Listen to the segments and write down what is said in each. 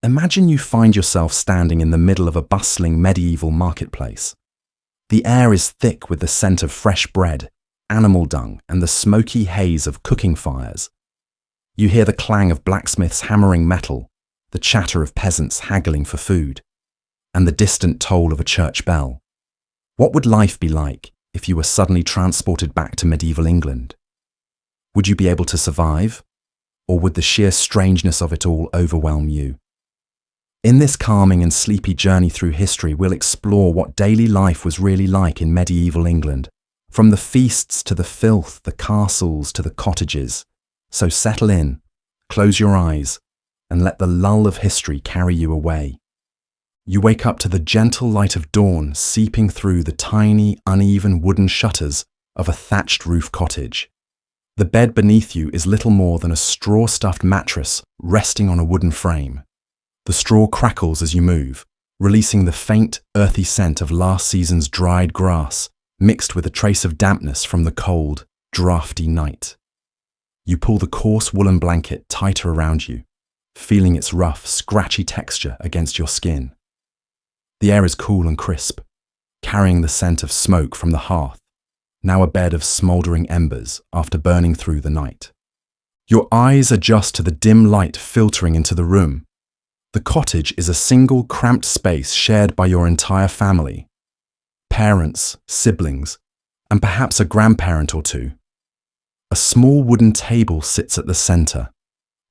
Imagine you find yourself standing in the middle of a bustling medieval marketplace. The air is thick with the scent of fresh bread, animal dung, and the smoky haze of cooking fires. You hear the clang of blacksmiths hammering metal, the chatter of peasants haggling for food, and the distant toll of a church bell. What would life be like if you were suddenly transported back to medieval England? Would you be able to survive, or would the sheer strangeness of it all overwhelm you? In this calming and sleepy journey through history, we'll explore what daily life was really like in medieval England, from the feasts to the filth, the castles to the cottages. So settle in, close your eyes, and let the lull of history carry you away. You wake up to the gentle light of dawn seeping through the tiny, uneven wooden shutters of a thatched roof cottage. The bed beneath you is little more than a straw-stuffed mattress resting on a wooden frame. The straw crackles as you move, releasing the faint, earthy scent of last season's dried grass, mixed with a trace of dampness from the cold, drafty night. You pull the coarse woolen blanket tighter around you, feeling its rough, scratchy texture against your skin. The air is cool and crisp, carrying the scent of smoke from the hearth, now a bed of smouldering embers after burning through the night. Your eyes adjust to the dim light filtering into the room. The cottage is a single cramped space shared by your entire family. Parents, siblings, and perhaps a grandparent or two. A small wooden table sits at the center,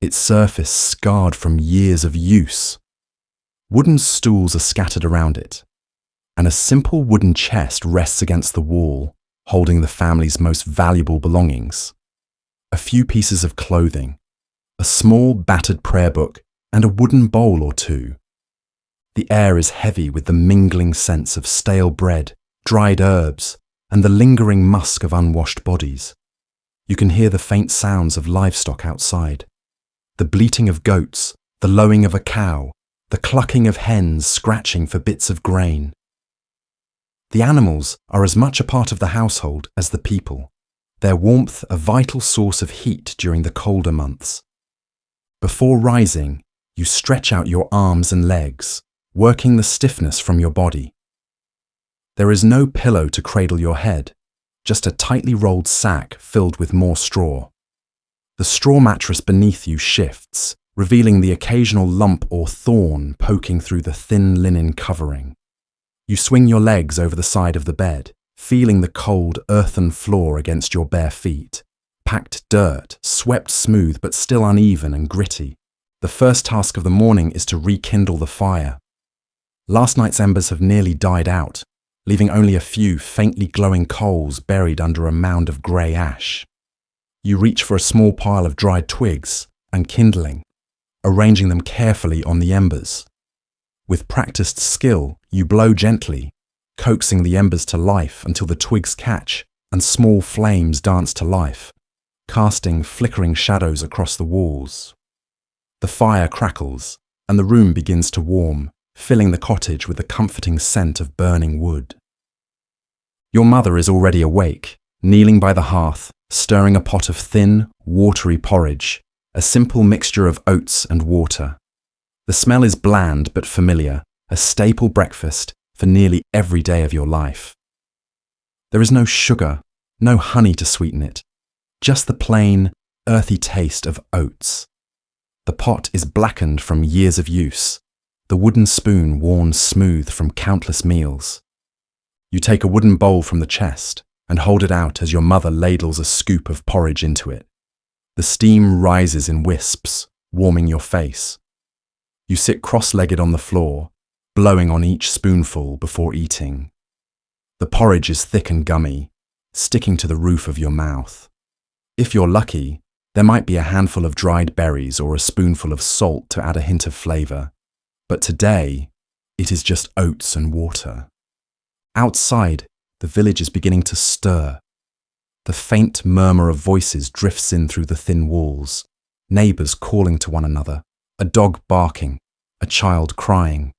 its surface scarred from years of use. Wooden stools are scattered around it, and a simple wooden chest rests against the wall, holding the family's most valuable belongings. A few pieces of clothing, a small battered prayer book, and a wooden bowl or two. The air is heavy with the mingling scents of stale bread, dried herbs, and the lingering musk of unwashed bodies. You can hear the faint sounds of livestock outside, the bleating of goats, the lowing of a cow, the clucking of hens scratching for bits of grain. The animals are as much a part of the household as the people, their warmth a vital source of heat during the colder months. Before rising, you stretch out your arms and legs, working the stiffness from your body. There is no pillow to cradle your head, just a tightly rolled sack filled with more straw. The straw mattress beneath you shifts, revealing the occasional lump or thorn poking through the thin linen covering. You swing your legs over the side of the bed, feeling the cold earthen floor against your bare feet. Packed dirt, swept smooth but still uneven and gritty. The first task of the morning is to rekindle the fire. Last night's embers have nearly died out, leaving only a few faintly glowing coals buried under a mound of grey ash. You reach for a small pile of dried twigs and kindling, arranging them carefully on the embers. With practiced skill, you blow gently, coaxing the embers to life until the twigs catch and small flames dance to life, casting flickering shadows across the walls. The fire crackles, and the room begins to warm, filling the cottage with the comforting scent of burning wood. Your mother is already awake, kneeling by the hearth, stirring a pot of thin, watery porridge, a simple mixture of oats and water. The smell is bland but familiar, a staple breakfast for nearly every day of your life. There is no sugar, no honey to sweeten it, just the plain, earthy taste of oats. The pot is blackened from years of use, the wooden spoon worn smooth from countless meals. You take a wooden bowl from the chest and hold it out as your mother ladles a scoop of porridge into it. The steam rises in wisps, warming your face. You sit cross-legged on the floor, blowing on each spoonful before eating. The porridge is thick and gummy, sticking to the roof of your mouth. If you're lucky, there might be a handful of dried berries or a spoonful of salt to add a hint of flavour. But today, it is just oats and water. Outside, the village is beginning to stir. The faint murmur of voices drifts in through the thin walls, neighbours calling to one another, a dog barking, a child crying.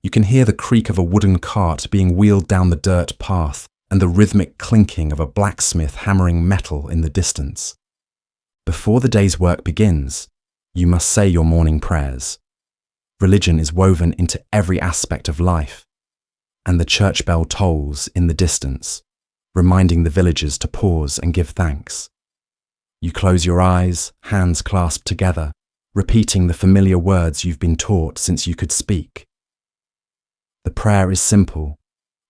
You can hear the creak of a wooden cart being wheeled down the dirt path and the rhythmic clinking of a blacksmith hammering metal in the distance. Before the day's work begins, you must say your morning prayers. Religion is woven into every aspect of life, and the church bell tolls in the distance, reminding the villagers to pause and give thanks. You close your eyes, hands clasped together, repeating the familiar words you've been taught since you could speak. The prayer is simple,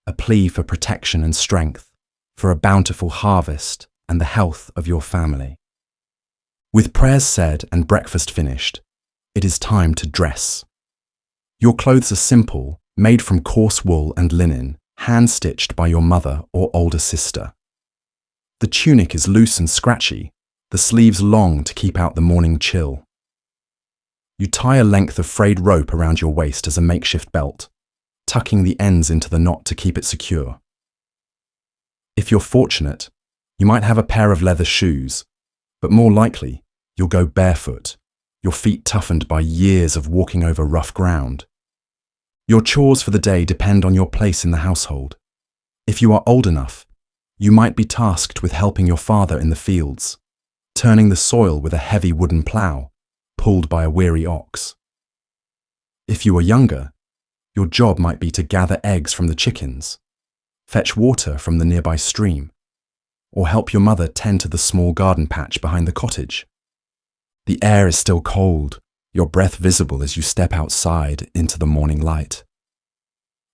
a plea for protection and strength, for a bountiful harvest and the health of your family. With prayers said and breakfast finished, it is time to dress. Your clothes are simple, made from coarse wool and linen, hand-stitched by your mother or older sister. The tunic is loose and scratchy, the sleeves long to keep out the morning chill. You tie a length of frayed rope around your waist as a makeshift belt, tucking the ends into the knot to keep it secure. If you're fortunate, you might have a pair of leather shoes, but more likely, you'll go barefoot, your feet toughened by years of walking over rough ground. Your chores for the day depend on your place in the household. If you are old enough, you might be tasked with helping your father in the fields, turning the soil with a heavy wooden plough, pulled by a weary ox. If you are younger, your job might be to gather eggs from the chickens, fetch water from the nearby stream, or help your mother tend to the small garden patch behind the cottage. The air is still cold, your breath visible as you step outside into the morning light.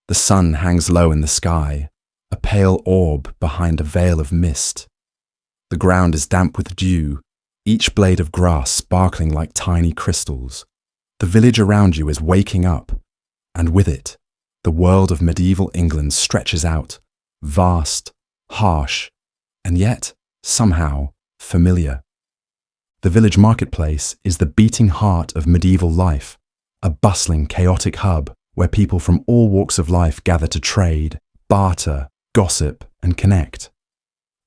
The sun hangs low in the sky, a pale orb behind a veil of mist. The ground is damp with dew, each blade of grass sparkling like tiny crystals. The village around you is waking up, and with it, the world of medieval England stretches out, vast, harsh, and yet, somehow, familiar. The village marketplace is the beating heart of medieval life, a bustling, chaotic hub where people from all walks of life gather to trade, barter, gossip, and connect.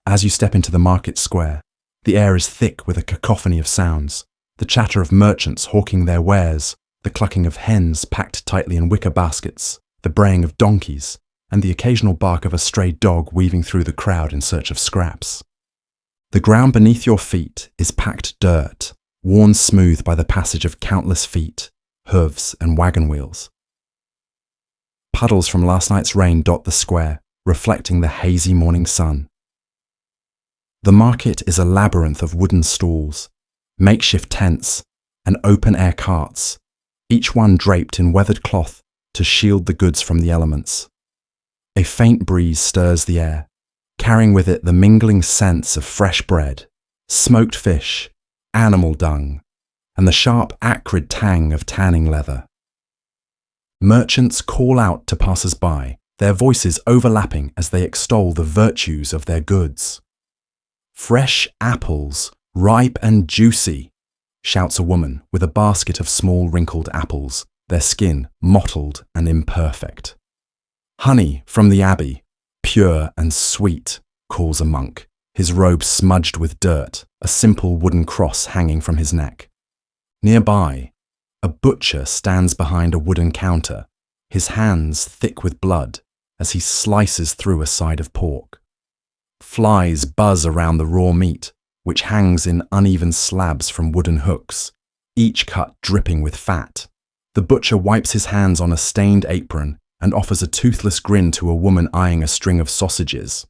As you step into the market square, the air is thick with a cacophony of sounds, the chatter of merchants hawking their wares, the clucking of hens packed tightly in wicker baskets, the braying of donkeys, and the occasional bark of a stray dog weaving through the crowd in search of scraps. The ground beneath your feet is packed dirt, worn smooth by the passage of countless feet, hooves, and wagon wheels. Puddles from last night's rain dot the square, reflecting the hazy morning sun. The market is a labyrinth of wooden stalls, makeshift tents, and open-air carts, each one draped in weathered cloth to shield the goods from the elements. A faint breeze stirs the air, carrying with it the mingling scents of fresh bread, smoked fish, animal dung, and the sharp, acrid tang of tanning leather. Merchants call out to passers-by, their voices overlapping as they extol the virtues of their goods. "Fresh apples, ripe and juicy," shouts a woman with a basket of small wrinkled apples, their skin mottled and imperfect. "Honey from the abbey, pure and sweet," calls a monk, his robe smudged with dirt, a simple wooden cross hanging from his neck. Nearby, a butcher stands behind a wooden counter, his hands thick with blood as he slices through a side of pork. Flies buzz around the raw meat, which hangs in uneven slabs from wooden hooks, each cut dripping with fat. The butcher wipes his hands on a stained apron and offers a toothless grin to a woman eyeing a string of sausages.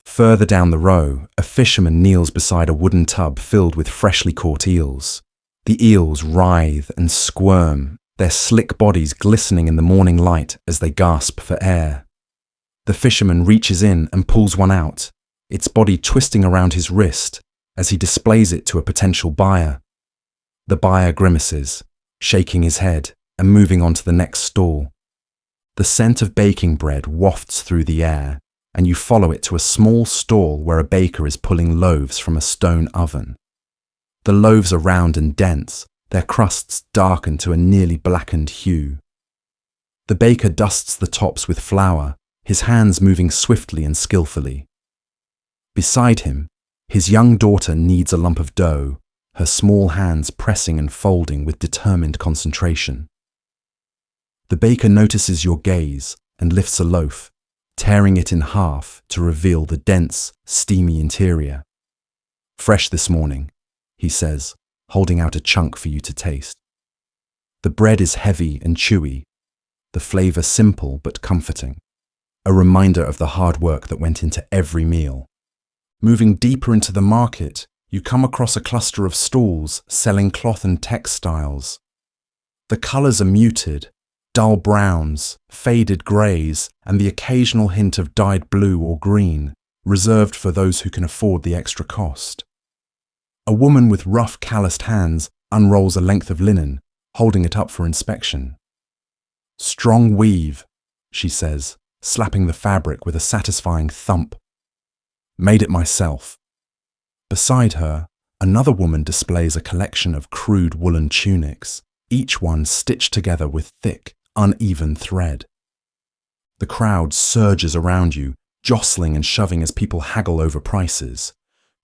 Further down the row, a fisherman kneels beside a wooden tub filled with freshly caught eels. The eels writhe and squirm, their slick bodies glistening in the morning light as they gasp for air. The fisherman reaches in and pulls one out, its body twisting around his wrist as he displays it to a potential buyer. The buyer grimaces, shaking his head and moving on to the next stall. The scent of baking bread wafts through the air, and you follow it to a small stall where a baker is pulling loaves from a stone oven. The loaves are round and dense, their crusts darken to a nearly blackened hue. The baker dusts the tops with flour, his hands moving swiftly and skillfully. Beside him, his young daughter kneads a lump of dough, her small hands pressing and folding with determined concentration. The baker notices your gaze and lifts a loaf, tearing it in half to reveal the dense, steamy interior. "Fresh this morning," he says, holding out a chunk for you to taste. The bread is heavy and chewy, the flavor simple but comforting, a reminder of the hard work that went into every meal. Moving deeper into the market, you come across a cluster of stalls selling cloth and textiles. The colors are muted, dull browns, faded grays, and the occasional hint of dyed blue or green, reserved for those who can afford the extra cost. A woman with rough, calloused hands unrolls a length of linen, holding it up for inspection. "Strong weave," she says, slapping the fabric with a satisfying thump. "Made it myself." Beside her, another woman displays a collection of crude woolen tunics, each one stitched together with thick, uneven thread. The crowd surges around you, jostling and shoving as people haggle over prices.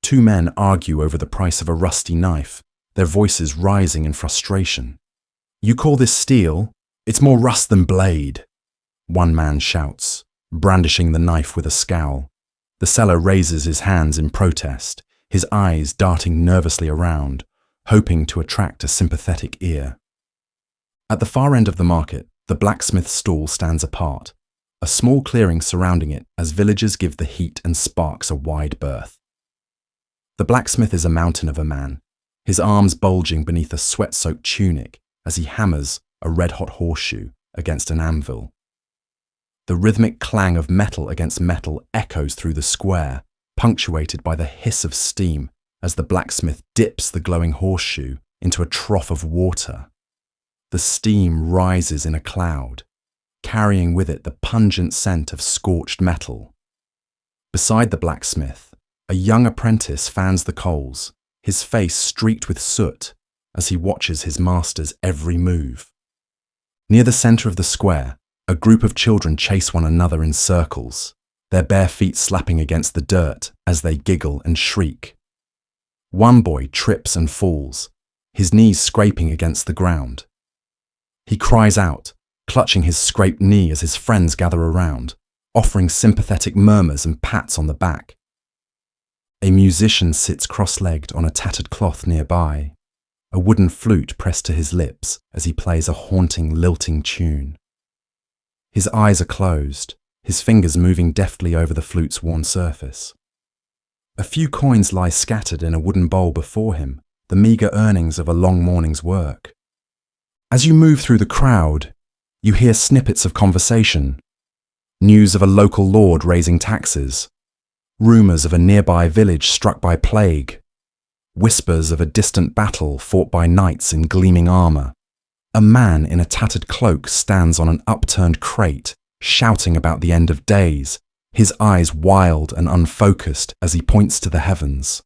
Two men argue over the price of a rusty knife, their voices rising in frustration. "You call this steel? It's more rust than blade," one man shouts, brandishing the knife with a scowl. The seller raises his hands in protest, his eyes darting nervously around, hoping to attract a sympathetic ear. At the far end of the market, the blacksmith's stall stands apart, a small clearing surrounding it as villagers give the heat and sparks a wide berth. The blacksmith is a mountain of a man, his arms bulging beneath a sweat-soaked tunic as he hammers a red-hot horseshoe against an anvil. The rhythmic clang of metal against metal echoes through the square, punctuated by the hiss of steam as the blacksmith dips the glowing horseshoe into a trough of water. The steam rises in a cloud, carrying with it the pungent scent of scorched metal. Beside the blacksmith, a young apprentice fans the coals, his face streaked with soot as he watches his master's every move. Near the center of the square, a group of children chase one another in circles, their bare feet slapping against the dirt as they giggle and shriek. One boy trips and falls, his knees scraping against the ground. He cries out, clutching his scraped knee as his friends gather around, offering sympathetic murmurs and pats on the back. A musician sits cross-legged on a tattered cloth nearby, a wooden flute pressed to his lips as he plays a haunting, lilting tune. His eyes are closed, his fingers moving deftly over the flute's worn surface. A few coins lie scattered in a wooden bowl before him, the meagre earnings of a long morning's work. As you move through the crowd, you hear snippets of conversation, news of a local lord raising taxes, rumours of a nearby village struck by plague, whispers of a distant battle fought by knights in gleaming armour. A man in a tattered cloak stands on an upturned crate, shouting about the end of days, his eyes wild and unfocused as he points to the heavens.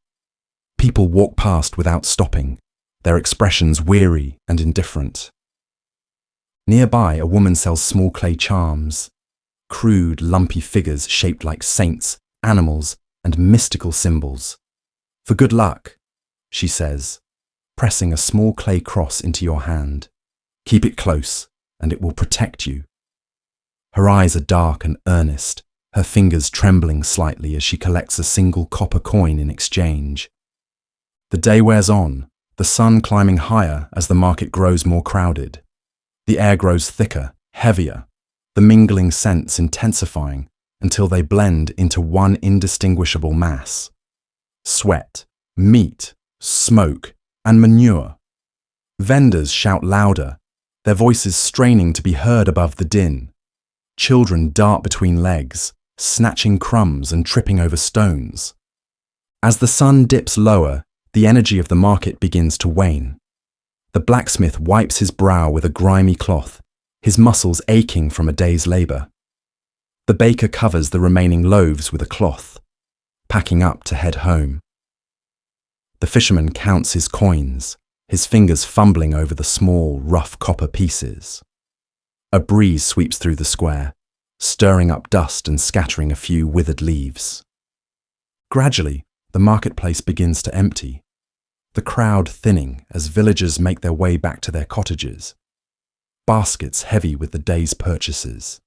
People walk past without stopping, their expressions weary and indifferent. Nearby, a woman sells small clay charms, crude, lumpy figures shaped like saints, animals, and mystical symbols. "For good luck," she says, pressing a small clay cross into your hand. "Keep it close, and it will protect you." Her eyes are dark and earnest, her fingers trembling slightly as she collects a single copper coin in exchange. The day wears on, the sun climbing higher as the market grows more crowded. The air grows thicker, heavier, the mingling scents intensifying until they blend into one indistinguishable mass. Sweat, meat, smoke, and manure. Vendors shout louder, their voices straining to be heard above the din. Children dart between legs, snatching crumbs and tripping over stones. As the sun dips lower, the energy of the market begins to wane. The blacksmith wipes his brow with a grimy cloth, his muscles aching from a day's labour. The baker covers the remaining loaves with a cloth, packing up to head home. The fisherman counts his coins, his fingers fumbling over the small, rough copper pieces. A breeze sweeps through the square, stirring up dust and scattering a few withered leaves. Gradually, the marketplace begins to empty, the crowd thinning as villagers make their way back to their cottages, baskets heavy with the day's purchases.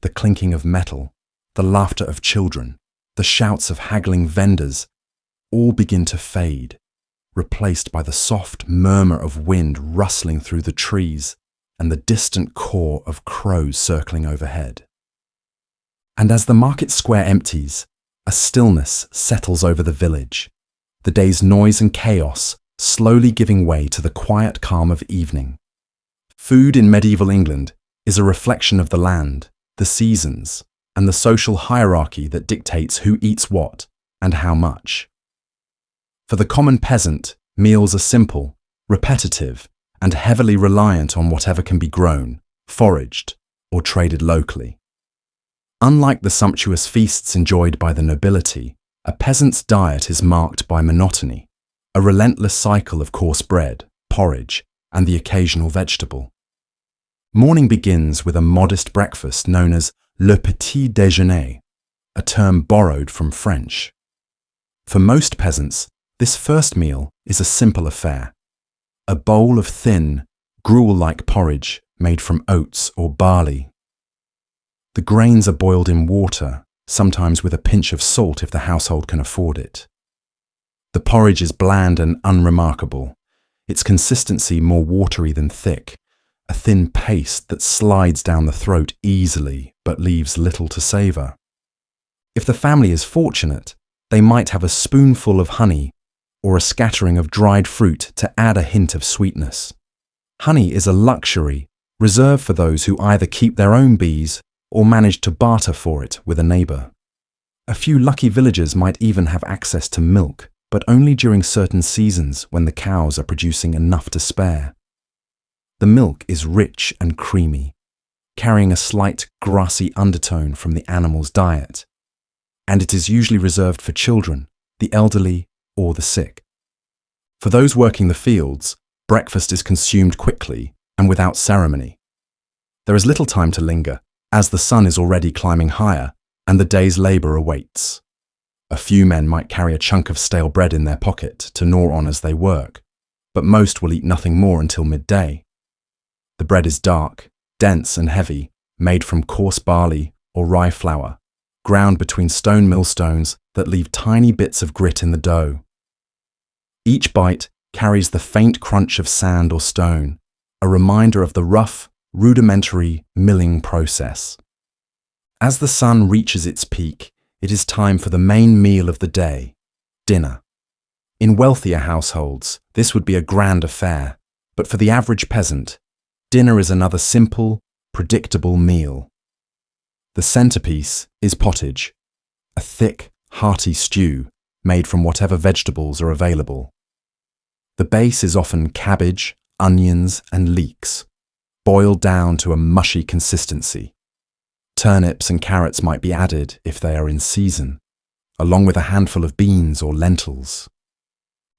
The clinking of metal, the laughter of children, the shouts of haggling vendors all begin to fade, replaced by the soft murmur of wind rustling through the trees and the distant caw of crows circling overhead. And as the market square empties, a stillness settles over the village, the day's noise and chaos slowly giving way to the quiet calm of evening. Food in medieval England is a reflection of the land, the seasons, and the social hierarchy that dictates who eats what and how much. For the common peasant, meals are simple, repetitive, and heavily reliant on whatever can be grown, foraged, or traded locally. Unlike the sumptuous feasts enjoyed by the nobility, a peasant's diet is marked by monotony, a relentless cycle of coarse bread, porridge, and the occasional vegetable. Morning begins with a modest breakfast known as le petit déjeuner, a term borrowed from French. For most peasants, this first meal is a simple affair. A bowl of thin, gruel-like porridge made from oats or barley. The grains are boiled in water, sometimes with a pinch of salt if the household can afford it. The porridge is bland and unremarkable, its consistency more watery than thick, a thin paste that slides down the throat easily but leaves little to savour. If the family is fortunate, they might have a spoonful of honey or a scattering of dried fruit to add a hint of sweetness. Honey is a luxury reserved for those who either keep their own bees or manage to barter for it with a neighbour. A few lucky villagers might even have access to milk, but only during certain seasons when the cows are producing enough to spare. The milk is rich and creamy, carrying a slight grassy undertone from the animal's diet, and it is usually reserved for children, the elderly, or the sick. For those working the fields, breakfast is consumed quickly and without ceremony. There is little time to linger, as the sun is already climbing higher and the day's labour awaits. A few men might carry a chunk of stale bread in their pocket to gnaw on as they work, but most will eat nothing more until midday. The bread is dark, dense and heavy, made from coarse barley or rye flour, ground between stone millstones that leave tiny bits of grit in the dough. Each bite carries the faint crunch of sand or stone, a reminder of the rough, rudimentary milling process. As the sun reaches its peak, it is time for the main meal of the day, dinner. In wealthier households, this would be a grand affair, but for the average peasant, dinner is another simple, predictable meal. The centerpiece is pottage, a thick, hearty stew made from whatever vegetables are available. The base is often cabbage, onions, and leeks, boiled down to a mushy consistency. Turnips and carrots might be added if they are in season, along with a handful of beans or lentils.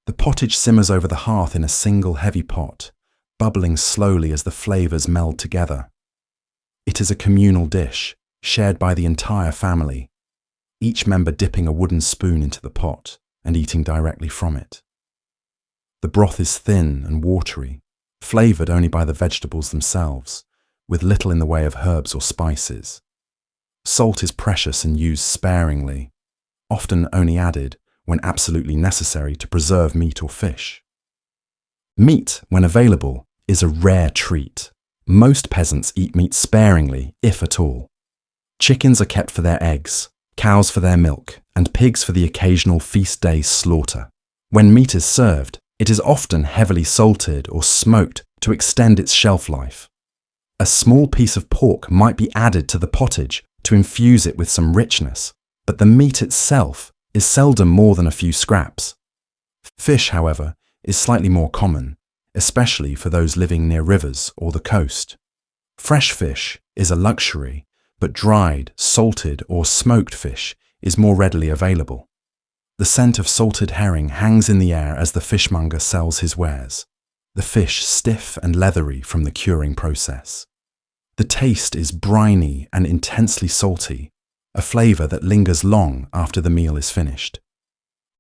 The pottage simmers over the hearth in a single heavy pot, bubbling slowly as the flavours meld together. It is a communal dish, shared by the entire family, each member dipping a wooden spoon into the pot and eating directly from it. The broth is thin and watery, flavoured only by the vegetables themselves, with little in the way of herbs or spices. Salt is precious and used sparingly, often only added when absolutely necessary to preserve meat or fish. Meat, when available, is a rare treat. Most peasants eat meat sparingly, if at all. Chickens are kept for their eggs, cows for their milk, and pigs for the occasional feast day slaughter. When meat is served, it is often heavily salted or smoked to extend its shelf life. A small piece of pork might be added to the pottage to infuse it with some richness, but the meat itself is seldom more than a few scraps. Fish, however, is slightly more common, especially for those living near rivers or the coast. Fresh fish is a luxury, but dried, salted, or smoked fish is more readily available. The scent of salted herring hangs in the air as the fishmonger sells his wares, the fish stiff and leathery from the curing process. The taste is briny and intensely salty, a flavour that lingers long after the meal is finished.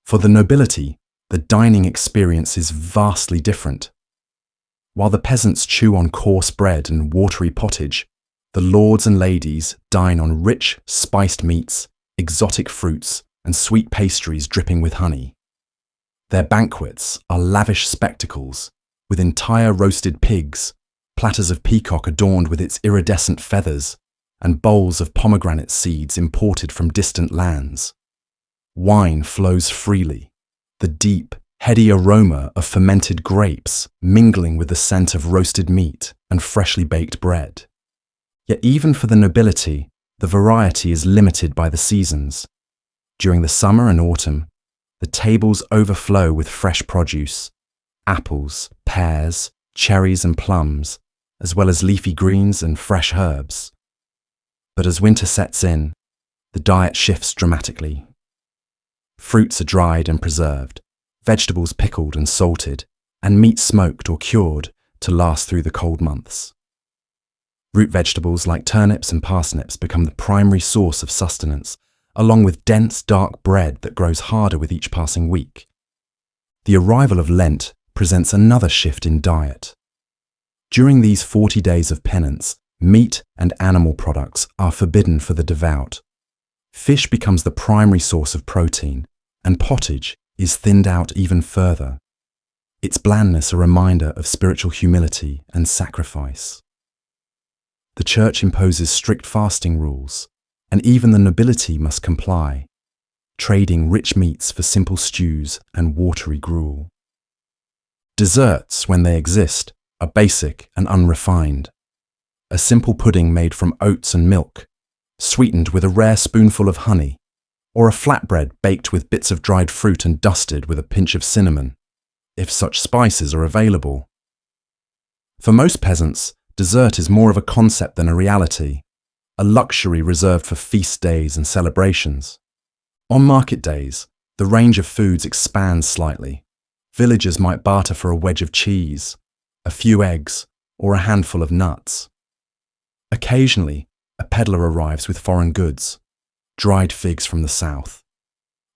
For the nobility, the dining experience is vastly different. While the peasants chew on coarse bread and watery pottage, the lords and ladies dine on rich, spiced meats, exotic fruits, and sweet pastries dripping with honey. Their banquets are lavish spectacles, with entire roasted pigs, platters of peacock adorned with its iridescent feathers, and bowls of pomegranate seeds imported from distant lands. Wine flows freely, the deep, heady aroma of fermented grapes mingling with the scent of roasted meat and freshly baked bread. Yet even for the nobility, the variety is limited by the seasons. During the summer and autumn, the tables overflow with fresh produce, apples, pears, cherries and plums, as well as leafy greens and fresh herbs. But as winter sets in, the diet shifts dramatically. Fruits are dried and preserved, vegetables pickled and salted, and meat smoked or cured to last through the cold months. Root vegetables like turnips and parsnips become the primary source of sustenance, along with dense, dark bread that grows harder with each passing week. The arrival of Lent presents another shift in diet. During these 40 days of penance, meat and animal products are forbidden for the devout. Fish becomes the primary source of protein, and pottage is thinned out even further. Its blandness a reminder of spiritual humility and sacrifice. The Church imposes strict fasting rules, and even the nobility must comply, trading rich meats for simple stews and watery gruel. Desserts, when they exist, are basic and unrefined. A simple pudding made from oats and milk, sweetened with a rare spoonful of honey, or a flatbread baked with bits of dried fruit and dusted with a pinch of cinnamon, if such spices are available. For most peasants, dessert is more of a concept than a reality, a luxury reserved for feast days and celebrations. On market days, the range of foods expands slightly. Villagers might barter for a wedge of cheese, a few eggs, or a handful of nuts. Occasionally, a peddler arrives with foreign goods, dried figs from the south,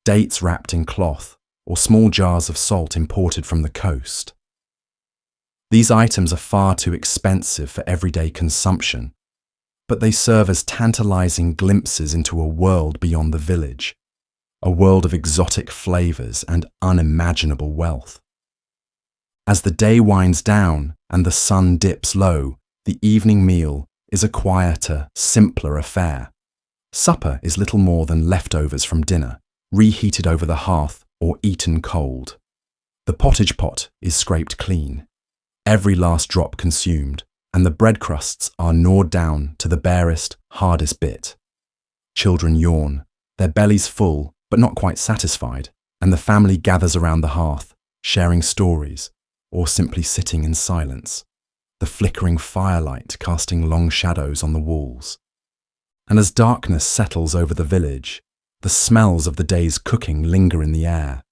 dates wrapped in cloth, or small jars of salt imported from the coast. These items are far too expensive for everyday consumption, but they serve as tantalizing glimpses into a world beyond the village, a world of exotic flavors and unimaginable wealth. As the day winds down and the sun dips low, the evening meal is a quieter, simpler affair. Supper is little more than leftovers from dinner, reheated over the hearth or eaten cold. The pottage pot is scraped clean, every last drop consumed, and the bread crusts are gnawed down to the barest, hardest bit. Children yawn, their bellies full but not quite satisfied, and the family gathers around the hearth, sharing stories, or simply sitting in silence, the flickering firelight casting long shadows on the walls. And as darkness settles over the village, the smells of the day's cooking linger in the air.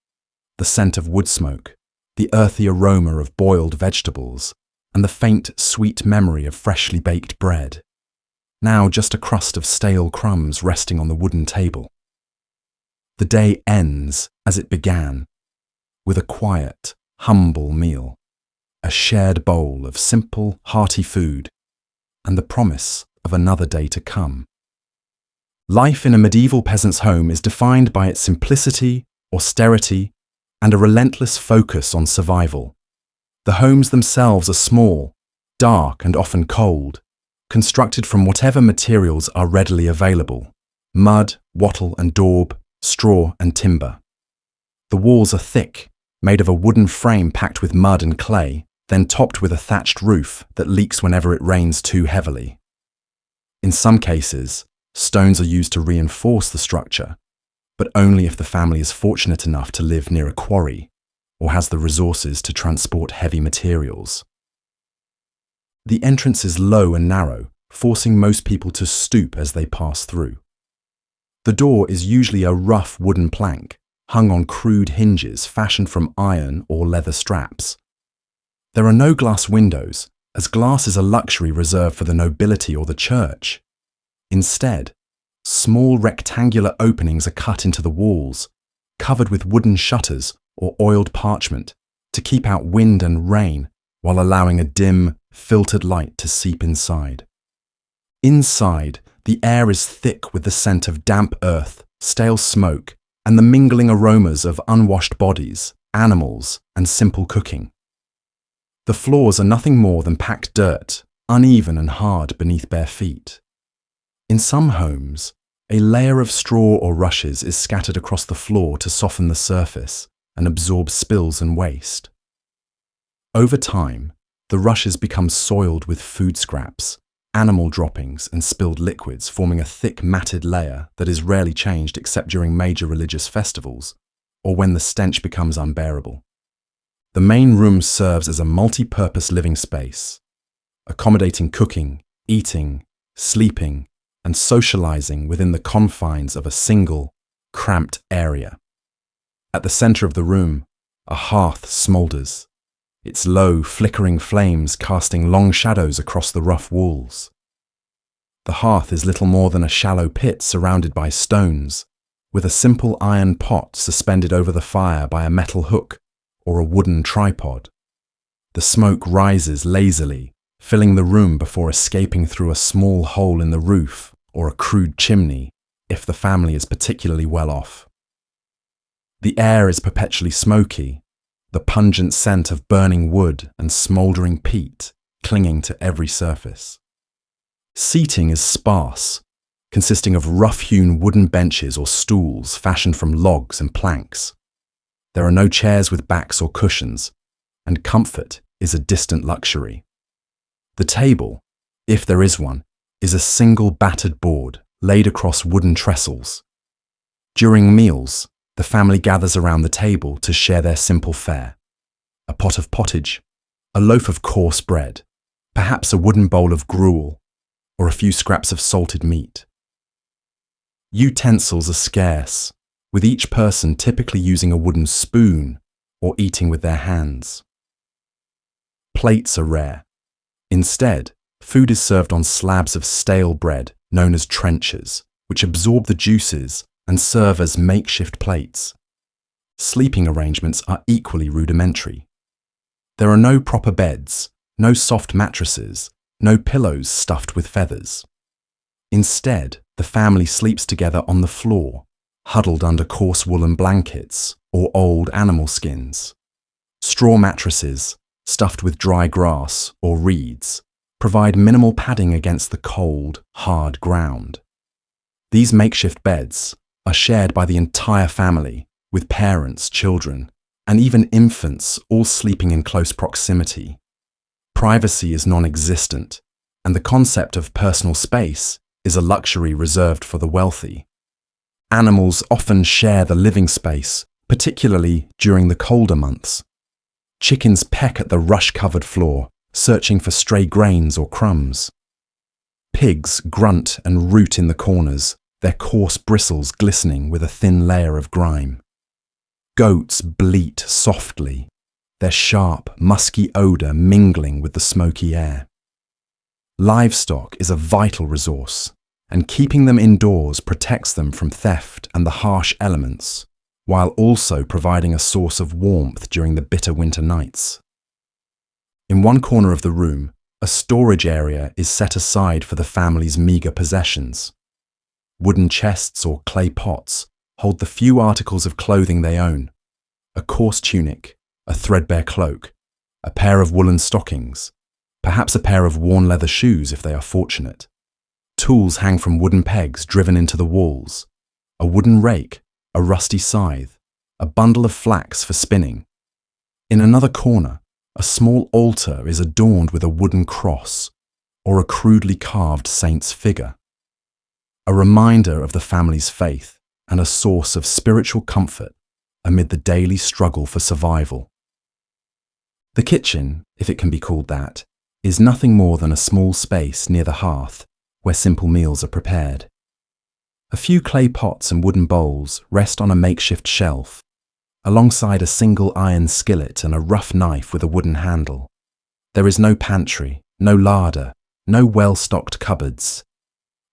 The scent of wood smoke, the earthy aroma of boiled vegetables, and the faint, sweet memory of freshly baked bread. Now just a crust of stale crumbs resting on the wooden table. The day ends as it began, with a quiet, humble meal, a shared bowl of simple, hearty food, and the promise of another day to come. Life in a medieval peasant's home is defined by its simplicity, austerity, and a relentless focus on survival. The homes themselves are small, dark and often cold, constructed from whatever materials are readily available: mud, wattle and daub, straw and timber. The walls are thick, made of a wooden frame packed with mud and clay, then topped with a thatched roof that leaks whenever it rains too heavily. In some cases, stones are used to reinforce the structure, but only if the family is fortunate enough to live near a quarry or has the resources to transport heavy materials. The entrance is low and narrow, forcing most people to stoop as they pass through. The door is usually a rough wooden plank, hung on crude hinges fashioned from iron or leather straps. There are no glass windows, as glass is a luxury reserved for the nobility or the church. Instead, small rectangular openings are cut into the walls, covered with wooden shutters or oiled parchment to keep out wind and rain while allowing a dim, filtered light to seep inside. Inside, the air is thick with the scent of damp earth, stale smoke, and the mingling aromas of unwashed bodies, animals, and simple cooking. The floors are nothing more than packed dirt, uneven and hard beneath bare feet. In some homes, a layer of straw or rushes is scattered across the floor to soften the surface and absorb spills and waste. Over time, the rushes become soiled with food scraps, animal droppings, and spilled liquids, forming a thick matted layer that is rarely changed except during major religious festivals or when the stench becomes unbearable. The main room serves as a multi-purpose living space, accommodating cooking, eating, sleeping, and socializing within the confines of a single, cramped area. At the center of the room, a hearth smolders, its low, flickering flames casting long shadows across the rough walls. The hearth is little more than a shallow pit surrounded by stones, with a simple iron pot suspended over the fire by a metal hook or a wooden tripod. The smoke rises lazily, filling the room before escaping through a small hole in the roof or a crude chimney, if the family is particularly well off. The air is perpetually smoky, the pungent scent of burning wood and smouldering peat clinging to every surface. Seating is sparse, consisting of rough-hewn wooden benches or stools fashioned from logs and planks. There are no chairs with backs or cushions, and comfort is a distant luxury. The table, if there is one, is a single battered board laid across wooden trestles. During meals, the family gathers around the table to share their simple fare: a pot of pottage, a loaf of coarse bread, perhaps a wooden bowl of gruel, or a few scraps of salted meat. Utensils are scarce, with each person typically using a wooden spoon or eating with their hands. Plates are rare. Instead, food is served on slabs of stale bread known as trenchers, which absorb the juices and serve as makeshift plates. Sleeping arrangements are equally rudimentary. There are no proper beds, no soft mattresses, no pillows stuffed with feathers. Instead, the family sleeps together on the floor, huddled under coarse woolen blankets or old animal skins. Straw mattresses, stuffed with dry grass or reeds, provide minimal padding against the cold, hard ground. These makeshift beds are shared by the entire family, with parents, children, and even infants all sleeping in close proximity. Privacy is non-existent, and the concept of personal space is a luxury reserved for the wealthy. Animals often share the living space, particularly during the colder months. Chickens peck at the rush-covered floor, searching for stray grains or crumbs. Pigs grunt and root in the corners, their coarse bristles glistening with a thin layer of grime. Goats bleat softly, their sharp, musky odour mingling with the smoky air. Livestock is a vital resource, and keeping them indoors protects them from theft and the harsh elements, while also providing a source of warmth during the bitter winter nights. In one corner of the room, a storage area is set aside for the family's meagre possessions. Wooden chests or clay pots hold the few articles of clothing they own: a coarse tunic, a threadbare cloak, a pair of woolen stockings, perhaps a pair of worn leather shoes if they are fortunate. Tools hang from wooden pegs driven into the walls: a wooden rake, a rusty scythe, a bundle of flax for spinning. In another corner, a small altar is adorned with a wooden cross or a crudely carved saint's figure, a reminder of the family's faith and a source of spiritual comfort amid the daily struggle for survival. The kitchen, if it can be called that, is nothing more than a small space near the hearth where simple meals are prepared. A few clay pots and wooden bowls rest on a makeshift shelf, alongside a single iron skillet and a rough knife with a wooden handle. There is no pantry, no larder, no well-stocked cupboards.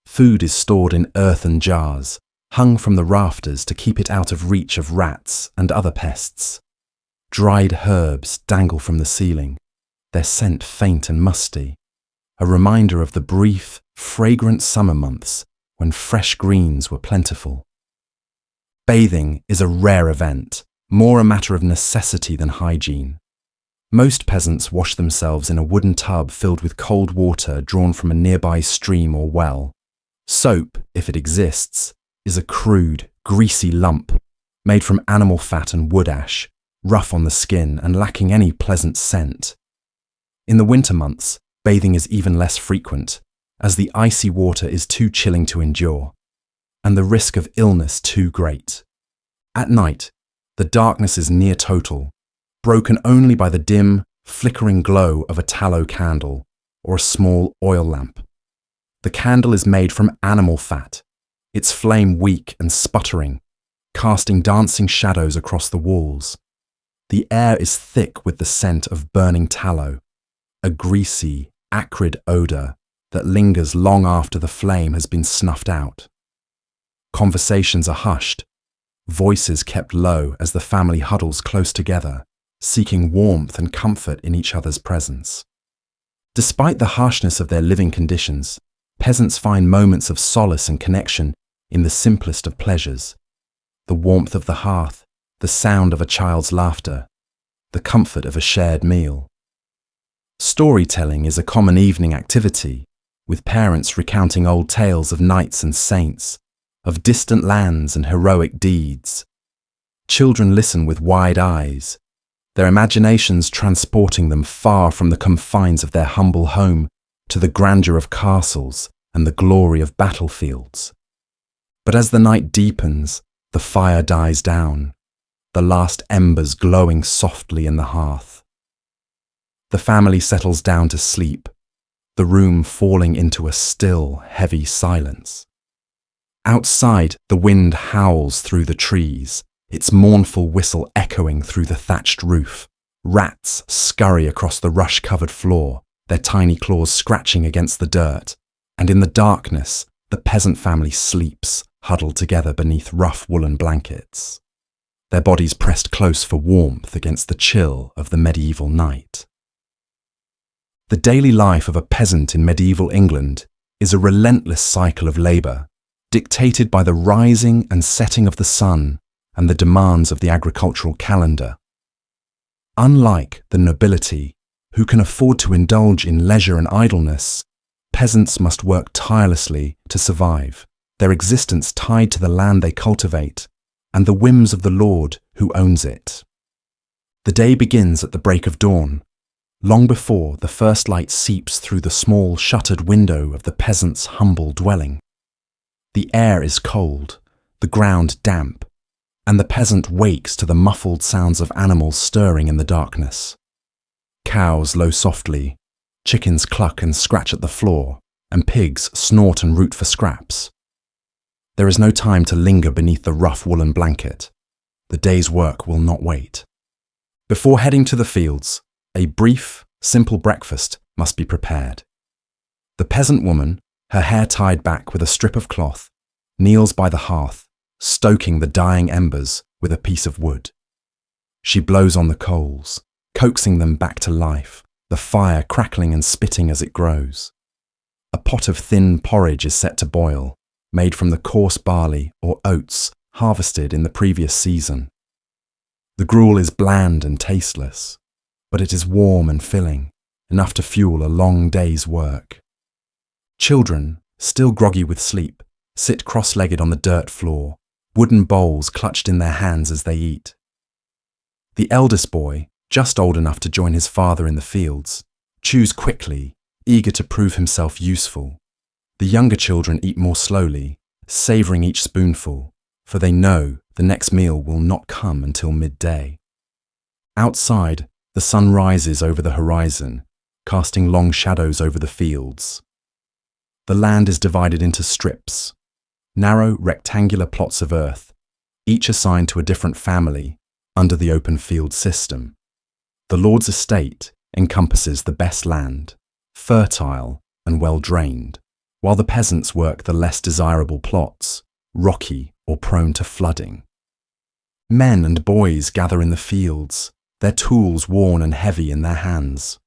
Food is stored in earthen jars, hung from the rafters to keep it out of reach of rats and other pests. Dried herbs dangle from the ceiling, their scent faint and musty, a reminder of the brief, fragrant summer months when fresh greens were plentiful. Bathing is a rare event, more a matter of necessity than hygiene. Most peasants wash themselves in a wooden tub filled with cold water drawn from a nearby stream or well. Soap, if it exists, is a crude, greasy lump made from animal fat and wood ash, rough on the skin and lacking any pleasant scent. In the winter months, bathing is even less frequent, as the icy water is too chilling to endure, and the risk of illness too great. At night, the darkness is near total, broken only by the dim, flickering glow of a tallow candle or a small oil lamp. The candle is made from animal fat, its flame weak and sputtering, casting dancing shadows across the walls. The air is thick with the scent of burning tallow, a greasy, acrid odour that lingers long after the flame has been snuffed out. Conversations are hushed, voices kept low as the family huddles close together, seeking warmth and comfort in each other's presence. Despite the harshness of their living conditions, peasants find moments of solace and connection in the simplest of pleasures: the warmth of the hearth, the sound of a child's laughter, the comfort of a shared meal. Storytelling is a common evening activity, with parents recounting old tales of knights and saints, of distant lands and heroic deeds. Children listen with wide eyes, their imaginations transporting them far from the confines of their humble home to the grandeur of castles and the glory of battlefields. But as the night deepens, the fire dies down, the last embers glowing softly in the hearth. The family settles down to sleep, the room falling into a still, heavy silence. Outside, the wind howls through the trees, its mournful whistle echoing through the thatched roof. Rats scurry across the rush-covered floor, their tiny claws scratching against the dirt, and in the darkness, the peasant family sleeps, huddled together beneath rough woolen blankets, their bodies pressed close for warmth against the chill of the medieval night. The daily life of a peasant in medieval England is a relentless cycle of labour, dictated by the rising and setting of the sun and the demands of the agricultural calendar. Unlike the nobility, who can afford to indulge in leisure and idleness, peasants must work tirelessly to survive, their existence tied to the land they cultivate and the whims of the lord who owns it. The day begins at the break of dawn, long before the first light seeps through the small shuttered window of the peasant's humble dwelling. The air is cold, the ground damp, and the peasant wakes to the muffled sounds of animals stirring in the darkness. Cows low softly, chickens cluck and scratch at the floor, and pigs snort and root for scraps. There is no time to linger beneath the rough woolen blanket. The day's work will not wait. Before heading to the fields, a brief, simple breakfast must be prepared. The peasant woman, her hair tied back with a strip of cloth, kneels by the hearth, stoking the dying embers with a piece of wood. She blows on the coals, coaxing them back to life, the fire crackling and spitting as it grows. A pot of thin porridge is set to boil, made from the coarse barley or oats harvested in the previous season. The gruel is bland and tasteless, but it is warm and filling, enough to fuel a long day's work. Children, still groggy with sleep, sit cross-legged on the dirt floor, wooden bowls clutched in their hands as they eat. The eldest boy, just old enough to join his father in the fields, chews quickly, eager to prove himself useful. The younger children eat more slowly, savouring each spoonful, for they know the next meal will not come until midday. Outside, the sun rises over the horizon, casting long shadows over the fields. The land is divided into strips, narrow rectangular plots of earth, each assigned to a different family under the open field system. The lord's estate encompasses the best land, fertile and well drained, while the peasants work the less desirable plots, rocky or prone to flooding. Men and boys gather in the fields, their tools worn and heavy in their hands.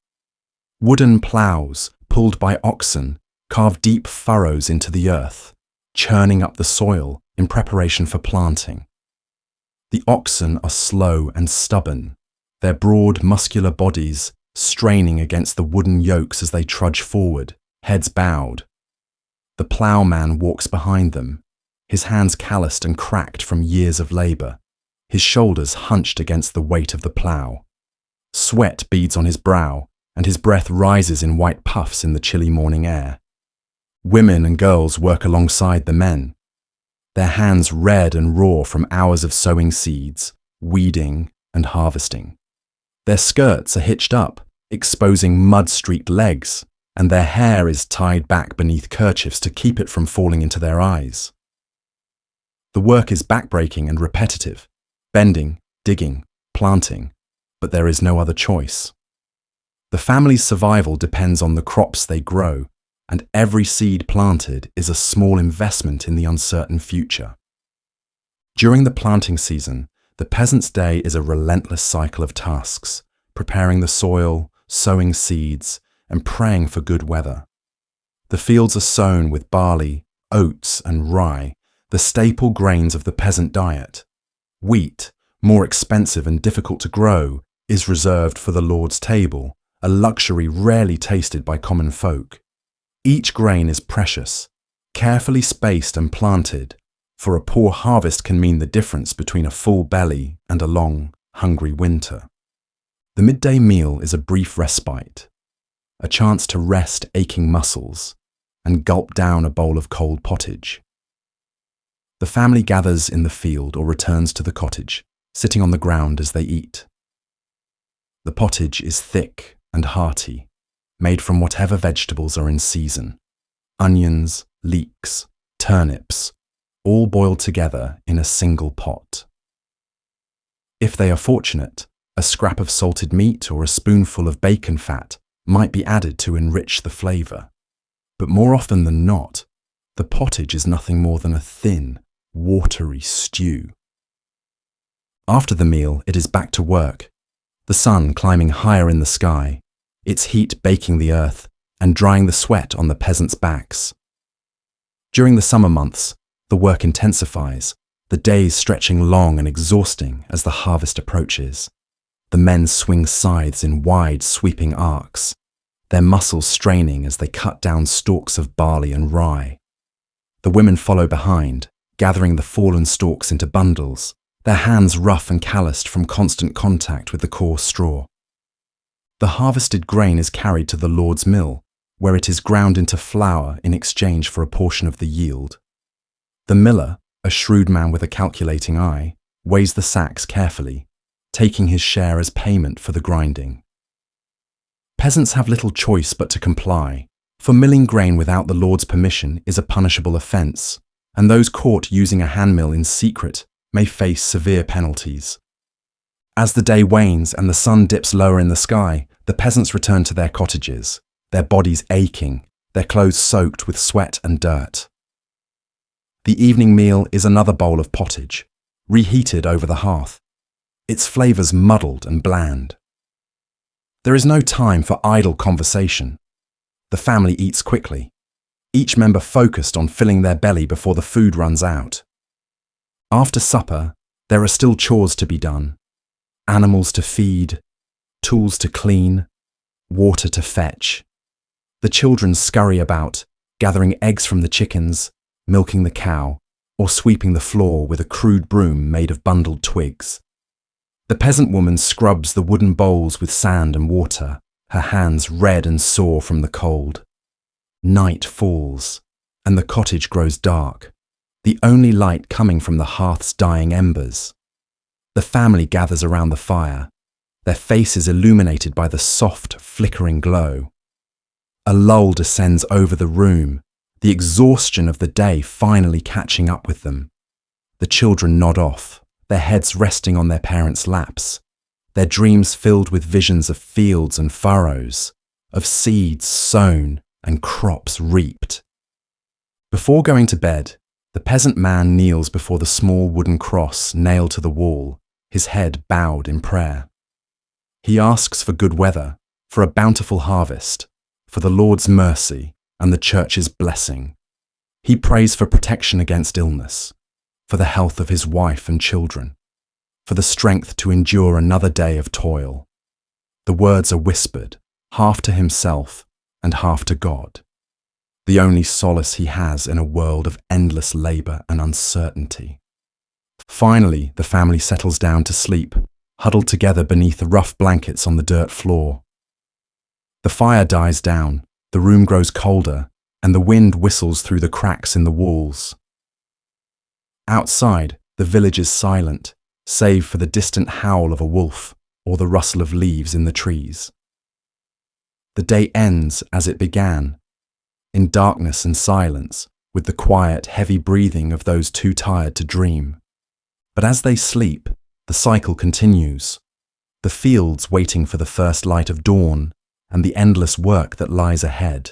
Wooden ploughs, pulled by oxen, carve deep furrows into the earth, churning up the soil in preparation for planting. The oxen are slow and stubborn, their broad, muscular bodies straining against the wooden yokes as they trudge forward, heads bowed. The ploughman walks behind them, his hands calloused and cracked from years of labour, his shoulders hunched against the weight of the plough. Sweat beads on his brow, and his breath rises in white puffs in the chilly morning air. Women and girls work alongside the men, their hands red and raw from hours of sowing seeds, weeding and harvesting. Their skirts are hitched up, exposing mud-streaked legs, and their hair is tied back beneath kerchiefs to keep it from falling into their eyes. The work is backbreaking and repetitive, bending, digging, planting, but there is no other choice. The family's survival depends on the crops they grow, and every seed planted is a small investment in the uncertain future. During the planting season, the peasant's day is a relentless cycle of tasks, preparing the soil, sowing seeds, and praying for good weather. The fields are sown with barley, oats, and rye, the staple grains of the peasant diet. Wheat, more expensive and difficult to grow, is reserved for the Lord's table, a luxury rarely tasted by common folk. Each grain is precious, carefully spaced and planted, for a poor harvest can mean the difference between a full belly and a long, hungry winter. The midday meal is a brief respite, a chance to rest aching muscles and gulp down a bowl of cold pottage. The family gathers in the field or returns to the cottage, sitting on the ground as they eat. The pottage is thick and hearty, made from whatever vegetables are in season. Onions, leeks, turnips, all boiled together in a single pot. If they are fortunate, a scrap of salted meat or a spoonful of bacon fat might be added to enrich the flavour. But more often than not, the pottage is nothing more than a thin, watery stew. After the meal, it is back to work, the sun climbing higher in the sky, its heat baking the earth and drying the sweat on the peasants' backs. During the summer months, the work intensifies, the days stretching long and exhausting as the harvest approaches. The men swing scythes in wide, sweeping arcs, their muscles straining as they cut down stalks of barley and rye. The women follow behind, gathering the fallen stalks into bundles, their hands rough and calloused from constant contact with the coarse straw. The harvested grain is carried to the Lord's mill, where it is ground into flour in exchange for a portion of the yield. The miller, a shrewd man with a calculating eye, weighs the sacks carefully, taking his share as payment for the grinding. Peasants have little choice but to comply, for milling grain without the Lord's permission is a punishable offence, and those caught using a handmill in secret may face severe penalties. As the day wanes and the sun dips lower in the sky, the peasants return to their cottages, their bodies aching, their clothes soaked with sweat and dirt. The evening meal is another bowl of pottage, reheated over the hearth, its flavours muddled and bland. There is no time for idle conversation. The family eats quickly, each member focused on filling their belly before the food runs out. After supper, there are still chores to be done, animals to feed, tools to clean, water to fetch. The children scurry about, gathering eggs from the chickens, milking the cow, or sweeping the floor with a crude broom made of bundled twigs. The peasant woman scrubs the wooden bowls with sand and water, her hands red and sore from the cold. Night falls, and the cottage grows dark, the only light coming from the hearth's dying embers. The family gathers around the fire, their faces illuminated by the soft, flickering glow. A lull descends over the room, the exhaustion of the day finally catching up with them. The children nod off, their heads resting on their parents' laps, their dreams filled with visions of fields and furrows, of seeds sown and crops reaped. Before going to bed, the peasant man kneels before the small wooden cross nailed to the wall, his head bowed in prayer. He asks for good weather, for a bountiful harvest, for the Lord's mercy and the Church's blessing. He prays for protection against illness, for the health of his wife and children. for the strength to endure another day of toil. The words are whispered, half to himself and half to God, the only solace he has in a world of endless labour and uncertainty. Finally, the family settles down to sleep, huddled together beneath the rough blankets on the dirt floor. The fire dies down, the room grows colder, and the wind whistles through the cracks in the walls. Outside, the village is silent, save for the distant howl of a wolf or the rustle of leaves in the trees. The day ends as it began, in darkness and silence, with the quiet, heavy breathing of those too tired to dream. But as they sleep, the cycle continues, the fields waiting for the first light of dawn and the endless work that lies ahead.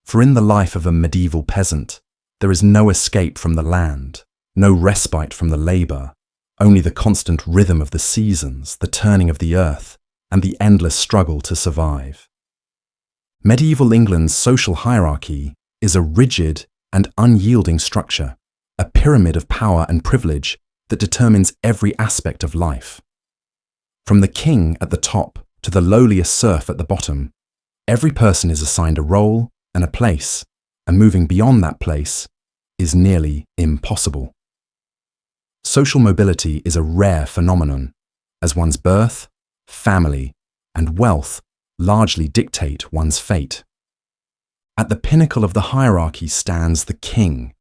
For in the life of a medieval peasant, there is no escape from the land, no respite from the labour, only the constant rhythm of the seasons, the turning of the earth, and the endless struggle to survive. Medieval England's social hierarchy is a rigid and unyielding structure, a pyramid of power and privilege that determines every aspect of life. From the king at the top to the lowliest serf at the bottom, every person is assigned a role and a place, and moving beyond that place is nearly impossible. Social mobility is a rare phenomenon, as one's birth, family, and wealth largely dictate one's fate. At the pinnacle of the hierarchy stands the king,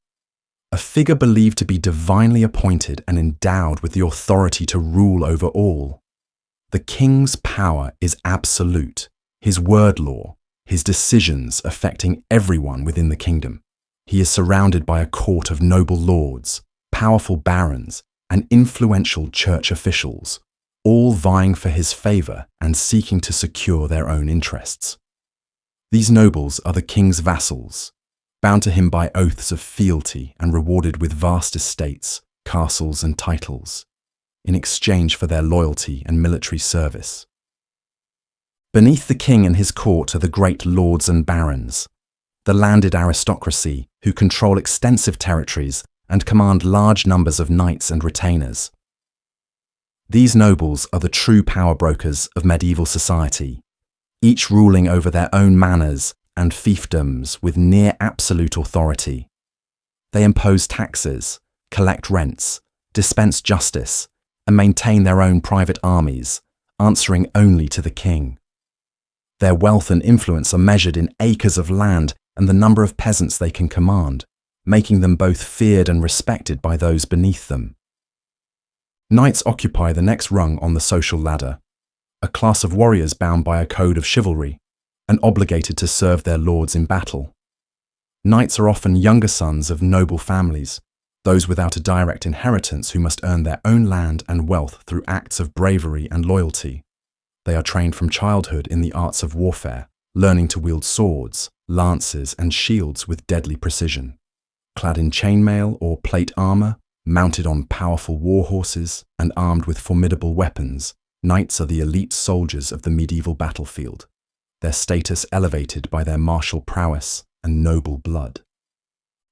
a figure believed to be divinely appointed and endowed with the authority to rule over all. The king's power is absolute, his word law, his decisions affecting everyone within the kingdom. He is surrounded by a court of noble lords, powerful barons, and influential church officials, all vying for his favour and seeking to secure their own interests. These nobles are the king's vassals, bound to him by oaths of fealty and rewarded with vast estates, castles and titles, in exchange for their loyalty and military service. Beneath the king and his court are the great lords and barons, the landed aristocracy who control extensive territories and command large numbers of knights and retainers. These nobles are the true power brokers of medieval society, each ruling over their own manors and fiefdoms with near absolute authority. They impose taxes, collect rents, dispense justice, and maintain their own private armies, answering only to the king. Their wealth and influence are measured in acres of land and the number of peasants they can command, making them both feared and respected by those beneath them. Knights occupy the next rung on the social ladder, a class of warriors bound by a code of chivalry and obligated to serve their lords in battle. Knights are often younger sons of noble families, those without a direct inheritance who must earn their own land and wealth through acts of bravery and loyalty. They are trained from childhood in the arts of warfare, learning to wield swords, lances, and shields with deadly precision. Clad in chainmail or plate armour, mounted on powerful war horses, and armed with formidable weapons, knights are the elite soldiers of the medieval battlefield, their status elevated by their martial prowess and noble blood.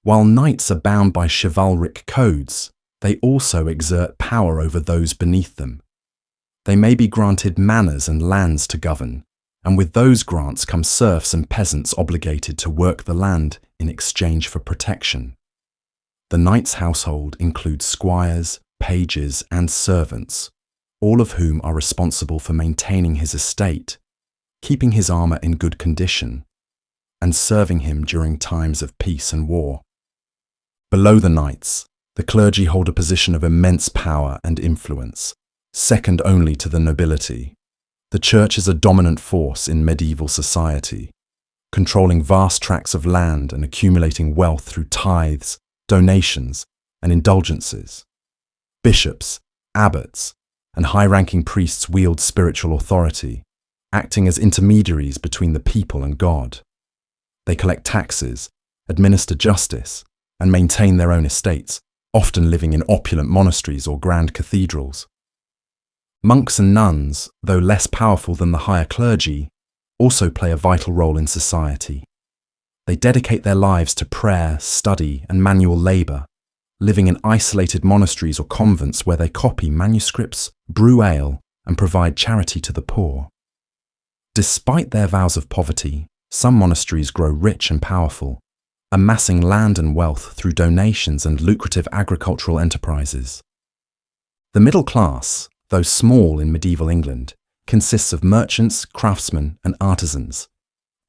While knights are bound by chivalric codes, they also exert power over those beneath them. They may be granted manors and lands to govern, and with those grants come serfs and peasants obligated to work the land in exchange for protection. The knight's household includes squires, pages, and servants, all of whom are responsible for maintaining his estate, keeping his armour in good condition, and serving him during times of peace and war. Below the knights, the clergy hold a position of immense power and influence, second only to the nobility. The church is a dominant force in medieval society, controlling vast tracts of land and accumulating wealth through tithes, donations, and indulgences. Bishops, abbots, and high-ranking priests wield spiritual authority, acting as intermediaries between the people and God. They collect taxes, administer justice, and maintain their own estates, often living in opulent monasteries or grand cathedrals. Monks and nuns, though less powerful than the higher clergy, also play a vital role in society. They dedicate their lives to prayer, study, and manual labour, living in isolated monasteries or convents where they copy manuscripts, brew ale, and provide charity to the poor. Despite their vows of poverty, some monasteries grow rich and powerful, amassing land and wealth through donations and lucrative agricultural enterprises. The middle class, though small in medieval England, consists of merchants, craftsmen, and artisans,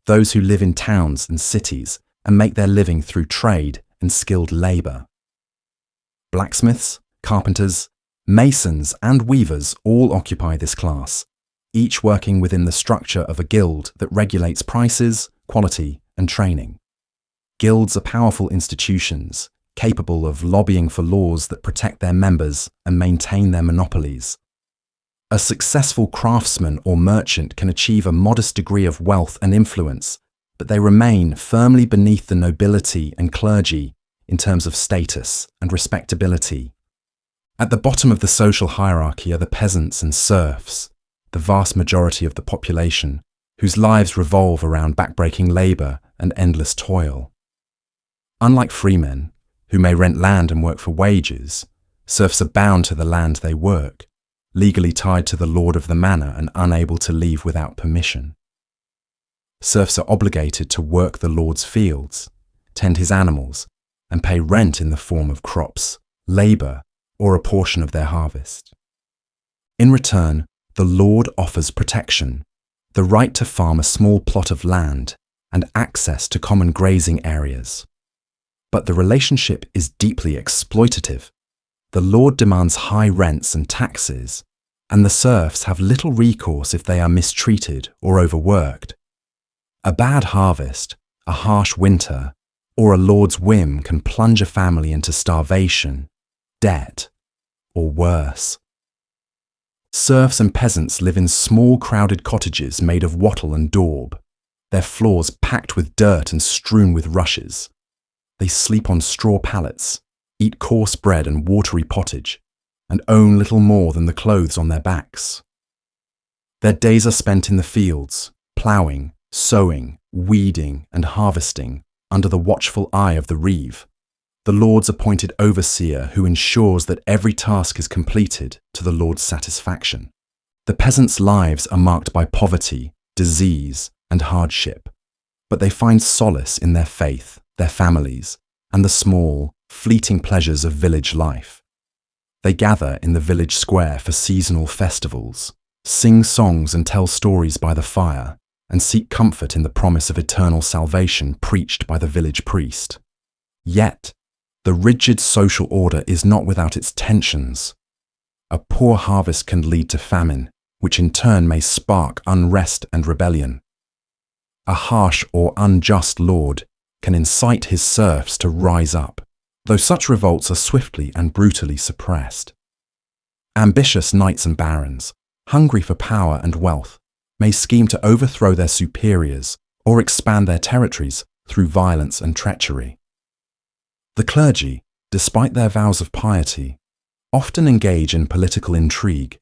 those who live in towns and cities and make their living through trade and skilled labour. Blacksmiths, carpenters, masons, and weavers all occupy this class, each working within the structure of a guild that regulates prices, quality, and training. Guilds are powerful institutions, capable of lobbying for laws that protect their members and maintain their monopolies. A successful craftsman or merchant can achieve a modest degree of wealth and influence, but they remain firmly beneath the nobility and clergy in terms of status and respectability. At the bottom of the social hierarchy are the peasants and serfs, the vast majority of the population, whose lives revolve around backbreaking labour and endless toil. Unlike freemen, who may rent land and work for wages, serfs are bound to the land they work, legally tied to the lord of the manor and unable to leave without permission. Serfs are obligated to work the lord's fields, tend his animals, and pay rent in the form of crops, labour, or a portion of their harvest. In return, the lord offers protection, the right to farm a small plot of land, and access to common grazing areas. But the relationship is deeply exploitative. The lord demands high rents and taxes, and the serfs have little recourse if they are mistreated or overworked. A bad harvest, a harsh winter, or a lord's whim can plunge a family into starvation, debt, or worse. Serfs and peasants live in small crowded cottages made of wattle and daub, their floors packed with dirt and strewn with rushes. They sleep on straw pallets, eat coarse bread and watery pottage, and own little more than the clothes on their backs. Their days are spent in the fields, ploughing, sowing, weeding, and harvesting under the watchful eye of the reeve, the lord's appointed overseer who ensures that every task is completed to the lord's satisfaction. The peasants' lives are marked by poverty, disease, and hardship, but they find solace in their faith, their families, and the small, fleeting pleasures of village life. They gather in the village square for seasonal festivals, sing songs and tell stories by the fire, and seek comfort in the promise of eternal salvation preached by the village priest. Yet, the rigid social order is not without its tensions. A poor harvest can lead to famine, which in turn may spark unrest and rebellion. A harsh or unjust lord can incite his serfs to rise up, though such revolts are swiftly and brutally suppressed. Ambitious knights and barons, hungry for power and wealth, may scheme to overthrow their superiors or expand their territories through violence and treachery. The clergy, despite their vows of piety, often engage in political intrigue,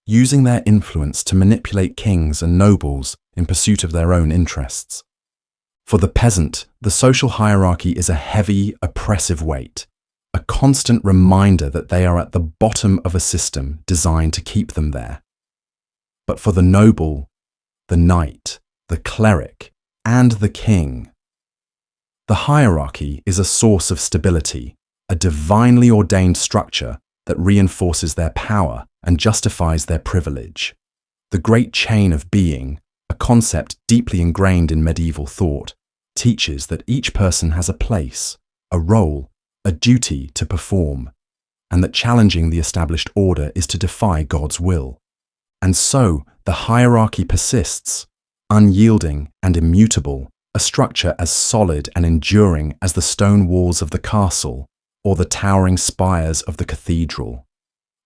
using their influence to manipulate kings and nobles in pursuit of their own interests. For the peasant, the social hierarchy is a heavy, oppressive weight, a constant reminder that they are at the bottom of a system designed to keep them there. But for the noble, the knight, the cleric, and the king, the hierarchy is a source of stability, a divinely ordained structure that reinforces their power and justifies their privilege. The great chain of being, a concept deeply ingrained in medieval thought, teaches that each person has a place, a role, a duty to perform, and that challenging the established order is to defy God's will. And so, the hierarchy persists, unyielding and immutable, a structure as solid and enduring as the stone walls of the castle or the towering spires of the cathedral.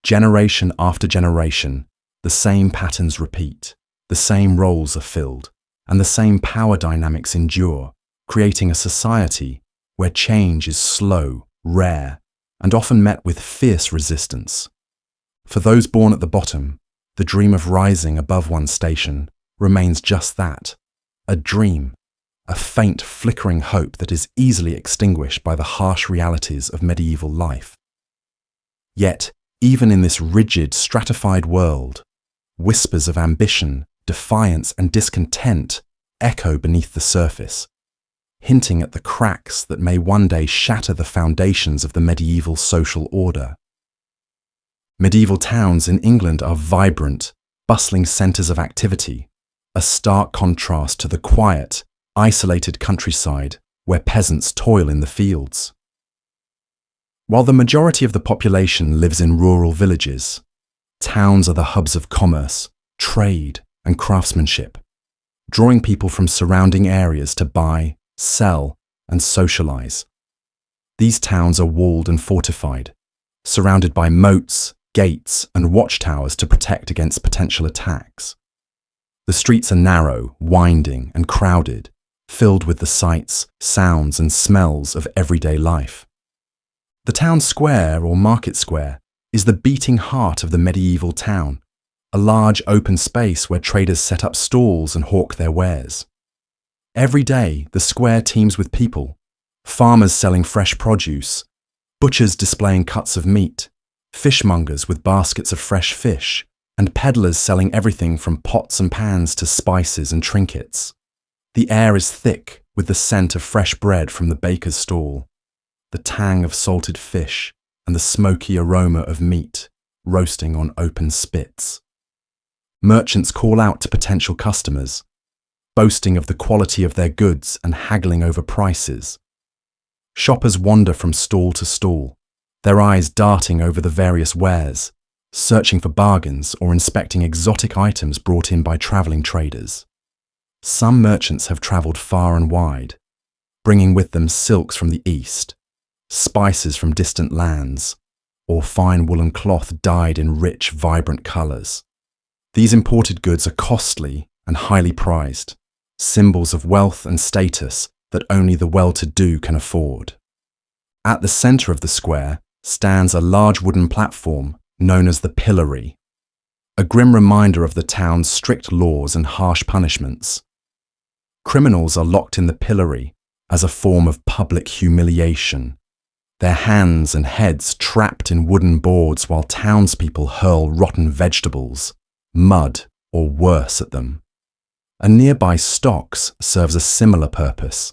Generation after generation, the same patterns repeat, the same roles are filled, and the same power dynamics endure, creating a society where change is slow, rare, and often met with fierce resistance. For those born at the bottom, the dream of rising above one's station remains just that, a dream, a faint, flickering hope that is easily extinguished by the harsh realities of medieval life. Yet, even in this rigid, stratified world, whispers of ambition, defiance, and discontent echo beneath the surface, hinting at the cracks that may one day shatter the foundations of the medieval social order. Medieval towns in England are vibrant, bustling centres of activity, a stark contrast to the quiet, isolated countryside where peasants toil in the fields. While the majority of the population lives in rural villages, towns are the hubs of commerce, trade, and craftsmanship, drawing people from surrounding areas to buy, sell, and socialize. These towns are walled and fortified, surrounded by moats, gates, and watchtowers to protect against potential attacks. The streets are narrow, winding, and crowded, filled with the sights, sounds, and smells of everyday life. The town square, or market square, is the beating heart of the medieval town, a large open space where traders set up stalls and hawk their wares. Every day, the square teems with people, farmers selling fresh produce, butchers displaying cuts of meat, fishmongers with baskets of fresh fish, and peddlers selling everything from pots and pans to spices and trinkets. The air is thick with the scent of fresh bread from the baker's stall, the tang of salted fish, and the smoky aroma of meat roasting on open spits. Merchants call out to potential customers, boasting of the quality of their goods and haggling over prices. Shoppers wander from stall to stall, their eyes darting over the various wares, searching for bargains or inspecting exotic items brought in by travelling traders. Some merchants have travelled far and wide, bringing with them silks from the east, spices from distant lands, or fine woolen cloth dyed in rich, vibrant colours. These imported goods are costly and highly prized, symbols of wealth and status that only the well-to-do can afford. At the centre of the square stands a large wooden platform known as the pillory, a grim reminder of the town's strict laws and harsh punishments. Criminals are locked in the pillory as a form of public humiliation, their hands and heads trapped in wooden boards while townspeople hurl rotten vegetables, mud, or worse at them. A nearby stocks serves a similar purpose,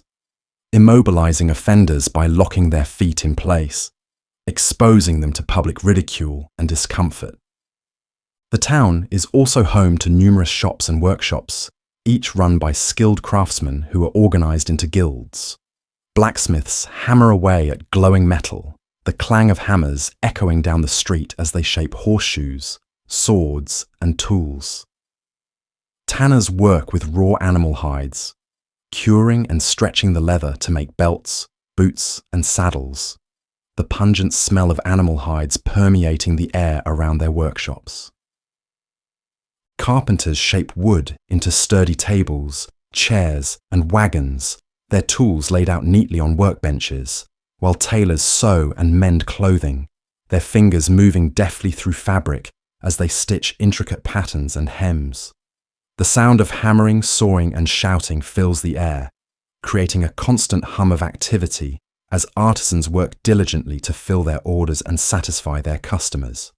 immobilizing offenders by locking their feet in place, exposing them to public ridicule and discomfort. The town is also home to numerous shops and workshops, each run by skilled craftsmen who are organized into guilds. Blacksmiths hammer away at glowing metal, the clang of hammers echoing down the street as they shape horseshoes, swords, and tools. Tanners work with raw animal hides, curing and stretching the leather to make belts, boots, and saddles, the pungent smell of animal hides permeating the air around their workshops. Carpenters shape wood into sturdy tables, chairs, and wagons, their tools laid out neatly on workbenches, while tailors sew and mend clothing, their fingers moving deftly through fabric as they stitch intricate patterns and hems. The sound of hammering, sawing, and shouting fills the air, creating a constant hum of activity as artisans work diligently to fill their orders and satisfy their customers.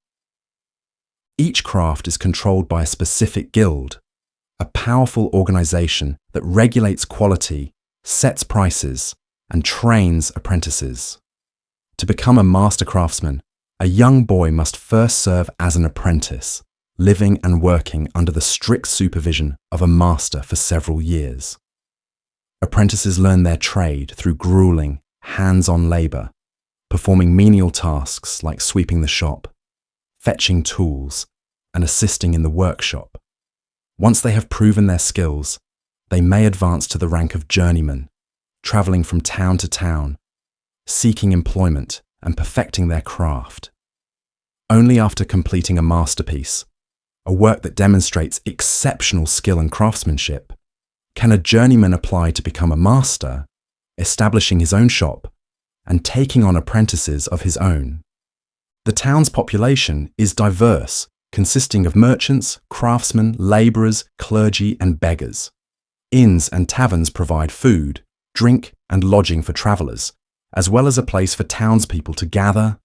Each craft is controlled by a specific guild, a powerful organization that regulates quality, sets prices, and trains apprentices. To become a master craftsman, a young boy must first serve as an apprentice, living and working under the strict supervision of a master for several years. Apprentices learn their trade through grueling, hands-on labour, performing menial tasks like sweeping the shop, fetching tools, and assisting in the workshop. Once they have proven their skills, they may advance to the rank of journeyman, travelling from town to town, seeking employment and perfecting their craft. Only after completing a masterpiece, a work that demonstrates exceptional skill and craftsmanship, can a journeyman apply to become a master, establishing his own shop and taking on apprentices of his own. The town's population is diverse, consisting of merchants, craftsmen, labourers, clergy, and beggars. Inns and taverns provide food, drink, and lodging for travellers, as well as a place for townspeople to gather,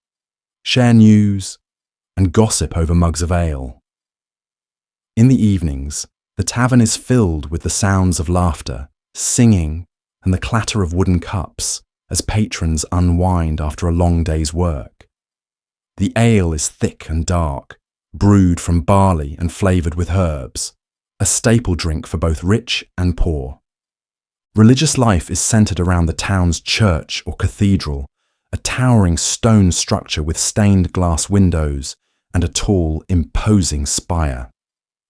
share news, and gossip over mugs of ale. In the evenings, the tavern is filled with the sounds of laughter, singing, and the clatter of wooden cups as patrons unwind after a long day's work. The ale is thick and dark, brewed from barley and flavoured with herbs, a staple drink for both rich and poor. Religious life is centred around the town's church or cathedral, a towering stone structure with stained glass windows and a tall, imposing spire.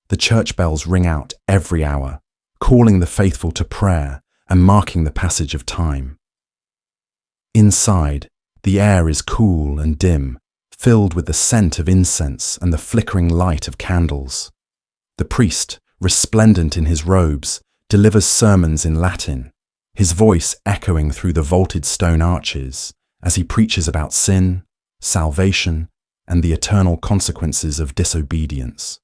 The church bells ring out every hour, calling the faithful to prayer and marking the passage of time. Inside, the air is cool and dim, filled with the scent of incense and the flickering light of candles. The priest, resplendent in his robes, delivers sermons in Latin, his voice echoing through the vaulted stone arches as he preaches about sin, salvation, and the eternal consequences of disobedience.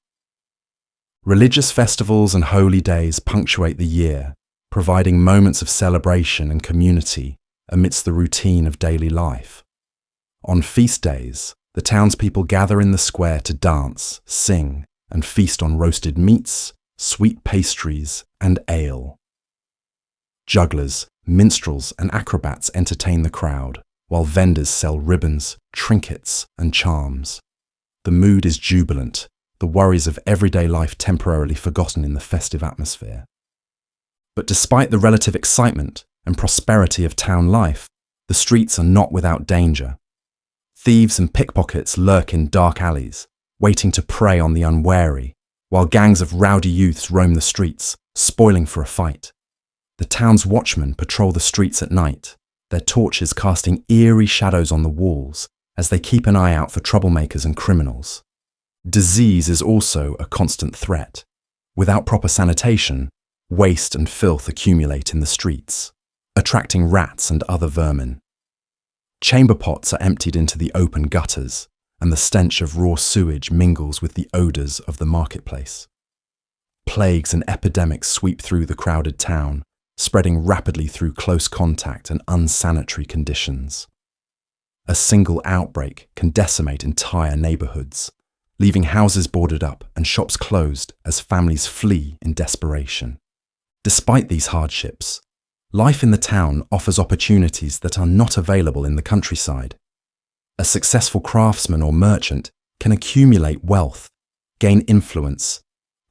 Religious festivals and holy days punctuate the year, providing moments of celebration and community amidst the routine of daily life. On feast days, the townspeople gather in the square to dance, sing, and feast on roasted meats, sweet pastries, and ale. Jugglers, minstrels, and acrobats entertain the crowd, while vendors sell ribbons, trinkets, and charms. The mood is jubilant, the worries of everyday life temporarily forgotten in the festive atmosphere. But despite the relative excitement and prosperity of town life, the streets are not without danger. Thieves and pickpockets lurk in dark alleys, waiting to prey on the unwary, while gangs of rowdy youths roam the streets, spoiling for a fight. The town's watchmen patrol the streets at night, their torches casting eerie shadows on the walls as they keep an eye out for troublemakers and criminals. Disease is also a constant threat. Without proper sanitation, waste and filth accumulate in the streets, attracting rats and other vermin. Chamber pots are emptied into the open gutters, and the stench of raw sewage mingles with the odours of the marketplace. Plagues and epidemics sweep through the crowded town, spreading rapidly through close contact and unsanitary conditions. A single outbreak can decimate entire neighbourhoods, leaving houses boarded up and shops closed as families flee in desperation. Despite these hardships, life in the town offers opportunities that are not available in the countryside. A successful craftsman or merchant can accumulate wealth, gain influence,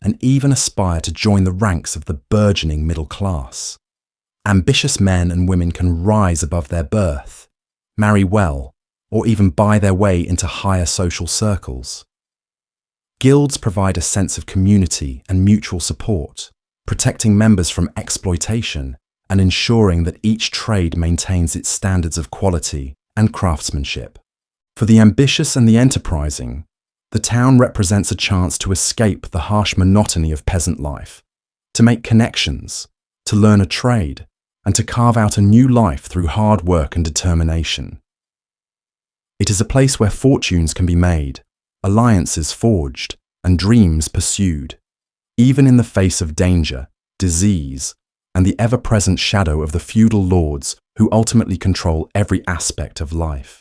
and even aspire to join the ranks of the burgeoning middle class. Ambitious men and women can rise above their birth, marry well, or even buy their way into higher social circles. Guilds provide a sense of community and mutual support, protecting members from exploitation and ensuring that each trade maintains its standards of quality and craftsmanship. For the ambitious and the enterprising, the town represents a chance to escape the harsh monotony of peasant life, to make connections, to learn a trade, and to carve out a new life through hard work and determination. It is a place where fortunes can be made, alliances forged, and dreams pursued, even in the face of danger, disease, and the ever-present shadow of the feudal lords who ultimately control every aspect of life.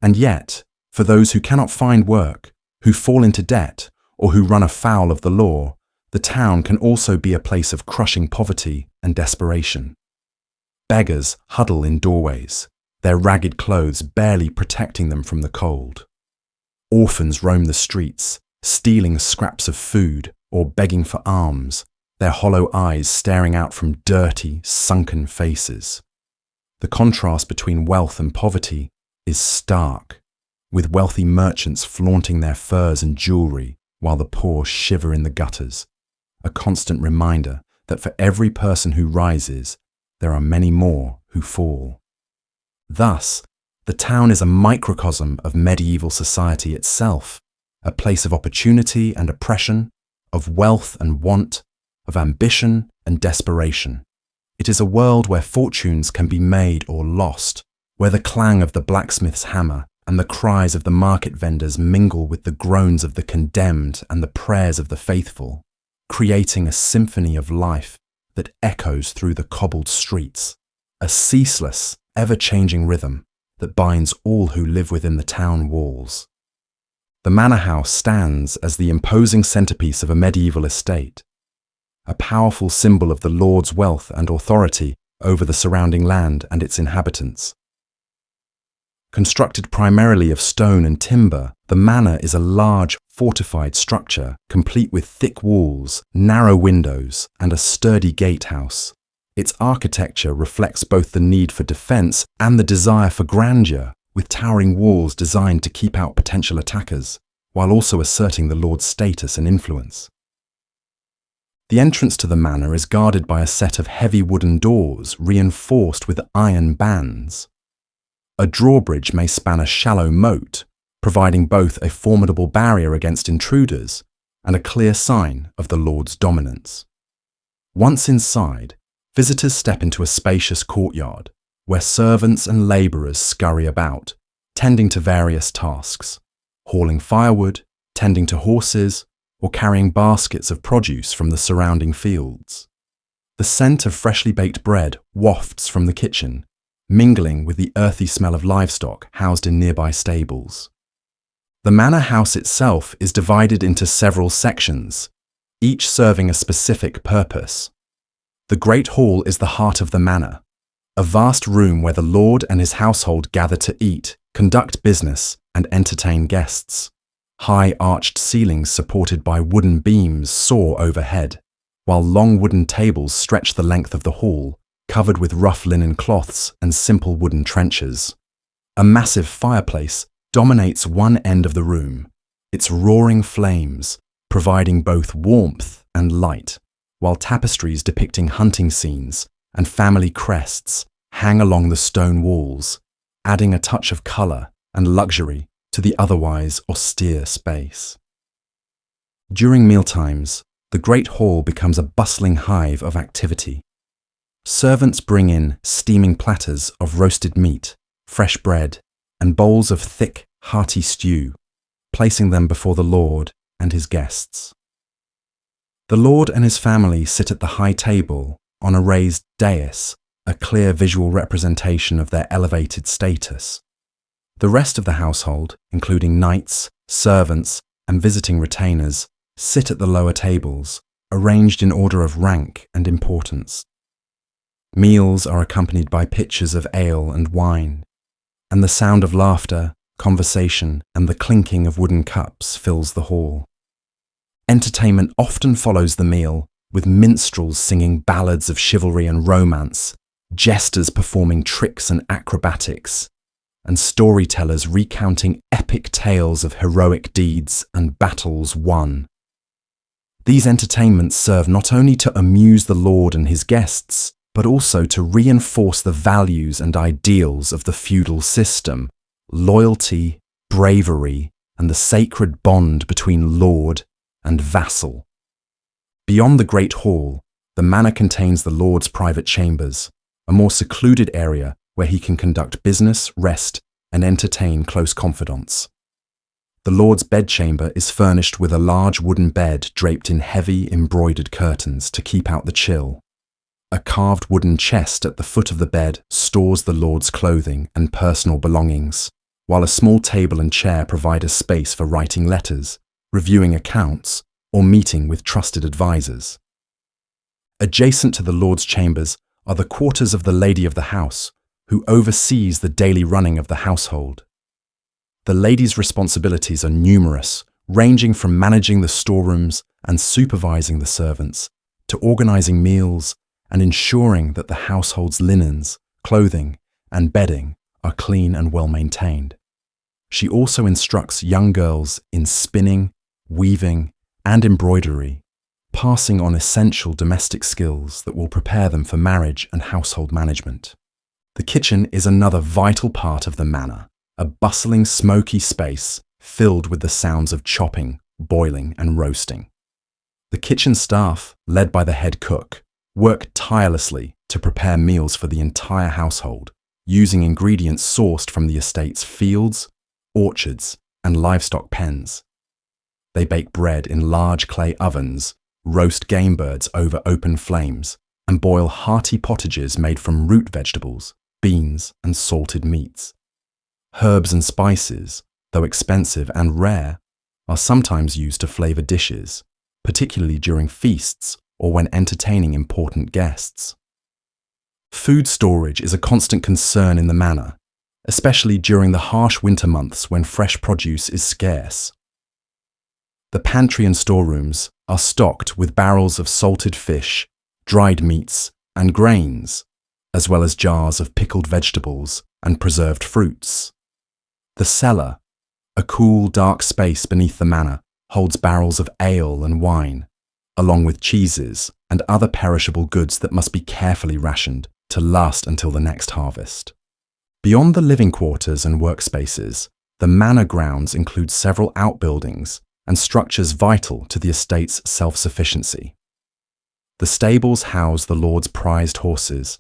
And yet, for those who cannot find work, who fall into debt, or who run afoul of the law, the town can also be a place of crushing poverty and desperation. Beggars huddle in doorways, their ragged clothes barely protecting them from the cold. Orphans roam the streets, stealing scraps of food or begging for alms, their hollow eyes staring out from dirty, sunken faces. The contrast between wealth and poverty is stark, with wealthy merchants flaunting their furs and jewellery while the poor shiver in the gutters, a constant reminder that for every person who rises, there are many more who fall. Thus, the town is a microcosm of medieval society itself, a place of opportunity and oppression, of wealth and want, of ambition and desperation. It is a world where fortunes can be made or lost, where the clang of the blacksmith's hammer and the cries of the market vendors mingle with the groans of the condemned and the prayers of the faithful, creating a symphony of life that echoes through the cobbled streets, a ceaseless, ever-changing rhythm that binds all who live within the town walls. The manor house stands as the imposing centerpiece of a medieval estate, a powerful symbol of the lord's wealth and authority over the surrounding land and its inhabitants. Constructed primarily of stone and timber, the manor is a large, fortified structure complete with thick walls, narrow windows, and a sturdy gatehouse. Its architecture reflects both the need for defense and the desire for grandeur, with towering walls designed to keep out potential attackers, while also asserting the lord's status and influence. The entrance to the manor is guarded by a set of heavy wooden doors reinforced with iron bands. A drawbridge may span a shallow moat, providing both a formidable barrier against intruders and a clear sign of the lord's dominance. Once inside, visitors step into a spacious courtyard where servants and labourers scurry about, tending to various tasks, hauling firewood, tending to horses, or carrying baskets of produce from the surrounding fields. The scent of freshly baked bread wafts from the kitchen, mingling with the earthy smell of livestock housed in nearby stables. The manor house itself is divided into several sections, each serving a specific purpose. The Great Hall is the heart of the manor, a vast room where the lord and his household gather to eat, conduct business, and entertain guests. High arched ceilings supported by wooden beams soar overhead, while long wooden tables stretch the length of the hall, covered with rough linen cloths and simple wooden trenchers. A massive fireplace dominates one end of the room, its roaring flames providing both warmth and light, while tapestries depicting hunting scenes and family crests hang along the stone walls, adding a touch of colour and luxury to the otherwise austere space. During mealtimes, the Great Hall becomes a bustling hive of activity. Servants bring in steaming platters of roasted meat, fresh bread, and bowls of thick, hearty stew, placing them before the lord and his guests. The lord and his family sit at the high table on a raised dais, a clear visual representation of their elevated status. The rest of the household, including knights, servants, and visiting retainers, sit at the lower tables, arranged in order of rank and importance. Meals are accompanied by pitchers of ale and wine, and the sound of laughter, conversation, and the clinking of wooden cups fills the hall. Entertainment often follows the meal, with minstrels singing ballads of chivalry and romance, jesters performing tricks and acrobatics, and storytellers recounting epic tales of heroic deeds and battles won. These entertainments serve not only to amuse the lord and his guests, but also to reinforce the values and ideals of the feudal system, loyalty, bravery, and the sacred bond between lord and vassal. Beyond the Great Hall, the manor contains the lord's private chambers, a more secluded area where he can conduct business, rest, and entertain close confidants. The lord's bedchamber is furnished with a large wooden bed draped in heavy embroidered curtains to keep out the chill. A carved wooden chest at the foot of the bed stores the lord's clothing and personal belongings, while a small table and chair provide a space for writing letters, reviewing accounts, or meeting with trusted advisors. Adjacent to the lord's chambers are the quarters of the lady of the house, who oversees the daily running of the household. The lady's responsibilities are numerous, ranging from managing the storerooms and supervising the servants, to organising meals and ensuring that the household's linens, clothing, and bedding are clean and well maintained. She also instructs young girls in spinning, weaving, and embroidery, passing on essential domestic skills that will prepare them for marriage and household management. The kitchen is another vital part of the manor, a bustling, smoky space filled with the sounds of chopping, boiling, and roasting. The kitchen staff, led by the head cook, work tirelessly to prepare meals for the entire household, using ingredients sourced from the estate's fields, orchards, and livestock pens. They bake bread in large clay ovens, roast game birds over open flames, and boil hearty pottages made from root vegetables, beans, and salted meats. Herbs and spices, though expensive and rare, are sometimes used to flavour dishes, particularly during feasts or when entertaining important guests. Food storage is a constant concern in the manor, especially during the harsh winter months when fresh produce is scarce. The pantry and storerooms are stocked with barrels of salted fish, dried meats, and grains, as well as jars of pickled vegetables and preserved fruits. The cellar, a cool, dark space beneath the manor, holds barrels of ale and wine, along with cheeses and other perishable goods that must be carefully rationed to last until the next harvest. Beyond the living quarters and workspaces, the manor grounds include several outbuildings and structures vital to the estate's self-sufficiency. The stables house the lord's prized horses,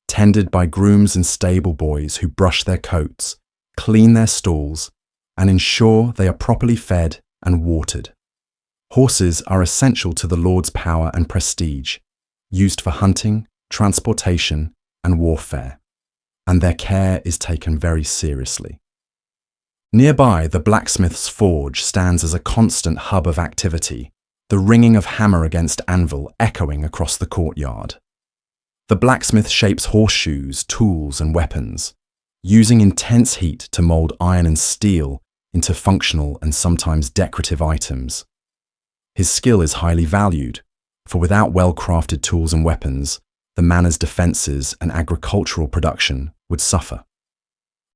tended by grooms and stable boys who brush their coats, clean their stalls, and ensure they are properly fed and watered. Horses are essential to the lord's power and prestige, used for hunting, transportation, and warfare, and their care is taken very seriously. Nearby, the blacksmith's forge stands as a constant hub of activity, the ringing of hammer against anvil echoing across the courtyard. The blacksmith shapes horseshoes, tools, and weapons, using intense heat to mold iron and steel into functional and sometimes decorative items. His skill is highly valued, for without well-crafted tools and weapons, the manor's defences and agricultural production would suffer.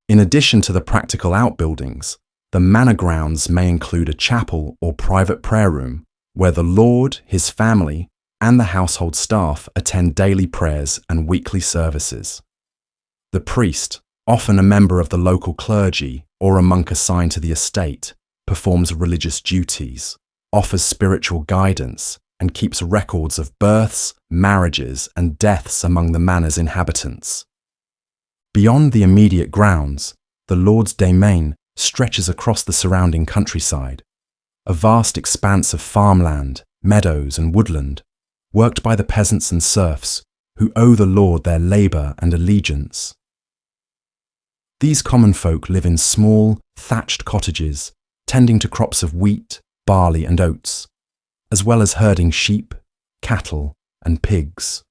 In addition to the practical outbuildings, the manor grounds may include a chapel or private prayer room where the lord, his family, and the household staff attend daily prayers and weekly services. The priest, often a member of the local clergy or a monk assigned to the estate, performs religious duties, offers spiritual guidance, and keeps records of births, marriages, and deaths among the manor's inhabitants. Beyond the immediate grounds, the lord's domain stretches across the surrounding countryside, a vast expanse of farmland, meadows, and woodland, worked by the peasants and serfs who owe the lord their labour and allegiance. These common folk live in small, thatched cottages, tending to crops of wheat, barley, and oats, as well as herding sheep, cattle, and pigs.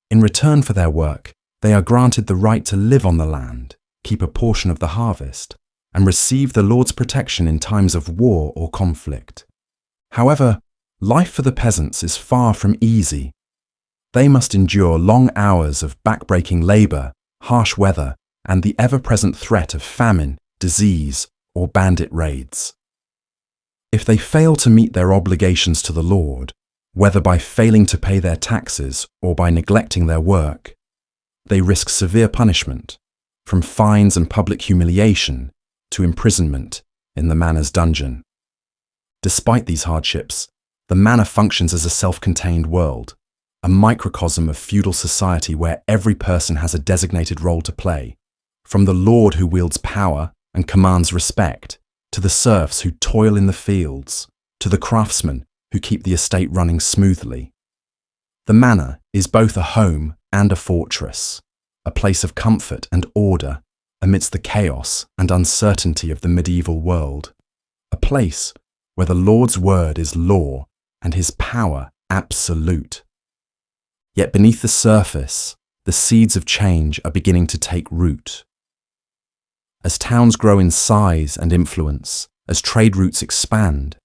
In return for their work, they are granted the right to live on the land, keep a portion of the harvest, and receive the Lord's protection in times of war or conflict. However, life for the peasants is far from easy. They must endure long hours of back-breaking labour, harsh weather, and the ever-present threat of famine, disease, or bandit raids. If they fail to meet their obligations to the Lord, whether by failing to pay their taxes or by neglecting their work, they risk severe punishment, from fines and public humiliation to imprisonment in the manor's dungeon. Despite these hardships, the manor functions as a self-contained world, a microcosm of feudal society where every person has a designated role to play, from the lord who wields power and commands respect, to the serfs who toil in the fields, to the craftsmen who keep the estate running smoothly. The manor is both a home and a fortress, a place of comfort and order amidst the chaos and uncertainty of the medieval world, a place where the Lord's word is law and his power absolute. Yet beneath the surface, the seeds of change are beginning to take root. As towns grow in size and influence, as trade routes expand,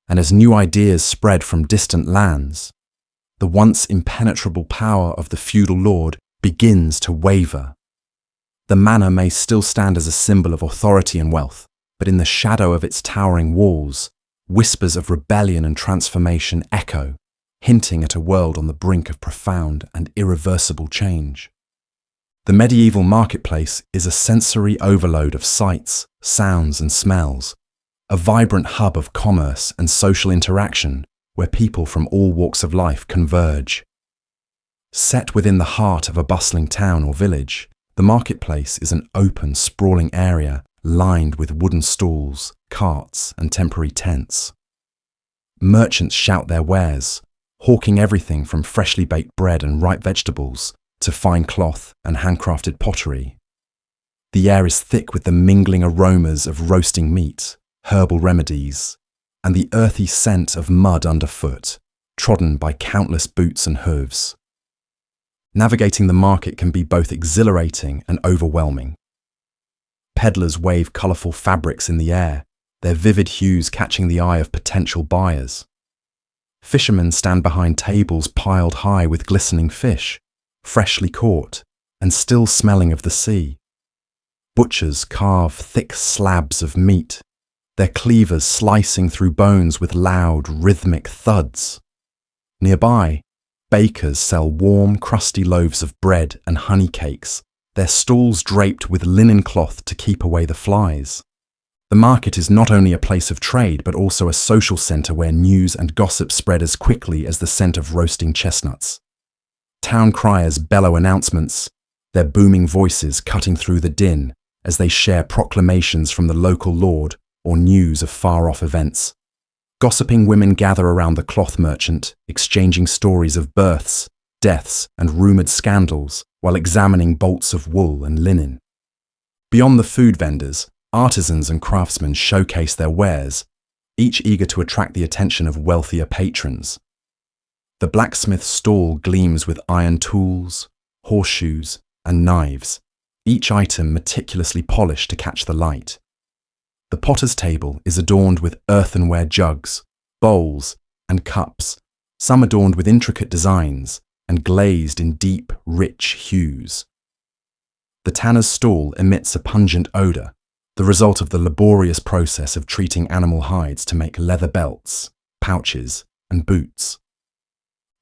and as new ideas spread from distant lands, the once impenetrable power of the feudal lord begins to waver. The manor may still stand as a symbol of authority and wealth, but in the shadow of its towering walls, whispers of rebellion and transformation echo, hinting at a world on the brink of profound and irreversible change. The medieval marketplace is a sensory overload of sights, sounds, and smells, a vibrant hub of commerce and social interaction where people from all walks of life converge. Set within the heart of a bustling town or village, the marketplace is an open, sprawling area lined with wooden stalls, carts, and temporary tents. Merchants shout their wares, hawking everything from freshly baked bread and ripe vegetables to fine cloth and handcrafted pottery. The air is thick with the mingling aromas of roasting meat, herbal remedies, and the earthy scent of mud underfoot, trodden by countless boots and hooves. Navigating the market can be both exhilarating and overwhelming. Peddlers wave colourful fabrics in the air, their vivid hues catching the eye of potential buyers. Fishermen stand behind tables piled high with glistening fish, freshly caught and still smelling of the sea. Butchers carve thick slabs of meat, their cleavers slicing through bones with loud, rhythmic thuds. Nearby, bakers sell warm, crusty loaves of bread and honey cakes, their stalls draped with linen cloth to keep away the flies. The market is not only a place of trade, but also a social centre where news and gossip spread as quickly as the scent of roasting chestnuts. Town criers bellow announcements, their booming voices cutting through the din as they share proclamations from the local lord or news of far-off events. Gossiping women gather around the cloth merchant, exchanging stories of births, deaths, and rumoured scandals while examining bolts of wool and linen. Beyond the food vendors, artisans and craftsmen showcase their wares, each eager to attract the attention of wealthier patrons. The blacksmith's stall gleams with iron tools, horseshoes, and knives, each item meticulously polished to catch the light. The potter's table is adorned with earthenware jugs, bowls, and cups, some adorned with intricate designs and glazed in deep, rich hues. The tanner's stall emits a pungent odour, the result of the laborious process of treating animal hides to make leather belts, pouches, and boots.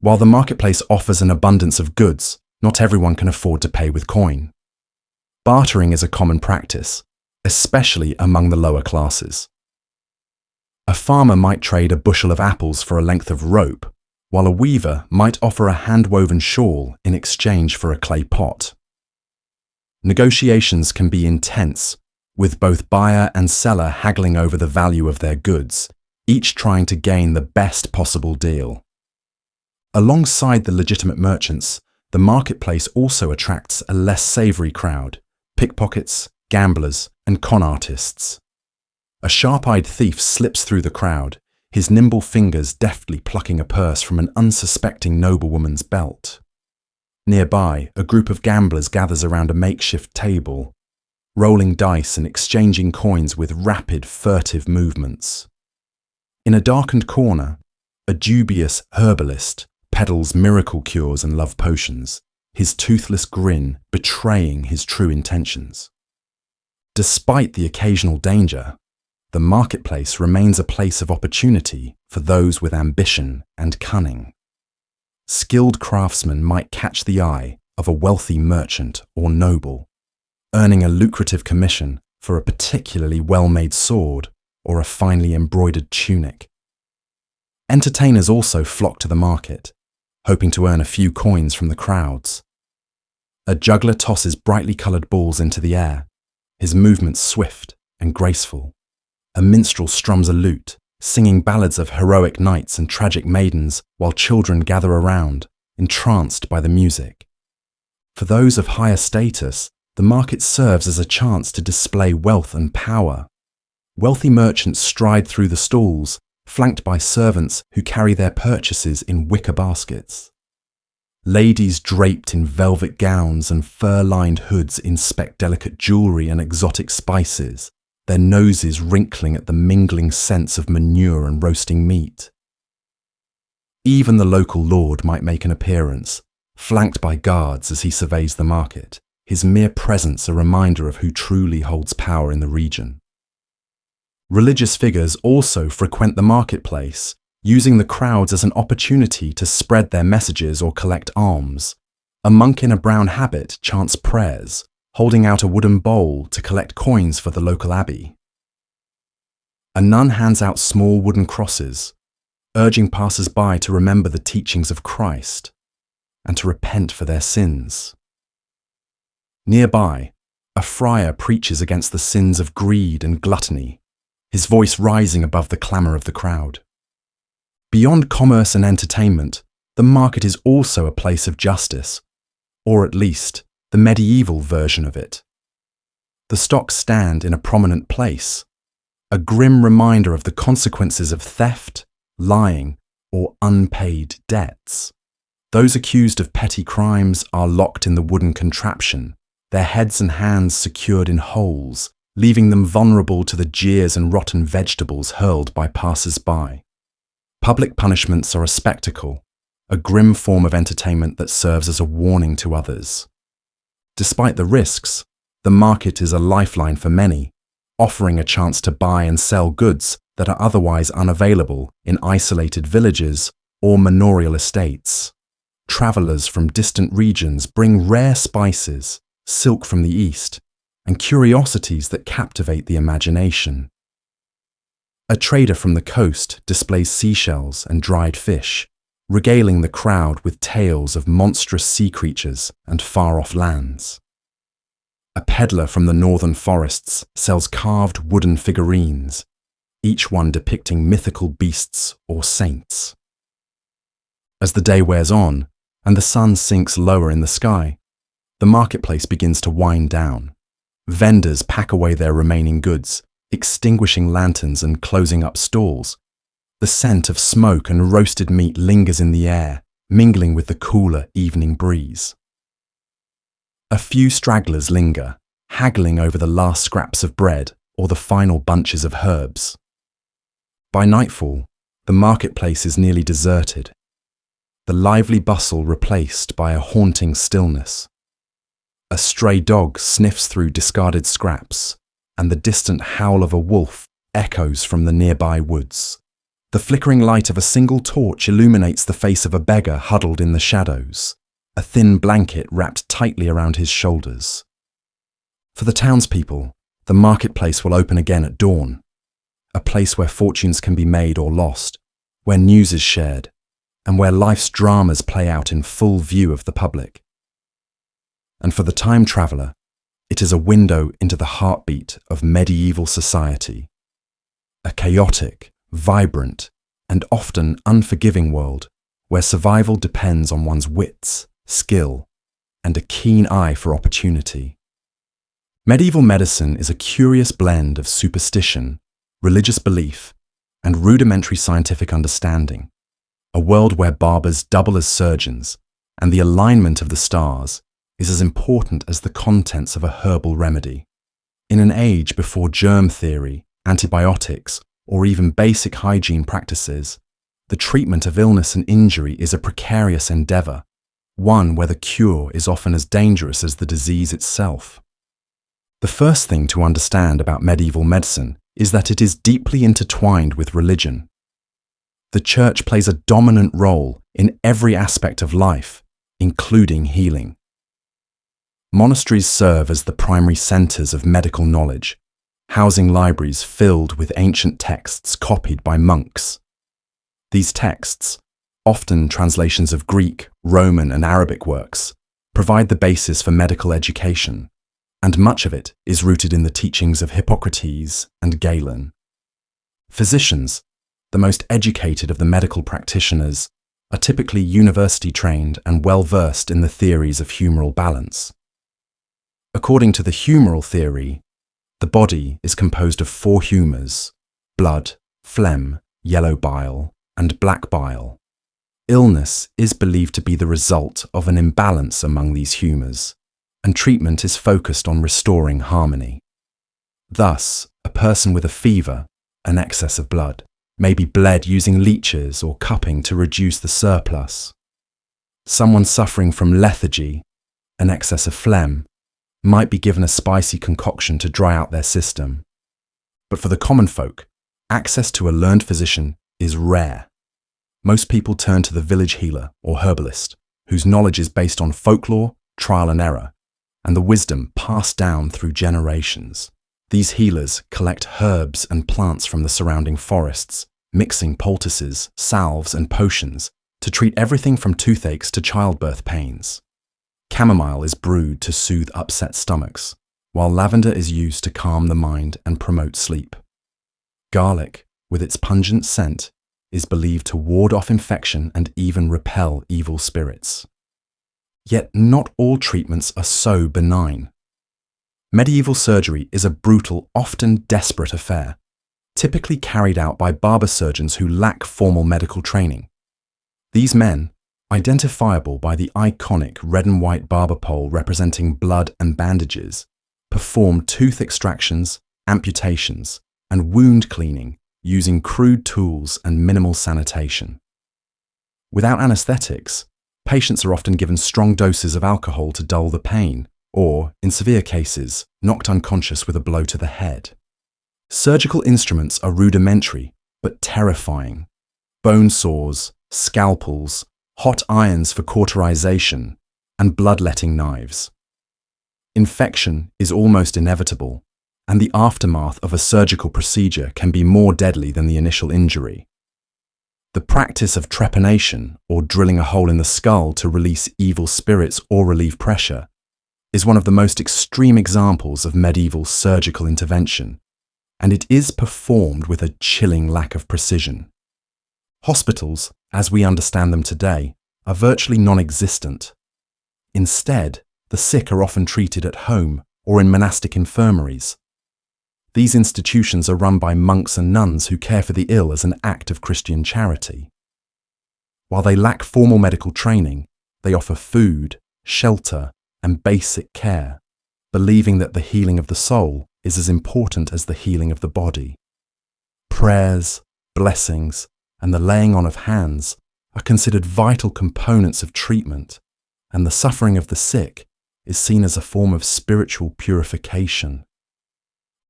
While the marketplace offers an abundance of goods, not everyone can afford to pay with coin. Bartering is a common practice, especially among the lower classes. A farmer might trade a bushel of apples for a length of rope, while a weaver might offer a hand-woven shawl in exchange for a clay pot. Negotiations can be intense, with both buyer and seller haggling over the value of their goods, each trying to gain the best possible deal. Alongside the legitimate merchants, the marketplace also attracts a less savoury crowd: pickpockets, gamblers, and con artists. A sharp-eyed thief slips through the crowd, his nimble fingers deftly plucking a purse from an unsuspecting noblewoman's belt. Nearby, a group of gamblers gathers around a makeshift table, rolling dice and exchanging coins with rapid, furtive movements. In a darkened corner, a dubious herbalist peddles miracle cures and love potions, his toothless grin betraying his true intentions. Despite the occasional danger, the marketplace remains a place of opportunity for those with ambition and cunning. Skilled craftsmen might catch the eye of a wealthy merchant or noble, earning a lucrative commission for a particularly well-made sword or a finely embroidered tunic. Entertainers also flock to the market, hoping to earn a few coins from the crowds. A juggler tosses brightly coloured balls into the air, his movements swift and graceful. A minstrel strums a lute, singing ballads of heroic knights and tragic maidens while children gather around, entranced by the music. For those of higher status, the market serves as a chance to display wealth and power. Wealthy merchants stride through the stalls, flanked by servants who carry their purchases in wicker baskets. Ladies draped in velvet gowns and fur-lined hoods inspect delicate jewellery and exotic spices, their noses wrinkling at the mingling scents of manure and roasting meat. Even the local lord might make an appearance, flanked by guards as he surveys the market, his mere presence a reminder of who truly holds power in the region. Religious figures also frequent the marketplace, using the crowds as an opportunity to spread their messages or collect alms. A monk in a brown habit chants prayers, holding out a wooden bowl to collect coins for the local abbey. A nun hands out small wooden crosses, urging passers-by to remember the teachings of Christ and to repent for their sins. Nearby, a friar preaches against the sins of greed and gluttony, his voice rising above the clamour of the crowd. Beyond commerce and entertainment, the market is also a place of justice, or at least the medieval version of it. The stocks stand in a prominent place, a grim reminder of the consequences of theft, lying, or unpaid debts. Those accused of petty crimes are locked in the wooden contraption, their heads and hands secured in holes, leaving them vulnerable to the jeers and rotten vegetables hurled by passers-by. Public punishments are a spectacle, a grim form of entertainment that serves as a warning to others. Despite the risks, the market is a lifeline for many, offering a chance to buy and sell goods that are otherwise unavailable in isolated villages or manorial estates. Travelers from distant regions bring rare spices, silk from the east, and curiosities that captivate the imagination. A trader from the coast displays seashells and dried fish, regaling the crowd with tales of monstrous sea creatures and far-off lands. A peddler from the northern forests sells carved wooden figurines, each one depicting mythical beasts or saints. As the day wears on and the sun sinks lower in the sky, the marketplace begins to wind down. Vendors pack away their remaining goods, extinguishing lanterns and closing up stalls. The scent of smoke and roasted meat lingers in the air, mingling with the cooler evening breeze. A few stragglers linger, haggling over the last scraps of bread or the final bunches of herbs. By nightfall, the marketplace is nearly deserted, the lively bustle replaced by a haunting stillness. A stray dog sniffs through discarded scraps, and the distant howl of a wolf echoes from the nearby woods. The flickering light of a single torch illuminates the face of a beggar huddled in the shadows, a thin blanket wrapped tightly around his shoulders. For the townspeople, the marketplace will open again at dawn, a place where fortunes can be made or lost, where news is shared, and where life's dramas play out in full view of the public. And for the time traveller, it is a window into the heartbeat of medieval society, a chaotic, vibrant, and often unforgiving world where survival depends on one's wits, skill, and a keen eye for opportunity. Medieval medicine is a curious blend of superstition, religious belief, and rudimentary scientific understanding, a world where barbers double as surgeons, and the alignment of the stars is as important as the contents of a herbal remedy. In an age before germ theory, antibiotics, or even basic hygiene practices, the treatment of illness and injury is a precarious endeavour, one where the cure is often as dangerous as the disease itself. The first thing to understand about medieval medicine is that it is deeply intertwined with religion. The Church plays a dominant role in every aspect of life, including healing. Monasteries serve as the primary centres of medical knowledge, housing libraries filled with ancient texts copied by monks. These texts, often translations of Greek, Roman, and Arabic works, provide the basis for medical education, and much of it is rooted in the teachings of Hippocrates and Galen. Physicians, the most educated of the medical practitioners, are typically university-trained and well-versed in the theories of humoral balance. According to the humoral theory, the body is composed of 4 humours: blood, phlegm, yellow bile, and black bile. Illness is believed to be the result of an imbalance among these humours, and treatment is focused on restoring harmony. Thus, a person with a fever, an excess of blood, may be bled using leeches or cupping to reduce the surplus. Someone suffering from lethargy, an excess of phlegm, might be given a spicy concoction to dry out their system. But for the common folk, access to a learned physician is rare. Most people turn to the village healer or herbalist, whose knowledge is based on folklore, trial and error, and the wisdom passed down through generations. These healers collect herbs and plants from the surrounding forests, mixing poultices, salves, and potions to treat everything from toothaches to childbirth pains. Chamomile is brewed to soothe upset stomachs, while lavender is used to calm the mind and promote sleep. Garlic, with its pungent scent, is believed to ward off infection and even repel evil spirits. Yet not all treatments are so benign. Medieval surgery is a brutal, often desperate affair, typically carried out by barber surgeons who lack formal medical training. These men, identifiable by the iconic red and white barber pole representing blood and bandages, perform tooth extractions, amputations, and wound cleaning using crude tools and minimal sanitation. Without anesthetics, patients are often given strong doses of alcohol to dull the pain, or, in severe cases, knocked unconscious with a blow to the head. Surgical instruments are rudimentary but terrifying. Bone saws, scalpels, hot irons for cauterization, and bloodletting knives. Infection is almost inevitable, and the aftermath of a surgical procedure can be more deadly than the initial injury. The practice of trepanation, or drilling a hole in the skull to release evil spirits or relieve pressure, is one of the most extreme examples of medieval surgical intervention, and it is performed with a chilling lack of precision. Hospitals, as we understand them today, are virtually non-existent. Instead, the sick are often treated at home or in monastic infirmaries. These institutions are run by monks and nuns who care for the ill as an act of Christian charity. While they lack formal medical training, they offer food, shelter, and basic care, believing that the healing of the soul is as important as the healing of the body. Prayers, blessings, and the laying on of hands are considered vital components of treatment, and the suffering of the sick is seen as a form of spiritual purification.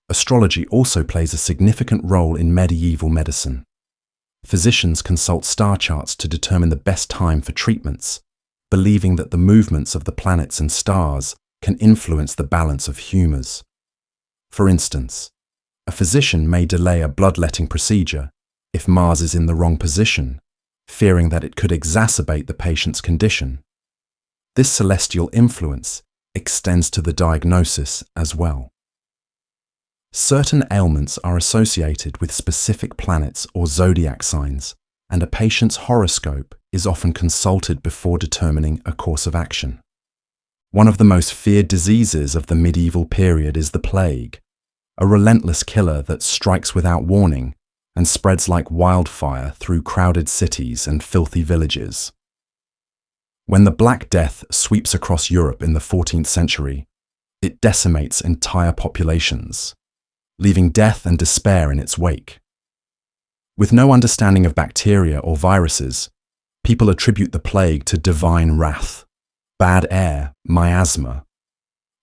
Astrology also plays a significant role in medieval medicine. Physicians consult star charts to determine the best time for treatments, believing that the movements of the planets and stars can influence the balance of humours. For instance, a physician may delay a bloodletting procedure if Mars is in the wrong position, fearing that it could exacerbate the patient's condition. This celestial influence extends to the diagnosis as well. Certain ailments are associated with specific planets or zodiac signs, and a patient's horoscope is often consulted before determining a course of action. One of the most feared diseases of the medieval period is the plague, a relentless killer that strikes without warning and spreads like wildfire through crowded cities and filthy villages. When the Black Death sweeps across Europe in the 14th century, it decimates entire populations, leaving death and despair in its wake. With no understanding of bacteria or viruses, people attribute the plague to divine wrath, bad air, miasma,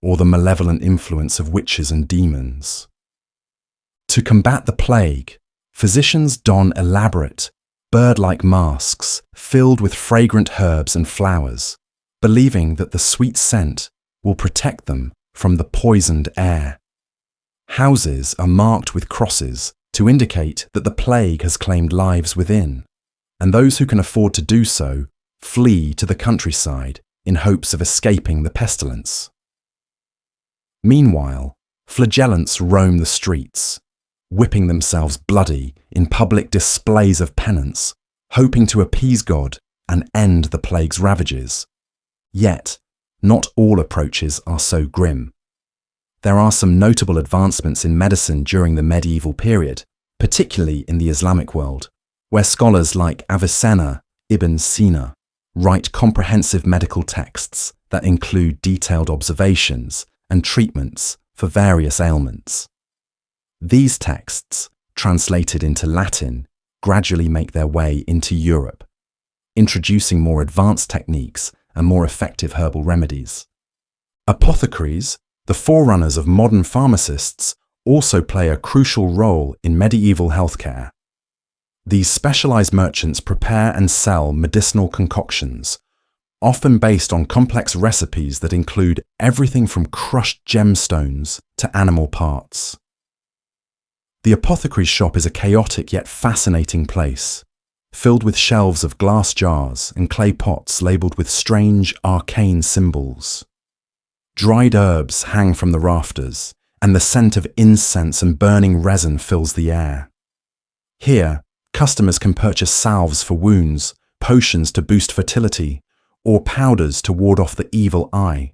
or the malevolent influence of witches and demons. To combat the plague, physicians don elaborate, bird-like masks filled with fragrant herbs and flowers, believing that the sweet scent will protect them from the poisoned air. Houses are marked with crosses to indicate that the plague has claimed lives within, and those who can afford to do so flee to the countryside in hopes of escaping the pestilence. Meanwhile, flagellants roam the streets, whipping themselves bloody in public displays of penance, hoping to appease God and end the plague's ravages. Yet, not all approaches are so grim. There are some notable advancements in medicine during the medieval period, particularly in the Islamic world, where scholars like Avicenna ibn Sina write comprehensive medical texts that include detailed observations and treatments for various ailments. These texts, translated into Latin, gradually make their way into Europe, introducing more advanced techniques and more effective herbal remedies. Apothecaries, the forerunners of modern pharmacists, also play a crucial role in medieval healthcare. These specialized merchants prepare and sell medicinal concoctions, often based on complex recipes that include everything from crushed gemstones to animal parts. The apothecary's shop is a chaotic yet fascinating place, filled with shelves of glass jars and clay pots labeled with strange, arcane symbols. Dried herbs hang from the rafters, and the scent of incense and burning resin fills the air. Here, Customers can purchase salves for wounds, potions to boost fertility, or powders to ward off the evil eye.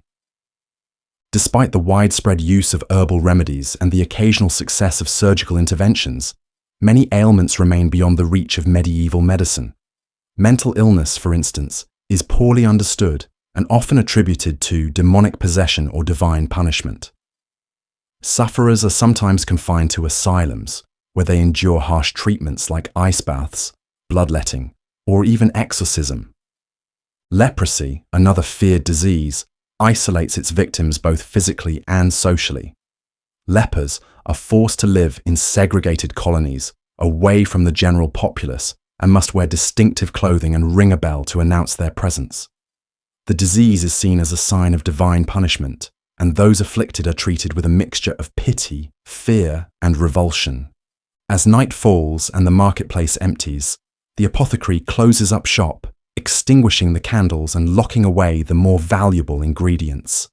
Despite the widespread use of herbal remedies and the occasional success of surgical interventions, many ailments remain beyond the reach of medieval medicine. Mental illness, for instance, is poorly understood and often attributed to demonic possession or divine punishment. Sufferers are sometimes confined to asylums, where they endure harsh treatments like ice baths, bloodletting, or even exorcism. Leprosy, another feared disease, isolates its victims both physically and socially. Lepers are forced to live in segregated colonies, away from the general populace, and must wear distinctive clothing and ring a bell to announce their presence. The disease is seen as a sign of divine punishment, and those afflicted are treated with a mixture of pity, fear, and revulsion. As night falls and the marketplace empties, the apothecary closes up shop, extinguishing the candles and locking away the more valuable ingredients.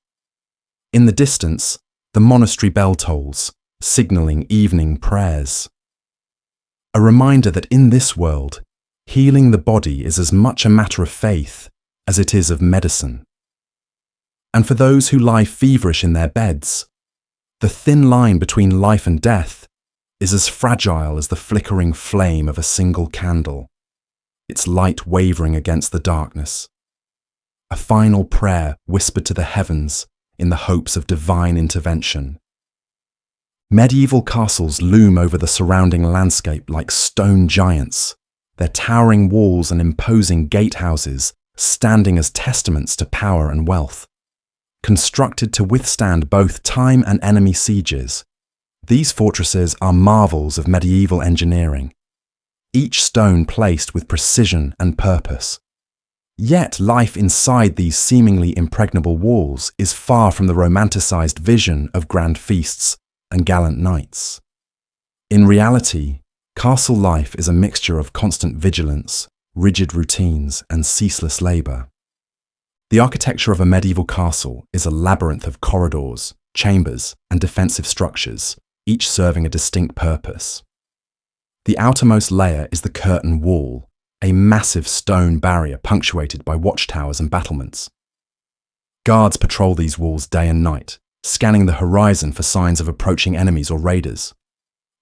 In the distance, the monastery bell tolls, signaling evening prayers. A reminder that in this world, healing the body is as much a matter of faith as it is of medicine. And for those who lie feverish in their beds, the thin line between life and death is as fragile as the flickering flame of a single candle, its light wavering against the darkness. A final prayer whispered to the heavens in the hopes of divine intervention. Medieval castles loom over the surrounding landscape like stone giants, their towering walls and imposing gatehouses standing as testaments to power and wealth. Constructed to withstand both time and enemy sieges, these fortresses are marvels of medieval engineering, each stone placed with precision and purpose. Yet life inside these seemingly impregnable walls is far from the romanticized vision of grand feasts and gallant knights. In reality, castle life is a mixture of constant vigilance, rigid routines, and ceaseless labor. The architecture of a medieval castle is a labyrinth of corridors, chambers, and defensive structures, each serving a distinct purpose. The outermost layer is the curtain wall, a massive stone barrier punctuated by watchtowers and battlements. Guards patrol these walls day and night, scanning the horizon for signs of approaching enemies or raiders.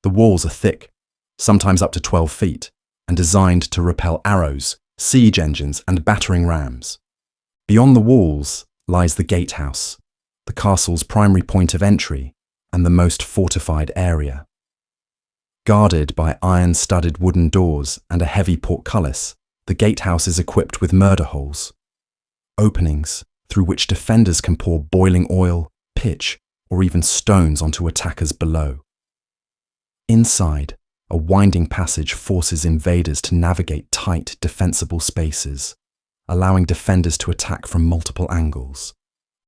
The walls are thick, sometimes up to 12 feet, and designed to repel arrows, siege engines, and battering rams. Beyond the walls lies the gatehouse, the castle's primary point of entry and the most fortified area. Guarded by iron-studded wooden doors and a heavy portcullis, the gatehouse is equipped with murder holes, openings through which defenders can pour boiling oil, pitch, or even stones onto attackers below. Inside, a winding passage forces invaders to navigate tight, defensible spaces, allowing defenders to attack from multiple angles.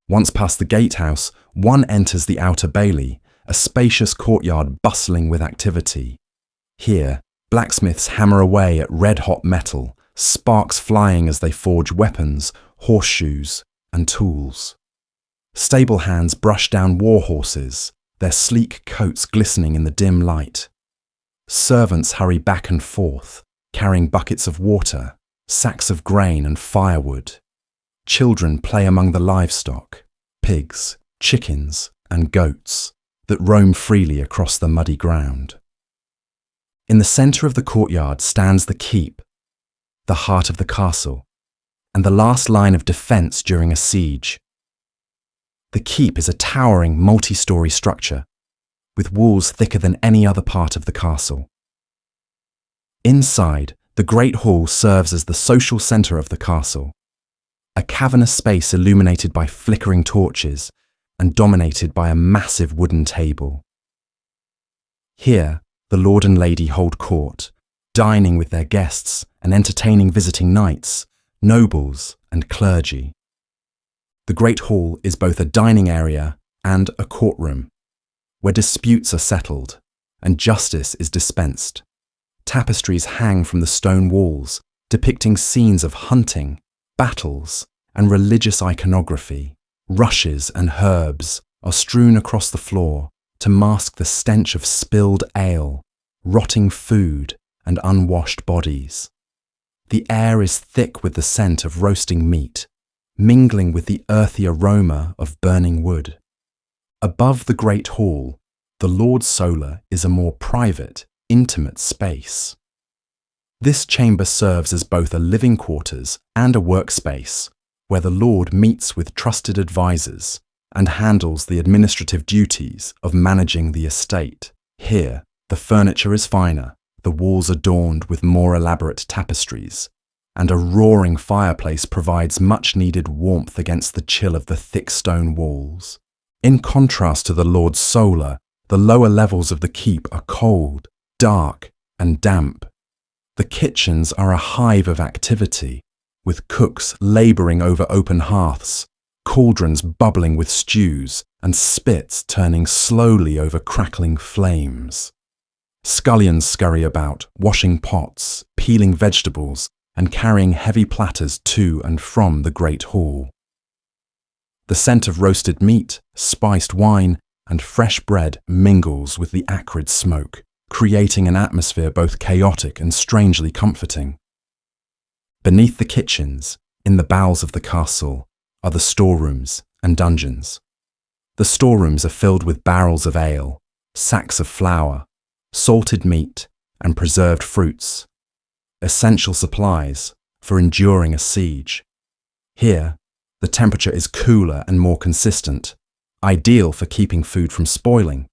Once past the gatehouse, one enters the outer bailey, a spacious courtyard bustling with activity. Here, blacksmiths hammer away at red-hot metal, sparks flying as they forge weapons, horseshoes, and tools. Stable hands brush down war horses, their sleek coats glistening in the dim light. Servants hurry back and forth, carrying buckets of water, sacks of grain and firewood. Children play among the livestock, pigs, chickens, and goats that roam freely across the muddy ground. In the centre of the courtyard stands the keep, the heart of the castle, and the last line of defence during a siege. The keep is a towering multi-storey structure, with walls thicker than any other part of the castle. Inside, the Great Hall serves as the social centre of the castle, a cavernous space illuminated by flickering torches and dominated by a massive wooden table. Here, the Lord and Lady hold court, dining with their guests and entertaining visiting knights, nobles, and clergy. The Great Hall is both a dining area and a courtroom, where disputes are settled and justice is dispensed. Tapestries hang from the stone walls, depicting scenes of hunting, battles, and religious iconography. Rushes and herbs are strewn across the floor to mask the stench of spilled ale, rotting food, and unwashed bodies. The air is thick with the scent of roasting meat, mingling with the earthy aroma of burning wood. Above the great hall, the Lord's solar is a more private, intimate space. This chamber serves as both a living quarters and a workspace, where the Lord meets with trusted advisors and handles the administrative duties of managing the estate. Here, the furniture is finer, the walls adorned with more elaborate tapestries, and a roaring fireplace provides much-needed warmth against the chill of the thick stone walls. In contrast to the Lord's solar, the lower levels of the keep are cold, dark, and damp. The kitchens are a hive of activity, with cooks labouring over open hearths, cauldrons bubbling with stews, and spits turning slowly over crackling flames. Scullions scurry about, washing pots, peeling vegetables, and carrying heavy platters to and from the great hall. The scent of roasted meat, spiced wine, and fresh bread mingles with the acrid smoke, creating an atmosphere both chaotic and strangely comforting. Beneath the kitchens, in the bowels of the castle, are the storerooms and dungeons. The storerooms are filled with barrels of ale, sacks of flour, salted meat, and preserved fruits, essential supplies for enduring a siege. Here, the temperature is cooler and more consistent, ideal for keeping food from spoiling.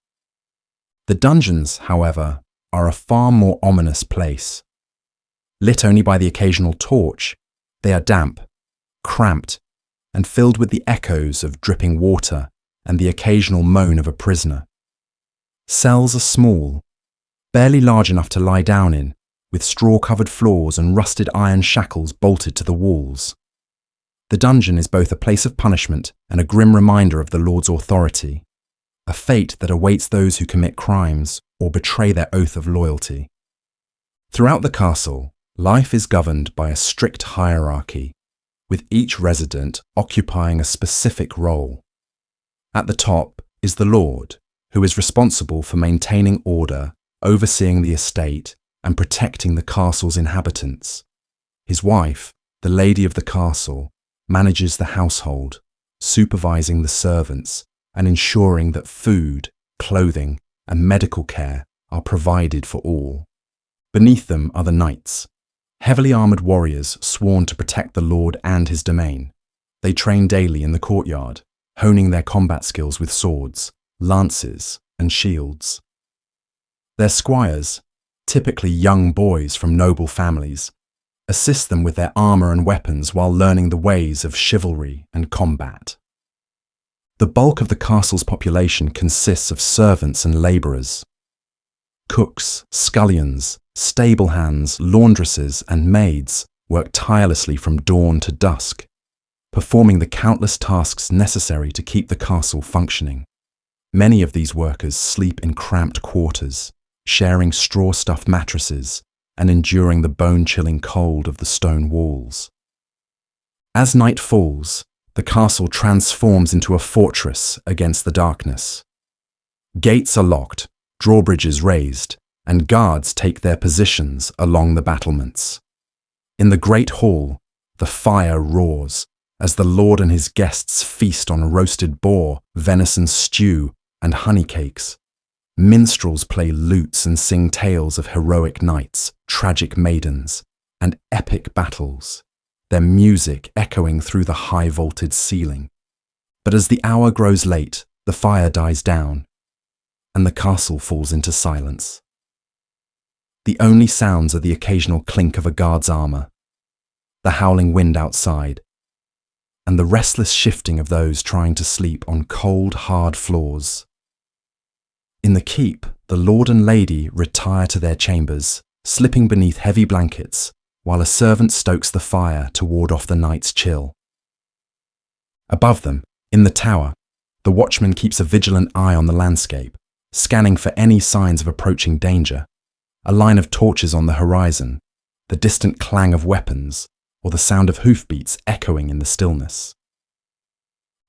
The dungeons, however, are a far more ominous place. Lit only by the occasional torch, they are damp, cramped, and filled with the echoes of dripping water and the occasional moan of a prisoner. Cells are small, barely large enough to lie down in, with straw-covered floors and rusted iron shackles bolted to the walls. The dungeon is both a place of punishment and a grim reminder of the Lord's authority, a fate that awaits those who commit crimes or betray their oath of loyalty. Throughout the castle, life is governed by a strict hierarchy, with each resident occupying a specific role. At the top is the Lord, who is responsible for maintaining order, overseeing the estate, and protecting the castle's inhabitants. His wife, the lady of the castle, manages the household, supervising the servants and ensuring that food, clothing, and medical care are provided for all. Beneath them are the knights, heavily armoured warriors sworn to protect the Lord and his domain. They train daily in the courtyard, honing their combat skills with swords, lances, and shields. Their squires, typically young boys from noble families, assist them with their armour and weapons while learning the ways of chivalry and combat. The bulk of the castle's population consists of servants and labourers. Cooks, scullions, stable hands, laundresses, and maids work tirelessly from dawn to dusk, performing the countless tasks necessary to keep the castle functioning. Many of these workers sleep in cramped quarters, sharing straw-stuffed mattresses and enduring the bone-chilling cold of the stone walls. As night falls, the castle transforms into a fortress against the darkness. Gates are locked, drawbridges raised, and guards take their positions along the battlements. In the great hall, the fire roars as the Lord and his guests feast on roasted boar, venison stew, and honey cakes. Minstrels play lutes and sing tales of heroic knights, tragic maidens, and epic battles, their music echoing through the high-vaulted ceiling. But as the hour grows late, the fire dies down, and the castle falls into silence. The only sounds are the occasional clink of a guard's armour, the howling wind outside, and the restless shifting of those trying to sleep on cold, hard floors. In the keep, the Lord and Lady retire to their chambers, slipping beneath heavy blankets, while a servant stokes the fire to ward off the night's chill. Above them, in the tower, the watchman keeps a vigilant eye on the landscape, scanning for any signs of approaching danger, a line of torches on the horizon, the distant clang of weapons, or the sound of hoofbeats echoing in the stillness.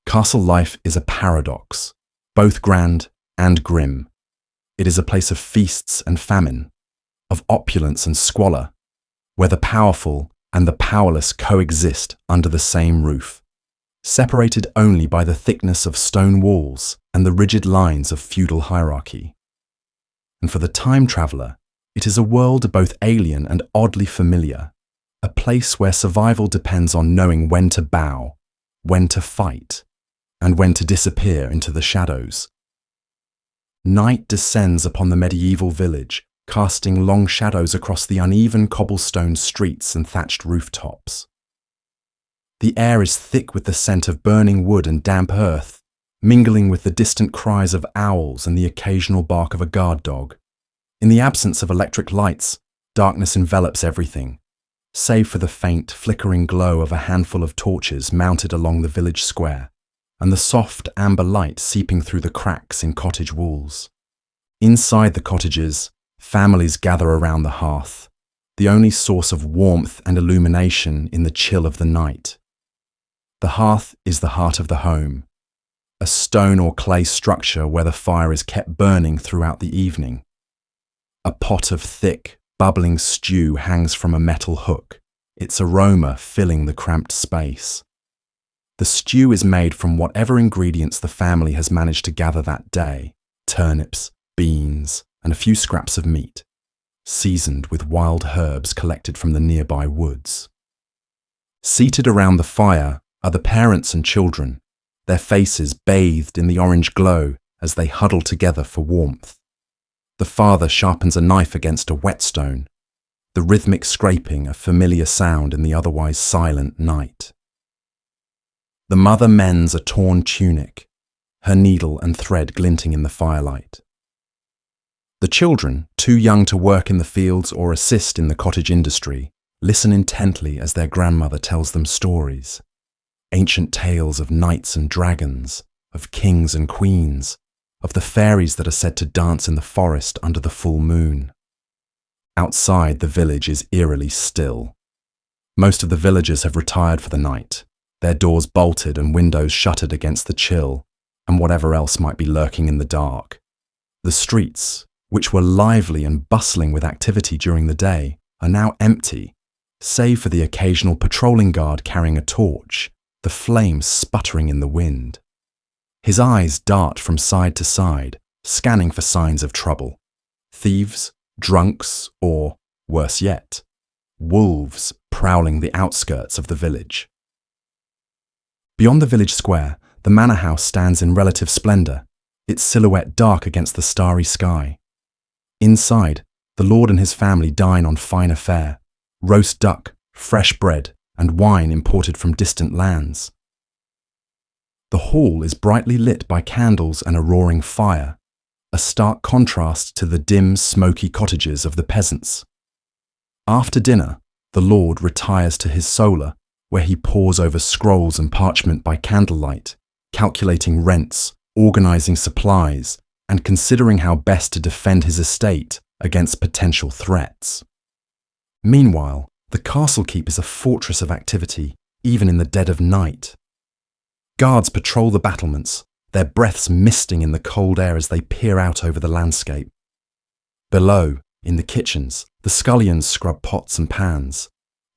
Castle life is a paradox, both grand and grim. It is a place of feasts and famine, of opulence and squalor, where the powerful and the powerless coexist under the same roof, separated only by the thickness of stone walls and the rigid lines of feudal hierarchy. And for the time traveler, it is a world both alien and oddly familiar, a place where survival depends on knowing when to bow, when to fight, and when to disappear into the shadows. Night descends upon the medieval village, casting long shadows across the uneven cobblestone streets and thatched rooftops. The air is thick with the scent of burning wood and damp earth, mingling with the distant cries of owls and the occasional bark of a guard dog. In the absence of electric lights, darkness envelops everything, save for the faint, flickering glow of a handful of torches mounted along the village square, and the soft amber light seeping through the cracks in cottage walls. Inside the cottages, families gather around the hearth, the only source of warmth and illumination in the chill of the night. The hearth is the heart of the home, a stone or clay structure where the fire is kept burning throughout the evening. A pot of thick, bubbling stew hangs from a metal hook, its aroma filling the cramped space. The stew is made from whatever ingredients the family has managed to gather that day: turnips, beans, and a few scraps of meat, seasoned with wild herbs collected from the nearby woods. Seated around the fire are the parents and children, their faces bathed in the orange glow as they huddle together for warmth. The father sharpens a knife against a whetstone, the rhythmic scraping a familiar sound in the otherwise silent night. The mother mends a torn tunic, her needle and thread glinting in the firelight. The children, too young to work in the fields or assist in the cottage industry, listen intently as their grandmother tells them stories. Ancient tales of knights and dragons, of kings and queens, of the fairies that are said to dance in the forest under the full moon. Outside, the village is eerily still. Most of the villagers have retired for the night, their doors bolted and windows shuttered against the chill and whatever else might be lurking in the dark. The streets, which were lively and bustling with activity during the day, are now empty, save for the occasional patrolling guard carrying a torch, the flames sputtering in the wind. His eyes dart from side to side, scanning for signs of trouble. Thieves, drunks, or, worse yet, wolves prowling the outskirts of the village. Beyond the village square, the manor house stands in relative splendor, its silhouette dark against the starry sky. Inside, the lord and his family dine on finer fare: roast duck, fresh bread, and wine imported from distant lands. The hall is brightly lit by candles and a roaring fire, a stark contrast to the dim, smoky cottages of the peasants. After dinner, the lord retires to his solar, where he pores over scrolls and parchment by candlelight, calculating rents, organizing supplies, and considering how best to defend his estate against potential threats. Meanwhile, the castle keep is a fortress of activity, even in the dead of night. Guards patrol the battlements, their breaths misting in the cold air as they peer out over the landscape. Below, in the kitchens, the scullions scrub pots and pans,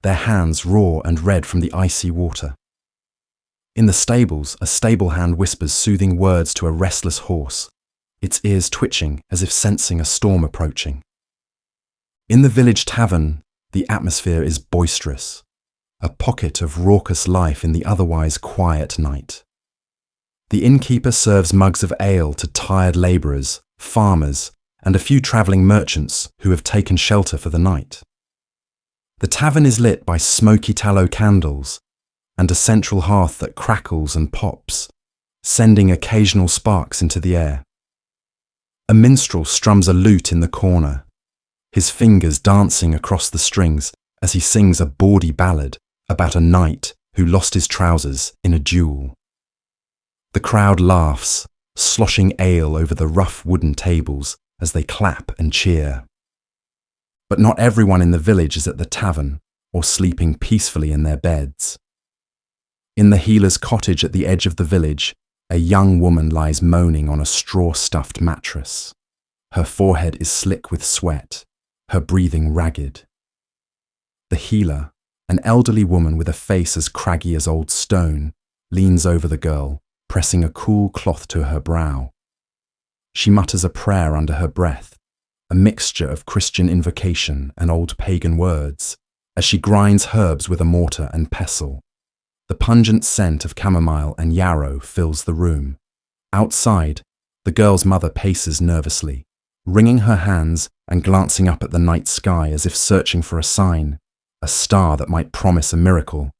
their hands raw and red from the icy water. In the stables, a stable hand whispers soothing words to a restless horse, its ears twitching as if sensing a storm approaching. In the village tavern, the atmosphere is boisterous, a pocket of raucous life in the otherwise quiet night. The innkeeper serves mugs of ale to tired labourers, farmers, and a few travelling merchants who have taken shelter for the night. The tavern is lit by smoky tallow candles and a central hearth that crackles and pops, sending occasional sparks into the air. A minstrel strums a lute in the corner, his fingers dancing across the strings as he sings a bawdy ballad about a knight who lost his trousers in a duel. The crowd laughs, sloshing ale over the rough wooden tables as they clap and cheer. But not everyone in the village is at the tavern or sleeping peacefully in their beds. In the healer's cottage at the edge of the village, a young woman lies moaning on a straw-stuffed mattress. Her forehead is slick with sweat, her breathing ragged. The healer, an elderly woman with a face as craggy as old stone, leans over the girl, pressing a cool cloth to her brow. She mutters a prayer under her breath, a mixture of Christian invocation and old pagan words, as she grinds herbs with a mortar and pestle. The pungent scent of chamomile and yarrow fills the room. Outside, the girl's mother paces nervously, wringing her hands and glancing up at the night sky as if searching for a sign, a star that might promise a miracle.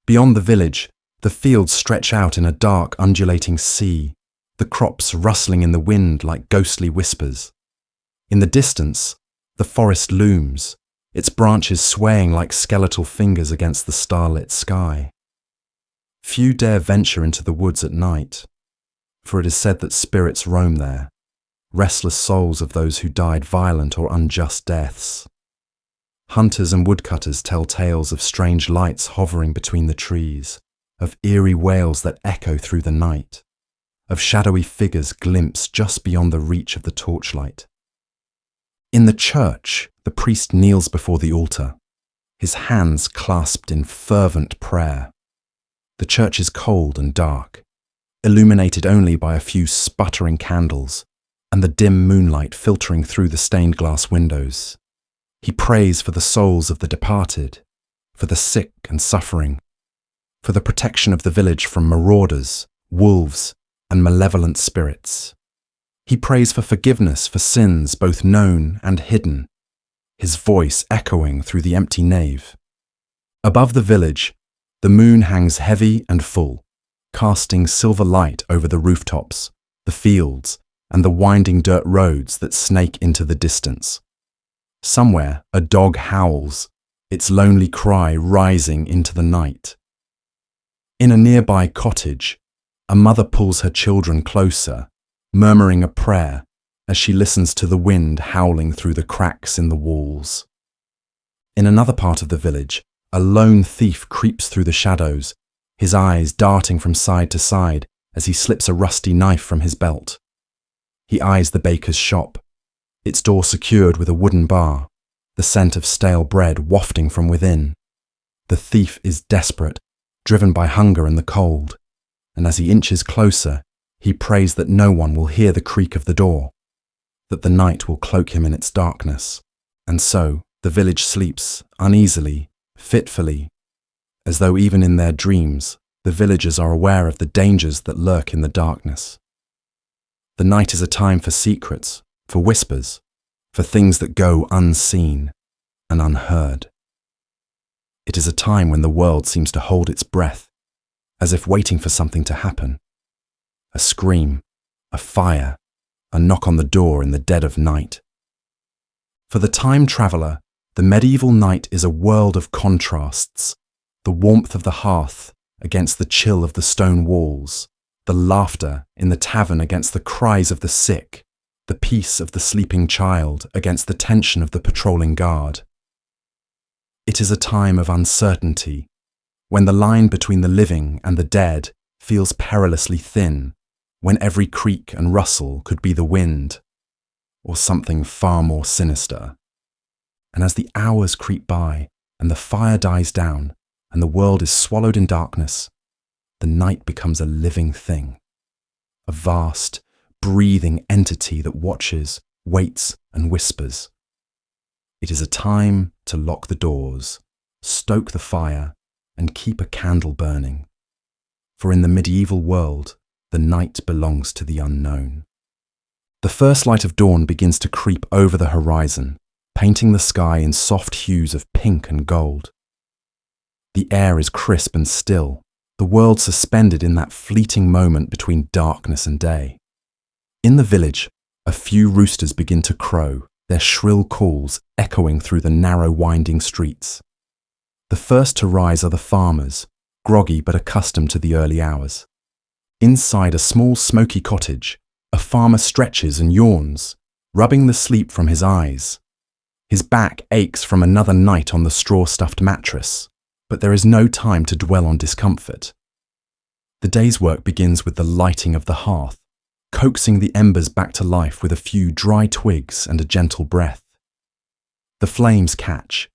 Beyond the village, the fields stretch out in a dark, undulating sea, the crops rustling in the wind like ghostly whispers. In the distance, the forest looms, its branches swaying like skeletal fingers against the starlit sky. Few dare venture into the woods at night, for it is said that spirits roam there, restless souls of those who died violent or unjust deaths. Hunters and woodcutters tell tales of strange lights hovering between the trees, of eerie wails that echo through the night, of shadowy figures glimpsed just beyond the reach of the torchlight. In the church, the priest kneels before the altar, his hands clasped in fervent prayer. The church is cold and dark, illuminated only by a few sputtering candles and the dim moonlight filtering through the stained glass windows. He prays for the souls of the departed, for the sick and suffering, for the protection of the village from marauders, wolves, and malevolent spirits. He prays for forgiveness for sins both known and hidden, his voice echoing through the empty nave. Above the village, the moon hangs heavy and full, casting silver light over the rooftops, the fields, and the winding dirt roads that snake into the distance. Somewhere, a dog howls, its lonely cry rising into the night. In a nearby cottage, a mother pulls her children closer, murmuring a prayer as she listens to the wind howling through the cracks in the walls. In another part of the village, a lone thief creeps through the shadows, his eyes darting from side to side as he slips a rusty knife from his belt. He eyes the baker's shop, its door secured with a wooden bar, the scent of stale bread wafting from within. The thief is desperate, driven by hunger and the cold, and as he inches closer, he prays that no one will hear the creak of the door, that the night will cloak him in its darkness. And so the village sleeps uneasily, fitfully, as though even in their dreams the villagers are aware of the dangers that lurk in the darkness. The night is a time for secrets, for whispers, for things that go unseen and unheard. It is a time when the world seems to hold its breath, as if waiting for something to happen. A scream, a fire, a knock on the door in the dead of night. For the time traveller, the medieval night is a world of contrasts, the warmth of the hearth against the chill of the stone walls, the laughter in the tavern against the cries of the sick, the peace of the sleeping child against the tension of the patrolling guard. It is a time of uncertainty, when the line between the living and the dead feels perilously thin, when every creak and rustle could be the wind, or something far more sinister. And as the hours creep by, and the fire dies down, and the world is swallowed in darkness, the night becomes a living thing, a vast, breathing entity that watches, waits, and whispers. It is a time to lock the doors, stoke the fire, and keep a candle burning. For in the medieval world, the night belongs to the unknown. The first light of dawn begins to creep over the horizon, painting the sky in soft hues of pink and gold. The air is crisp and still, the world suspended in that fleeting moment between darkness and day. In the village, a few roosters begin to crow, their shrill calls echoing through the narrow winding streets. The first to rise are the farmers, groggy but accustomed to the early hours. Inside a small smoky cottage, a farmer stretches and yawns, rubbing the sleep from his eyes. His back aches from another night on the straw-stuffed mattress, but there is no time to dwell on discomfort. The day's work begins with the lighting of the hearth, coaxing the embers back to life with a few dry twigs and a gentle breath. The flames catch,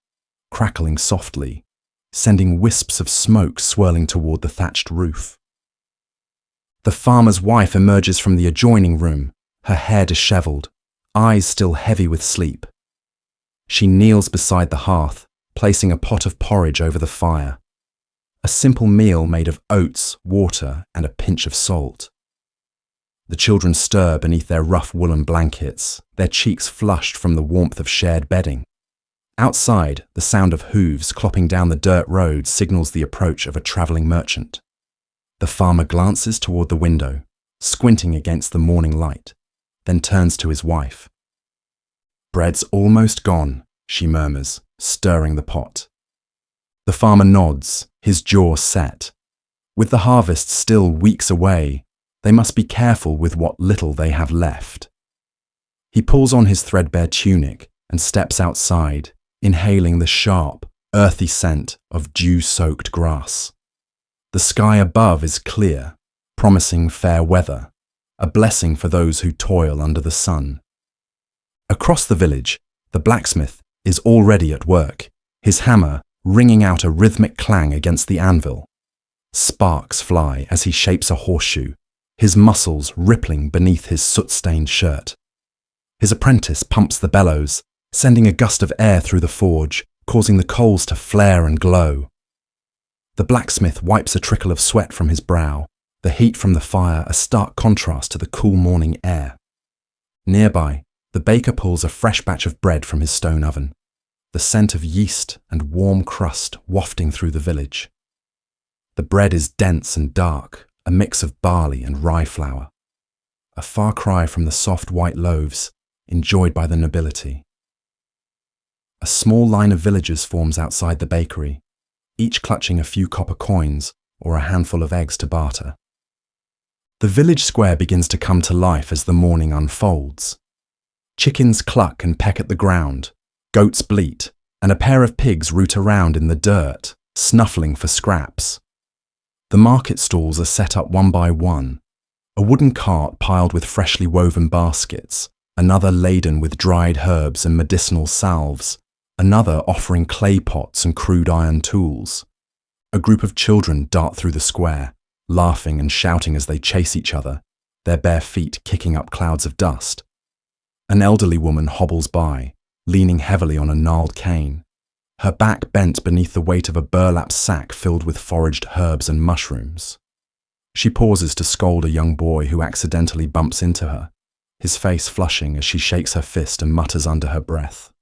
crackling softly, sending wisps of smoke swirling toward the thatched roof. The farmer's wife emerges from the adjoining room, her hair disheveled, eyes still heavy with sleep. She kneels beside the hearth, placing a pot of porridge over the fire. A simple meal made of oats, water, and a pinch of salt. The children stir beneath their rough woolen blankets, their cheeks flushed from the warmth of shared bedding. Outside, the sound of hooves clopping down the dirt road signals the approach of a travelling merchant. The farmer glances toward the window, squinting against the morning light, then turns to his wife. "Bread's almost gone," she murmurs, stirring the pot. The farmer nods, his jaw set. With the harvest still weeks away, they must be careful with what little they have left. He pulls on his threadbare tunic and steps outside, inhaling the sharp, earthy scent of dew-soaked grass. The sky above is clear, promising fair weather, a blessing for those who toil under the sun. Across the village, the blacksmith is already at work, his hammer ringing out a rhythmic clang against the anvil. Sparks fly as he shapes a horseshoe, his muscles rippling beneath his soot-stained shirt. His apprentice pumps the bellows, sending a gust of air through the forge, causing the coals to flare and glow. The blacksmith wipes a trickle of sweat from his brow, the heat from the fire a stark contrast to the cool morning air. Nearby, the baker pulls a fresh batch of bread from his stone oven, the scent of yeast and warm crust wafting through the village. The bread is dense and dark, a mix of barley and rye flour, a far cry from the soft white loaves enjoyed by the nobility. A small line of villagers forms outside the bakery, each clutching a few copper coins or a handful of eggs to barter. The village square begins to come to life as the morning unfolds. Chickens cluck and peck at the ground, goats bleat, and a pair of pigs root around in the dirt, snuffling for scraps. The market stalls are set up one by one, a wooden cart piled with freshly woven baskets, another laden with dried herbs and medicinal salves, another offering clay pots and crude iron tools. A group of children dart through the square, laughing and shouting as they chase each other, their bare feet kicking up clouds of dust. An elderly woman hobbles by, leaning heavily on a gnarled cane, her back bent beneath the weight of a burlap sack filled with foraged herbs and mushrooms. She pauses to scold a young boy who accidentally bumps into her, his face flushing as she shakes her fist and mutters under her breath.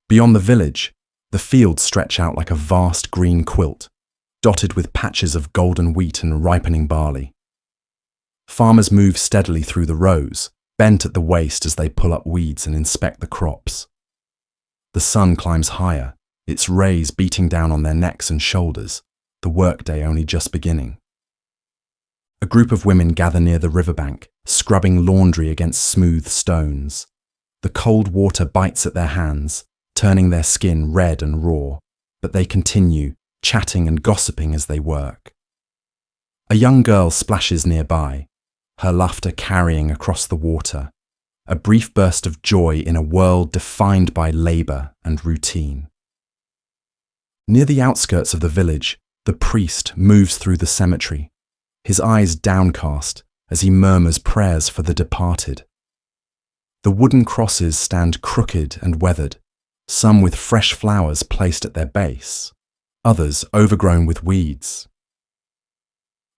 Beyond the village, the fields stretch out like a vast green quilt, dotted with patches of golden wheat and ripening barley. Farmers move steadily through the rows, bent at the waist as they pull up weeds and inspect the crops. The sun climbs higher, its rays beating down on their necks and shoulders, the workday only just beginning. A group of women gather near the riverbank, scrubbing laundry against smooth stones. The cold water bites at their hands, turning their skin red and raw, but they continue, chatting and gossiping as they work. A young girl splashes nearby, her laughter carrying across the water, a brief burst of joy in a world defined by labour and routine. Near the outskirts of the village, the priest moves through the cemetery, his eyes downcast as he murmurs prayers for the departed. The wooden crosses stand crooked and weathered, some with fresh flowers placed at their base, others overgrown with weeds.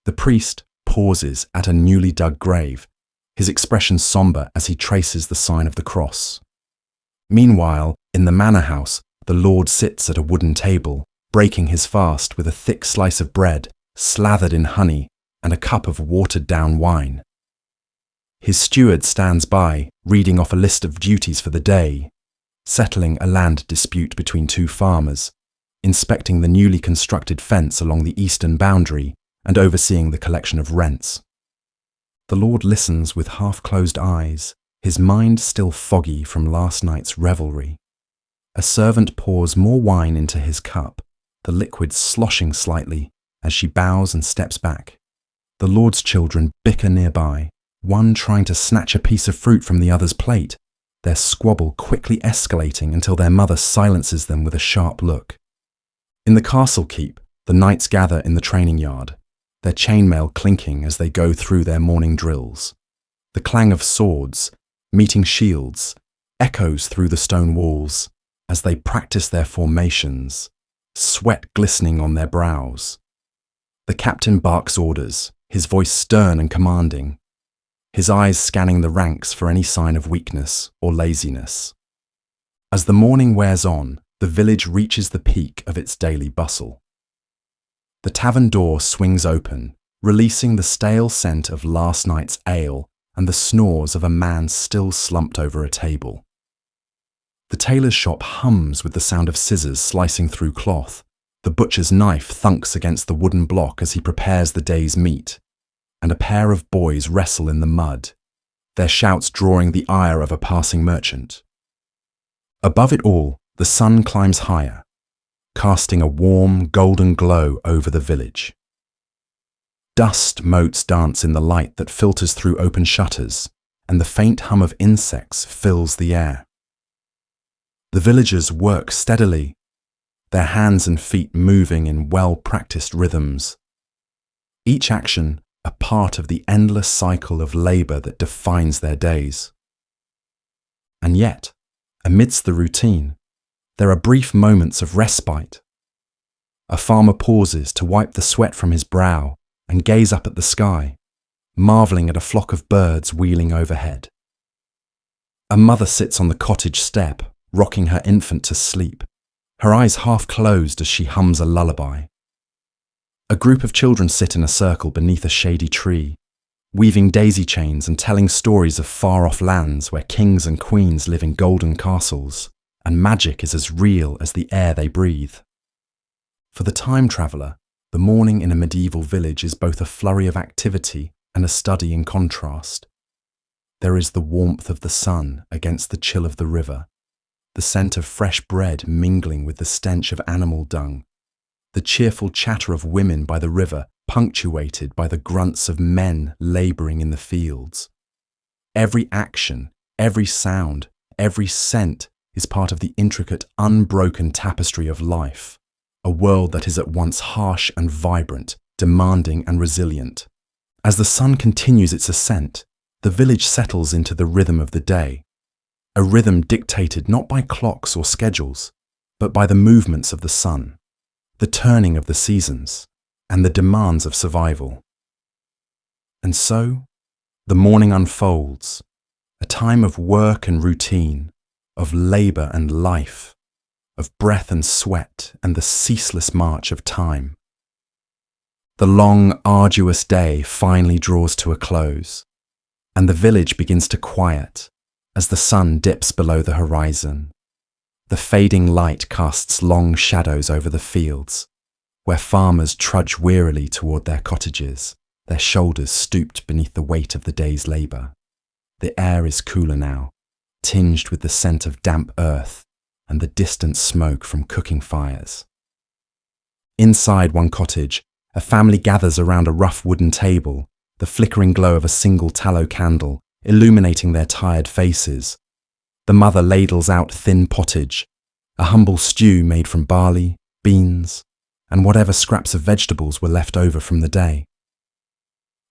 The priest pauses at a newly dug grave, his expression sombre as he traces the sign of the cross. Meanwhile, in the manor house, the Lord sits at a wooden table, breaking his fast with a thick slice of bread, slathered in honey, and a cup of watered-down wine. His steward stands by, reading off a list of duties for the day, settling a land dispute between two farmers, inspecting the newly constructed fence along the eastern boundary, and overseeing the collection of rents. The Lord listens with half-closed eyes, his mind still foggy from last night's revelry. A servant pours more wine into his cup, the liquid sloshing slightly as she bows and steps back. The Lord's children bicker nearby, one trying to snatch a piece of fruit from the other's plate, their squabble quickly escalating until their mother silences them with a sharp look. In the castle keep, the knights gather in the training yard, their chainmail clinking as they go through their morning drills. The clang of swords, meeting shields, echoes through the stone walls as they practice their formations, sweat glistening on their brows. The captain barks orders, his voice stern and commanding, his eyes scanning the ranks for any sign of weakness or laziness. As the morning wears on, the village reaches the peak of its daily bustle. The tavern door swings open, releasing the stale scent of last night's ale and the snores of a man still slumped over a table. The tailor's shop hums with the sound of scissors slicing through cloth. The butcher's knife thunks against the wooden block as he prepares the day's meat, and a pair of boys wrestle in the mud, their shouts drawing the ire of a passing merchant. Above it all, the sun climbs higher, casting a warm, golden glow over the village. Dust motes dance in the light that filters through open shutters, and the faint hum of insects fills the air. The villagers work steadily, their hands and feet moving in well-practiced rhythms. Each action a part of the endless cycle of labour that defines their days. And yet, amidst the routine, there are brief moments of respite. A farmer pauses to wipe the sweat from his brow and gaze up at the sky, marvelling at a flock of birds wheeling overhead. A mother sits on the cottage step, rocking her infant to sleep, her eyes half closed as she hums a lullaby. A group of children sit in a circle beneath a shady tree, weaving daisy chains and telling stories of far-off lands where kings and queens live in golden castles, and magic is as real as the air they breathe. For the time traveller, the morning in a medieval village is both a flurry of activity and a study in contrast. There is the warmth of the sun against the chill of the river, the scent of fresh bread mingling with the stench of animal dung, the cheerful chatter of women by the river punctuated by the grunts of men labouring in the fields. Every action, every sound, every scent is part of the intricate, unbroken tapestry of life, a world that is at once harsh and vibrant, demanding and resilient. As the sun continues its ascent, the village settles into the rhythm of the day, a rhythm dictated not by clocks or schedules, but by the movements of the sun, the turning of the seasons, and the demands of survival. And so, the morning unfolds, a time of work and routine, of labour and life, of breath and sweat and the ceaseless march of time. The long, arduous day finally draws to a close, and the village begins to quiet as the sun dips below the horizon. The fading light casts long shadows over the fields, where farmers trudge wearily toward their cottages, their shoulders stooped beneath the weight of the day's labour. The air is cooler now, tinged with the scent of damp earth and the distant smoke from cooking fires. Inside one cottage, a family gathers around a rough wooden table, the flickering glow of a single tallow candle illuminating their tired faces. The mother ladles out thin pottage, a humble stew made from barley, beans, and whatever scraps of vegetables were left over from the day.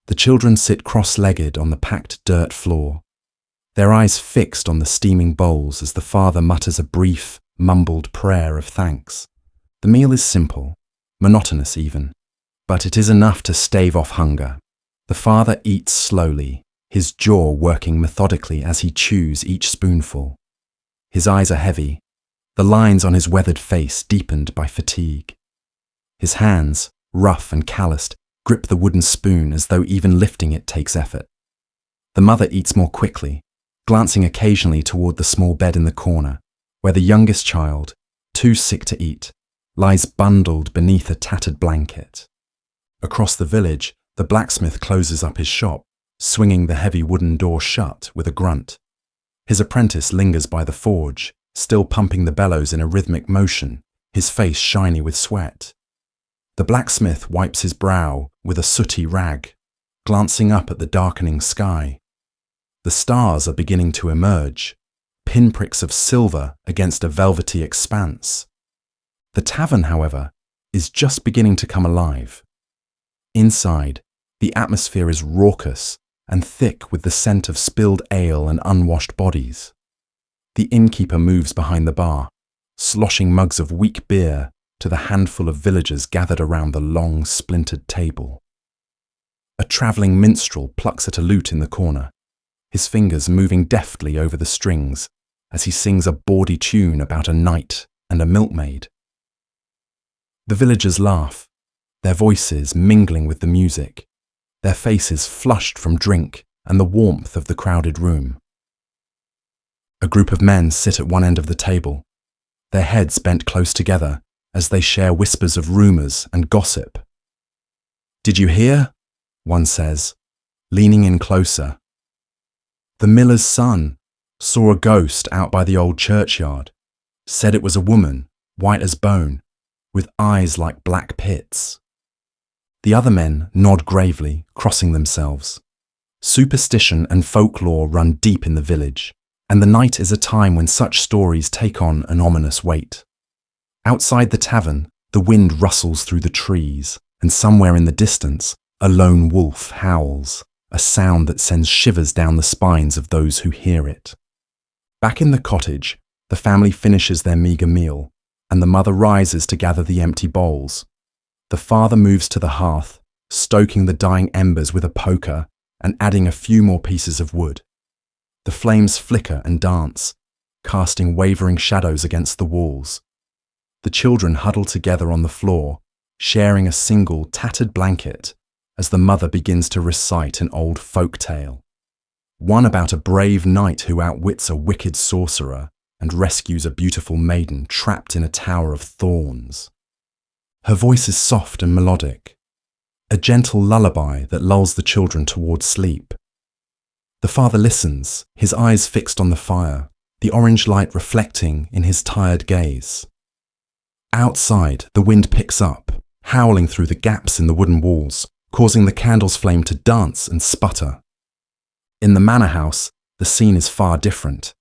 The children sit cross-legged on the packed dirt floor, their eyes fixed on the steaming bowls as the father mutters a brief, mumbled prayer of thanks. The meal is simple, monotonous even, but it is enough to stave off hunger. The father eats slowly, his jaw working methodically as he chews each spoonful. His eyes are heavy, the lines on his weathered face deepened by fatigue. His hands, rough and calloused, grip the wooden spoon as though even lifting it takes effort. The mother eats more quickly, glancing occasionally toward the small bed in the corner, where the youngest child, too sick to eat, lies bundled beneath a tattered blanket. Across the village, the blacksmith closes up his shop, swinging the heavy wooden door shut with a grunt. His apprentice lingers by the forge, still pumping the bellows in a rhythmic motion, his face shiny with sweat. The blacksmith wipes his brow with a sooty rag, glancing up at the darkening sky. The stars are beginning to emerge, pinpricks of silver against a velvety expanse. The tavern, however, is just beginning to come alive. Inside, the atmosphere is raucous and thick with the scent of spilled ale and unwashed bodies. The innkeeper moves behind the bar, sloshing mugs of weak beer to the handful of villagers gathered around the long, splintered table. A travelling minstrel plucks at a lute in the corner, his fingers moving deftly over the strings as he sings a bawdy tune about a knight and a milkmaid. The villagers laugh, their voices mingling with the music, their faces flushed from drink and the warmth of the crowded room. A group of men sit at one end of the table, their heads bent close together as they share whispers of rumours and gossip. "Did you hear?" one says, leaning in closer. "The miller's son saw a ghost out by the old churchyard, said it was a woman, white as bone, with eyes like black pits." The other men nod gravely, crossing themselves. Superstition and folklore run deep in the village, and the night is a time when such stories take on an ominous weight. Outside the tavern, the wind rustles through the trees, and somewhere in the distance, a lone wolf howls, a sound that sends shivers down the spines of those who hear it. Back in the cottage, the family finishes their meagre meal, and the mother rises to gather the empty bowls. The father moves to the hearth, stoking the dying embers with a poker and adding a few more pieces of wood. The flames flicker and dance, casting wavering shadows against the walls. The children huddle together on the floor, sharing a single tattered blanket, as the mother begins to recite an old folk tale, one about a brave knight who outwits a wicked sorcerer and rescues a beautiful maiden trapped in a tower of thorns. Her voice is soft and melodic, a gentle lullaby that lulls the children towards sleep. The father listens, his eyes fixed on the fire, the orange light reflecting in his tired gaze. Outside, the wind picks up, howling through the gaps in the wooden walls, causing the candle's flame to dance and sputter. In the manor house, the scene is far different.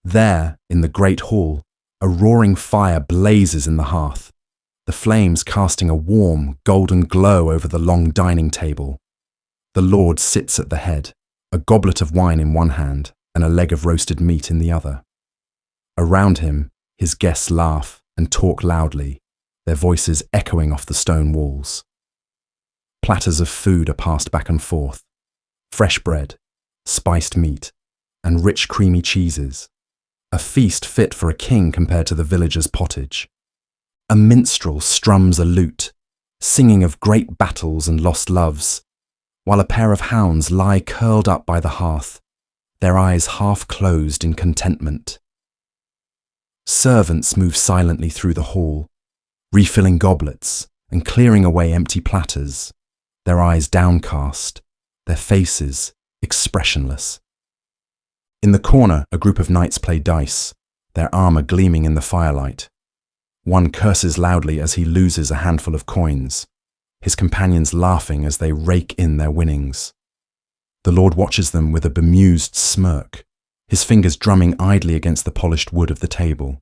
There, in the great hall, a roaring fire blazes in the hearth, the flames casting a warm, golden glow over the long dining table. The lord sits at the head, a goblet of wine in one hand and a leg of roasted meat in the other. Around him, his guests laugh and talk loudly, their voices echoing off the stone walls. Platters of food are passed back and forth, fresh bread, spiced meat, and rich creamy cheeses, a feast fit for a king compared to the villager's pottage. A minstrel strums a lute, singing of great battles and lost loves, while a pair of hounds lie curled up by the hearth, their eyes half closed in contentment. Servants move silently through the hall, refilling goblets and clearing away empty platters, their eyes downcast, their faces expressionless. In the corner, a group of knights play dice, their armour gleaming in the firelight. One curses loudly as he loses a handful of coins, his companions laughing as they rake in their winnings. The lord watches them with a bemused smirk, his fingers drumming idly against the polished wood of the table.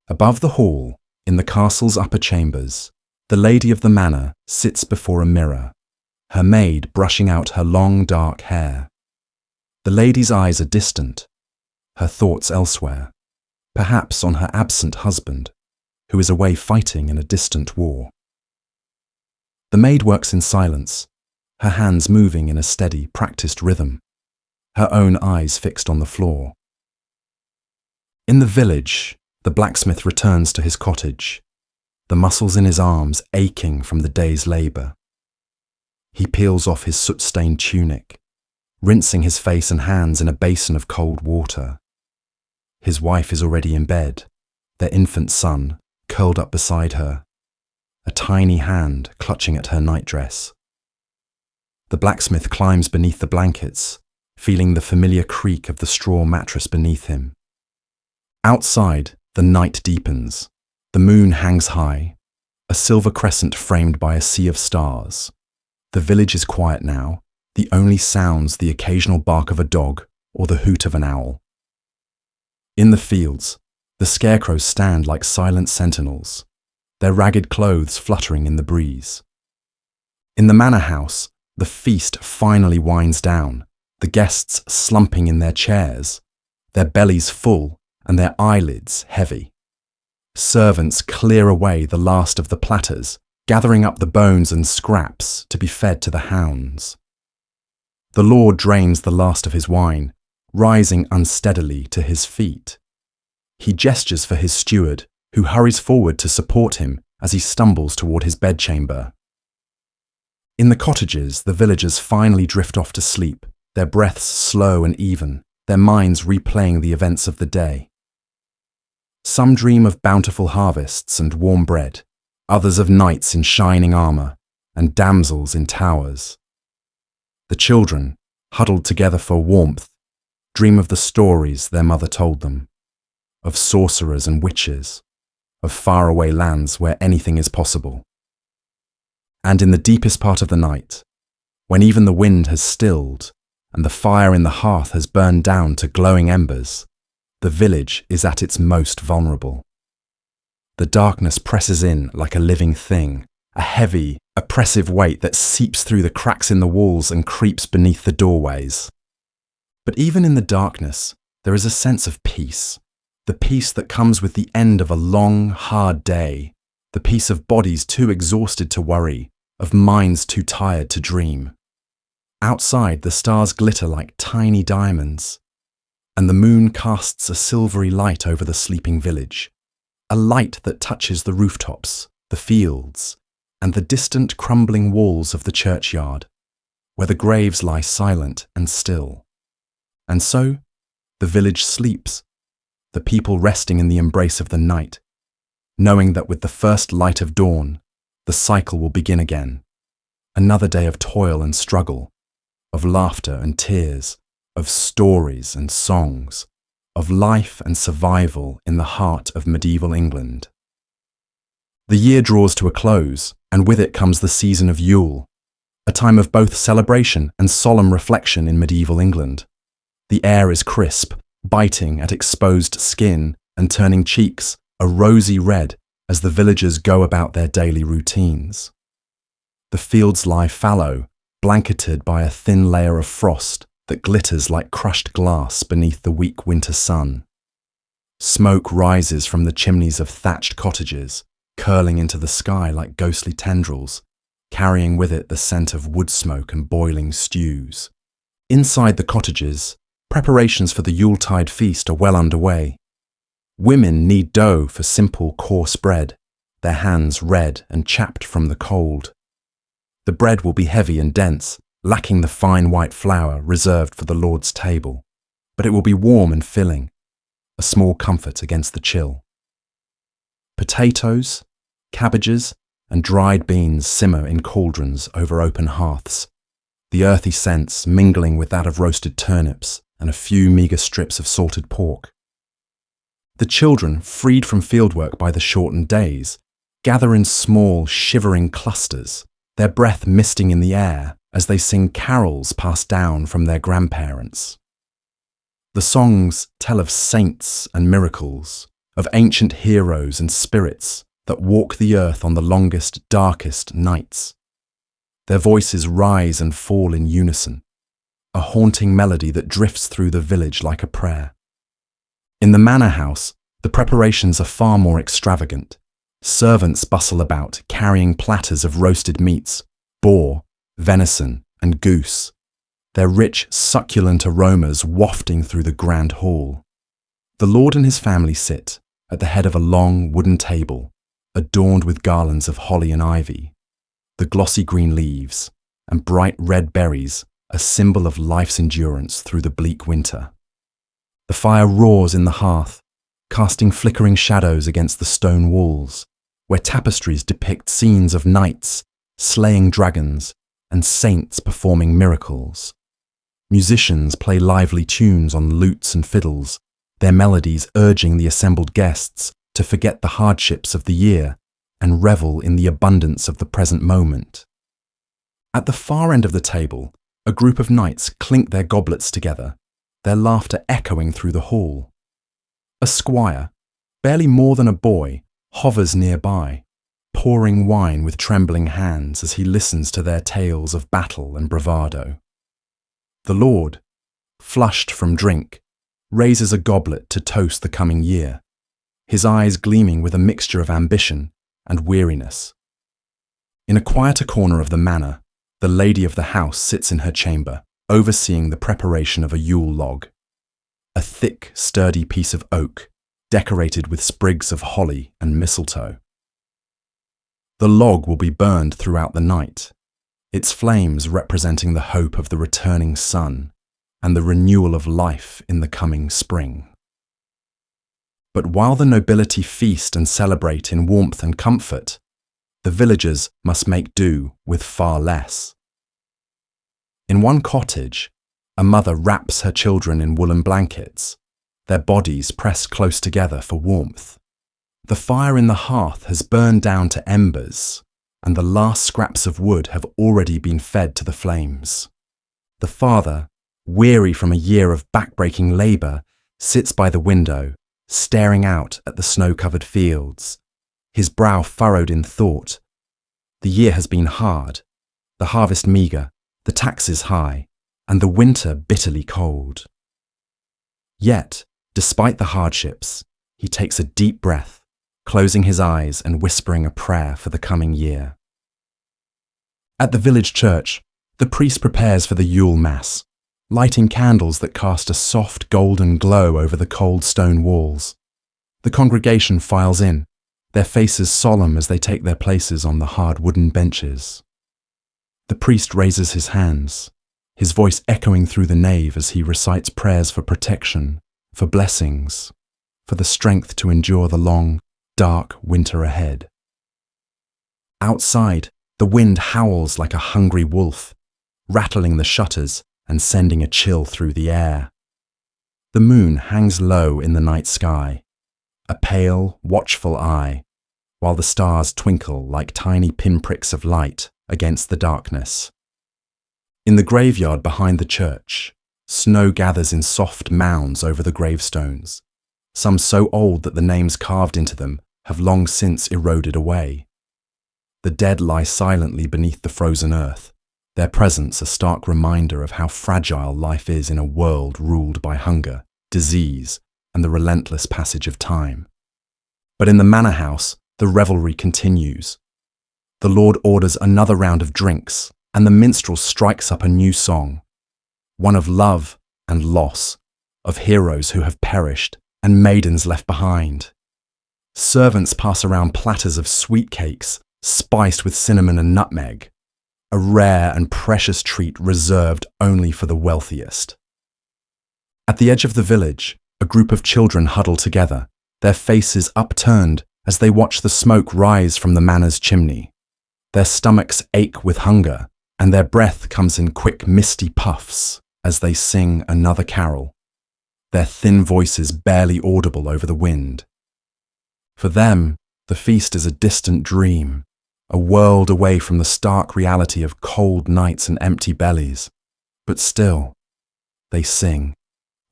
Above the hall, in the castle's upper chambers, the lady of the manor sits before a mirror, her maid brushing out her long dark hair. The lady's eyes are distant, her thoughts elsewhere, perhaps on her absent husband, who is away fighting in a distant war. The maid works in silence, her hands moving in a steady, practiced rhythm, her own eyes fixed on the floor. In the village, the blacksmith returns to his cottage, the muscles in his arms aching from the day's labour. He peels off his soot-stained tunic, rinsing his face and hands in a basin of cold water. His wife is already in bed, their infant son curled up beside her, a tiny hand clutching at her nightdress. The blacksmith climbs beneath the blankets, feeling the familiar creak of the straw mattress beneath him. Outside, the night deepens. The moon hangs high, a silver crescent framed by a sea of stars. The village is quiet now, the only sounds the occasional bark of a dog or the hoot of an owl. In the fields, the scarecrows stand like silent sentinels, their ragged clothes fluttering in the breeze. In the manor house, the feast finally winds down, the guests slumping in their chairs, their bellies full and their eyelids heavy. Servants clear away the last of the platters, gathering up the bones and scraps to be fed to the hounds. The lord drains the last of his wine, rising unsteadily to his feet. He gestures for his steward, who hurries forward to support him as he stumbles toward his bedchamber. In the cottages, the villagers finally drift off to sleep, their breaths slow and even, their minds replaying the events of the day. Some dream of bountiful harvests and warm bread, others of knights in shining armour and damsels in towers. The children, huddled together for warmth, dream of the stories their mother told them, of sorcerers and witches, of faraway lands where anything is possible. And in the deepest part of the night, when even the wind has stilled and the fire in the hearth has burned down to glowing embers, the village is at its most vulnerable. The darkness presses in like a living thing, a heavy, oppressive weight that seeps through the cracks in the walls and creeps beneath the doorways. But even in the darkness, there is a sense of peace, the peace that comes with the end of a long, hard day, the peace of bodies too exhausted to worry, of minds too tired to dream. Outside, the stars glitter like tiny diamonds, and the moon casts a silvery light over the sleeping village, a light that touches the rooftops, the fields, and the distant crumbling walls of the churchyard, where the graves lie silent and still. And so, the village sleeps, the people resting in the embrace of the night, knowing that with the first light of dawn, the cycle will begin again. Another day of toil and struggle, of laughter and tears, of stories and songs, of life and survival in the heart of medieval England. The year draws to a close, and with it comes the season of Yule, a time of both celebration and solemn reflection in medieval England. The air is crisp, biting at exposed skin and turning cheeks a rosy red as the villagers go about their daily routines. The fields lie fallow, blanketed by a thin layer of frost that glitters like crushed glass beneath the weak winter sun. Smoke rises from the chimneys of thatched cottages, curling into the sky like ghostly tendrils, carrying with it the scent of wood smoke and boiling stews. Inside the cottages, preparations for the Yuletide feast are well underway. Women knead dough for simple, coarse bread, their hands red and chapped from the cold. The bread will be heavy and dense, lacking the fine white flour reserved for the Lord's table, but it will be warm and filling, a small comfort against the chill. Potatoes, cabbages, and dried beans simmer in cauldrons over open hearths, the earthy scents mingling with that of roasted turnips and a few meagre strips of salted pork. The children, freed from fieldwork by the shortened days, gather in small, shivering clusters, their breath misting in the air as they sing carols passed down from their grandparents. The songs tell of saints and miracles, of ancient heroes and spirits that walk the earth on the longest, darkest nights. Their voices rise and fall in unison, a haunting melody that drifts through the village like a prayer. In the manor house, the preparations are far more extravagant. Servants bustle about, carrying platters of roasted meats, boar, venison, and goose, their rich, succulent aromas wafting through the grand hall. The lord and his family sit at the head of a long wooden table, adorned with garlands of holly and ivy, the glossy green leaves and bright red berries, a symbol of life's endurance through the bleak winter. The fire roars in the hearth, casting flickering shadows against the stone walls, where tapestries depict scenes of knights slaying dragons and saints performing miracles. Musicians play lively tunes on lutes and fiddles, their melodies urging the assembled guests to forget the hardships of the year and revel in the abundance of the present moment. At the far end of the table, a group of knights clink their goblets together, their laughter echoing through the hall. A squire, barely more than a boy, hovers nearby, pouring wine with trembling hands as he listens to their tales of battle and bravado. The lord, flushed from drink, raises a goblet to toast the coming year, his eyes gleaming with a mixture of ambition and weariness. In a quieter corner of the manor, the lady of the house sits in her chamber, overseeing the preparation of a Yule log, a thick, sturdy piece of oak decorated with sprigs of holly and mistletoe. The log will be burned throughout the night, its flames representing the hope of the returning sun and the renewal of life in the coming spring. But while the nobility feast and celebrate in warmth and comfort, the villagers must make do with far less. In one cottage, a mother wraps her children in woolen blankets, their bodies pressed close together for warmth. The fire in the hearth has burned down to embers, and the last scraps of wood have already been fed to the flames. The father, weary from a year of backbreaking labour, sits by the window, staring out at the snow-covered fields, his brow furrowed in thought. The year has been hard, the harvest meagre, the taxes high, and the winter bitterly cold. Yet, despite the hardships, he takes a deep breath, closing his eyes and whispering a prayer for the coming year. At the village church, the priest prepares for the Yule Mass, lighting candles that cast a soft golden glow over the cold stone walls. The congregation files in, their faces solemn as they take their places on the hard wooden benches. The priest raises his hands, his voice echoing through the nave as he recites prayers for protection, for blessings, for the strength to endure the long, dark winter ahead. Outside, the wind howls like a hungry wolf, rattling the shutters and sending a chill through the air. The moon hangs low in the night sky, a pale, watchful eye, while the stars twinkle like tiny pinpricks of light against the darkness. In the graveyard behind the church, snow gathers in soft mounds over the gravestones, some so old that the names carved into them have long since eroded away. The dead lie silently beneath the frozen earth, their presence a stark reminder of how fragile life is in a world ruled by hunger, disease, and the relentless passage of time. But in the manor house, the revelry continues. The Lord orders another round of drinks, and the minstrel strikes up a new song, one of love and loss, of heroes who have perished and maidens left behind. Servants pass around platters of sweet cakes, spiced with cinnamon and nutmeg, a rare and precious treat reserved only for the wealthiest. At the edge of the village, a group of children huddle together, their faces upturned as they watch the smoke rise from the manor's chimney. Their stomachs ache with hunger, and their breath comes in quick, misty puffs as they sing another carol, their thin voices barely audible over the wind. For them, the feast is a distant dream, a world away from the stark reality of cold nights and empty bellies. But still, they sing,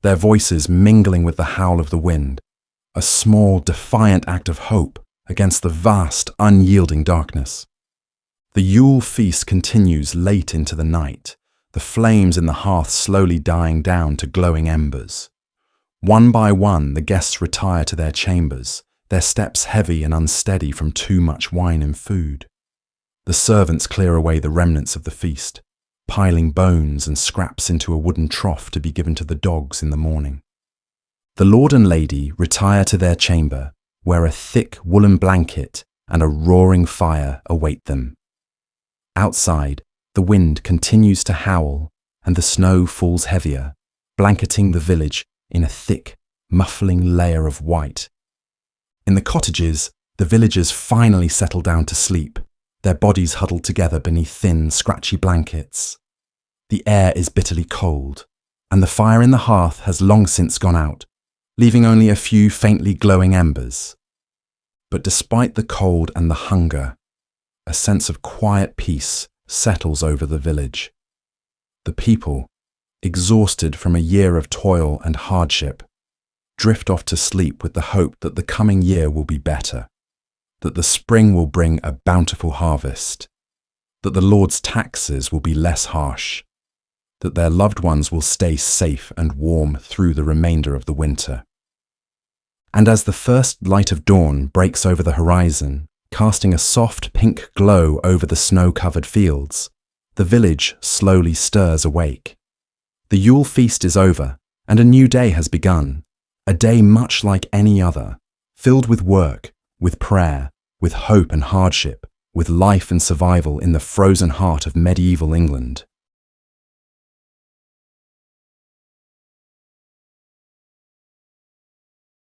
their voices mingling with the howl of the wind, a small, defiant act of hope against the vast, unyielding darkness. The Yule feast continues late into the night, the flames in the hearth slowly dying down to glowing embers. One by one, the guests retire to their chambers, their steps heavy and unsteady from too much wine and food. The servants clear away the remnants of the feast, piling bones and scraps into a wooden trough to be given to the dogs in the morning. The lord and lady retire to their chamber, where a thick woolen blanket and a roaring fire await them. Outside, the wind continues to howl and the snow falls heavier, blanketing the village in a thick, muffling layer of white. In the cottages, the villagers finally settle down to sleep, their bodies huddled together beneath thin, scratchy blankets. The air is bitterly cold, and the fire in the hearth has long since gone out, leaving only a few faintly glowing embers. But despite the cold and the hunger, a sense of quiet peace settles over the village. The people, exhausted from a year of toil and hardship, drift off to sleep with the hope that the coming year will be better, that the spring will bring a bountiful harvest, that the Lord's taxes will be less harsh, that their loved ones will stay safe and warm through the remainder of the winter. And as the first light of dawn breaks over the horizon, casting a soft pink glow over the snow-covered fields, the village slowly stirs awake. The Yule feast is over, and a new day has begun, a day much like any other, filled with work, with prayer, with hope and hardship, with life and survival in the frozen heart of medieval England.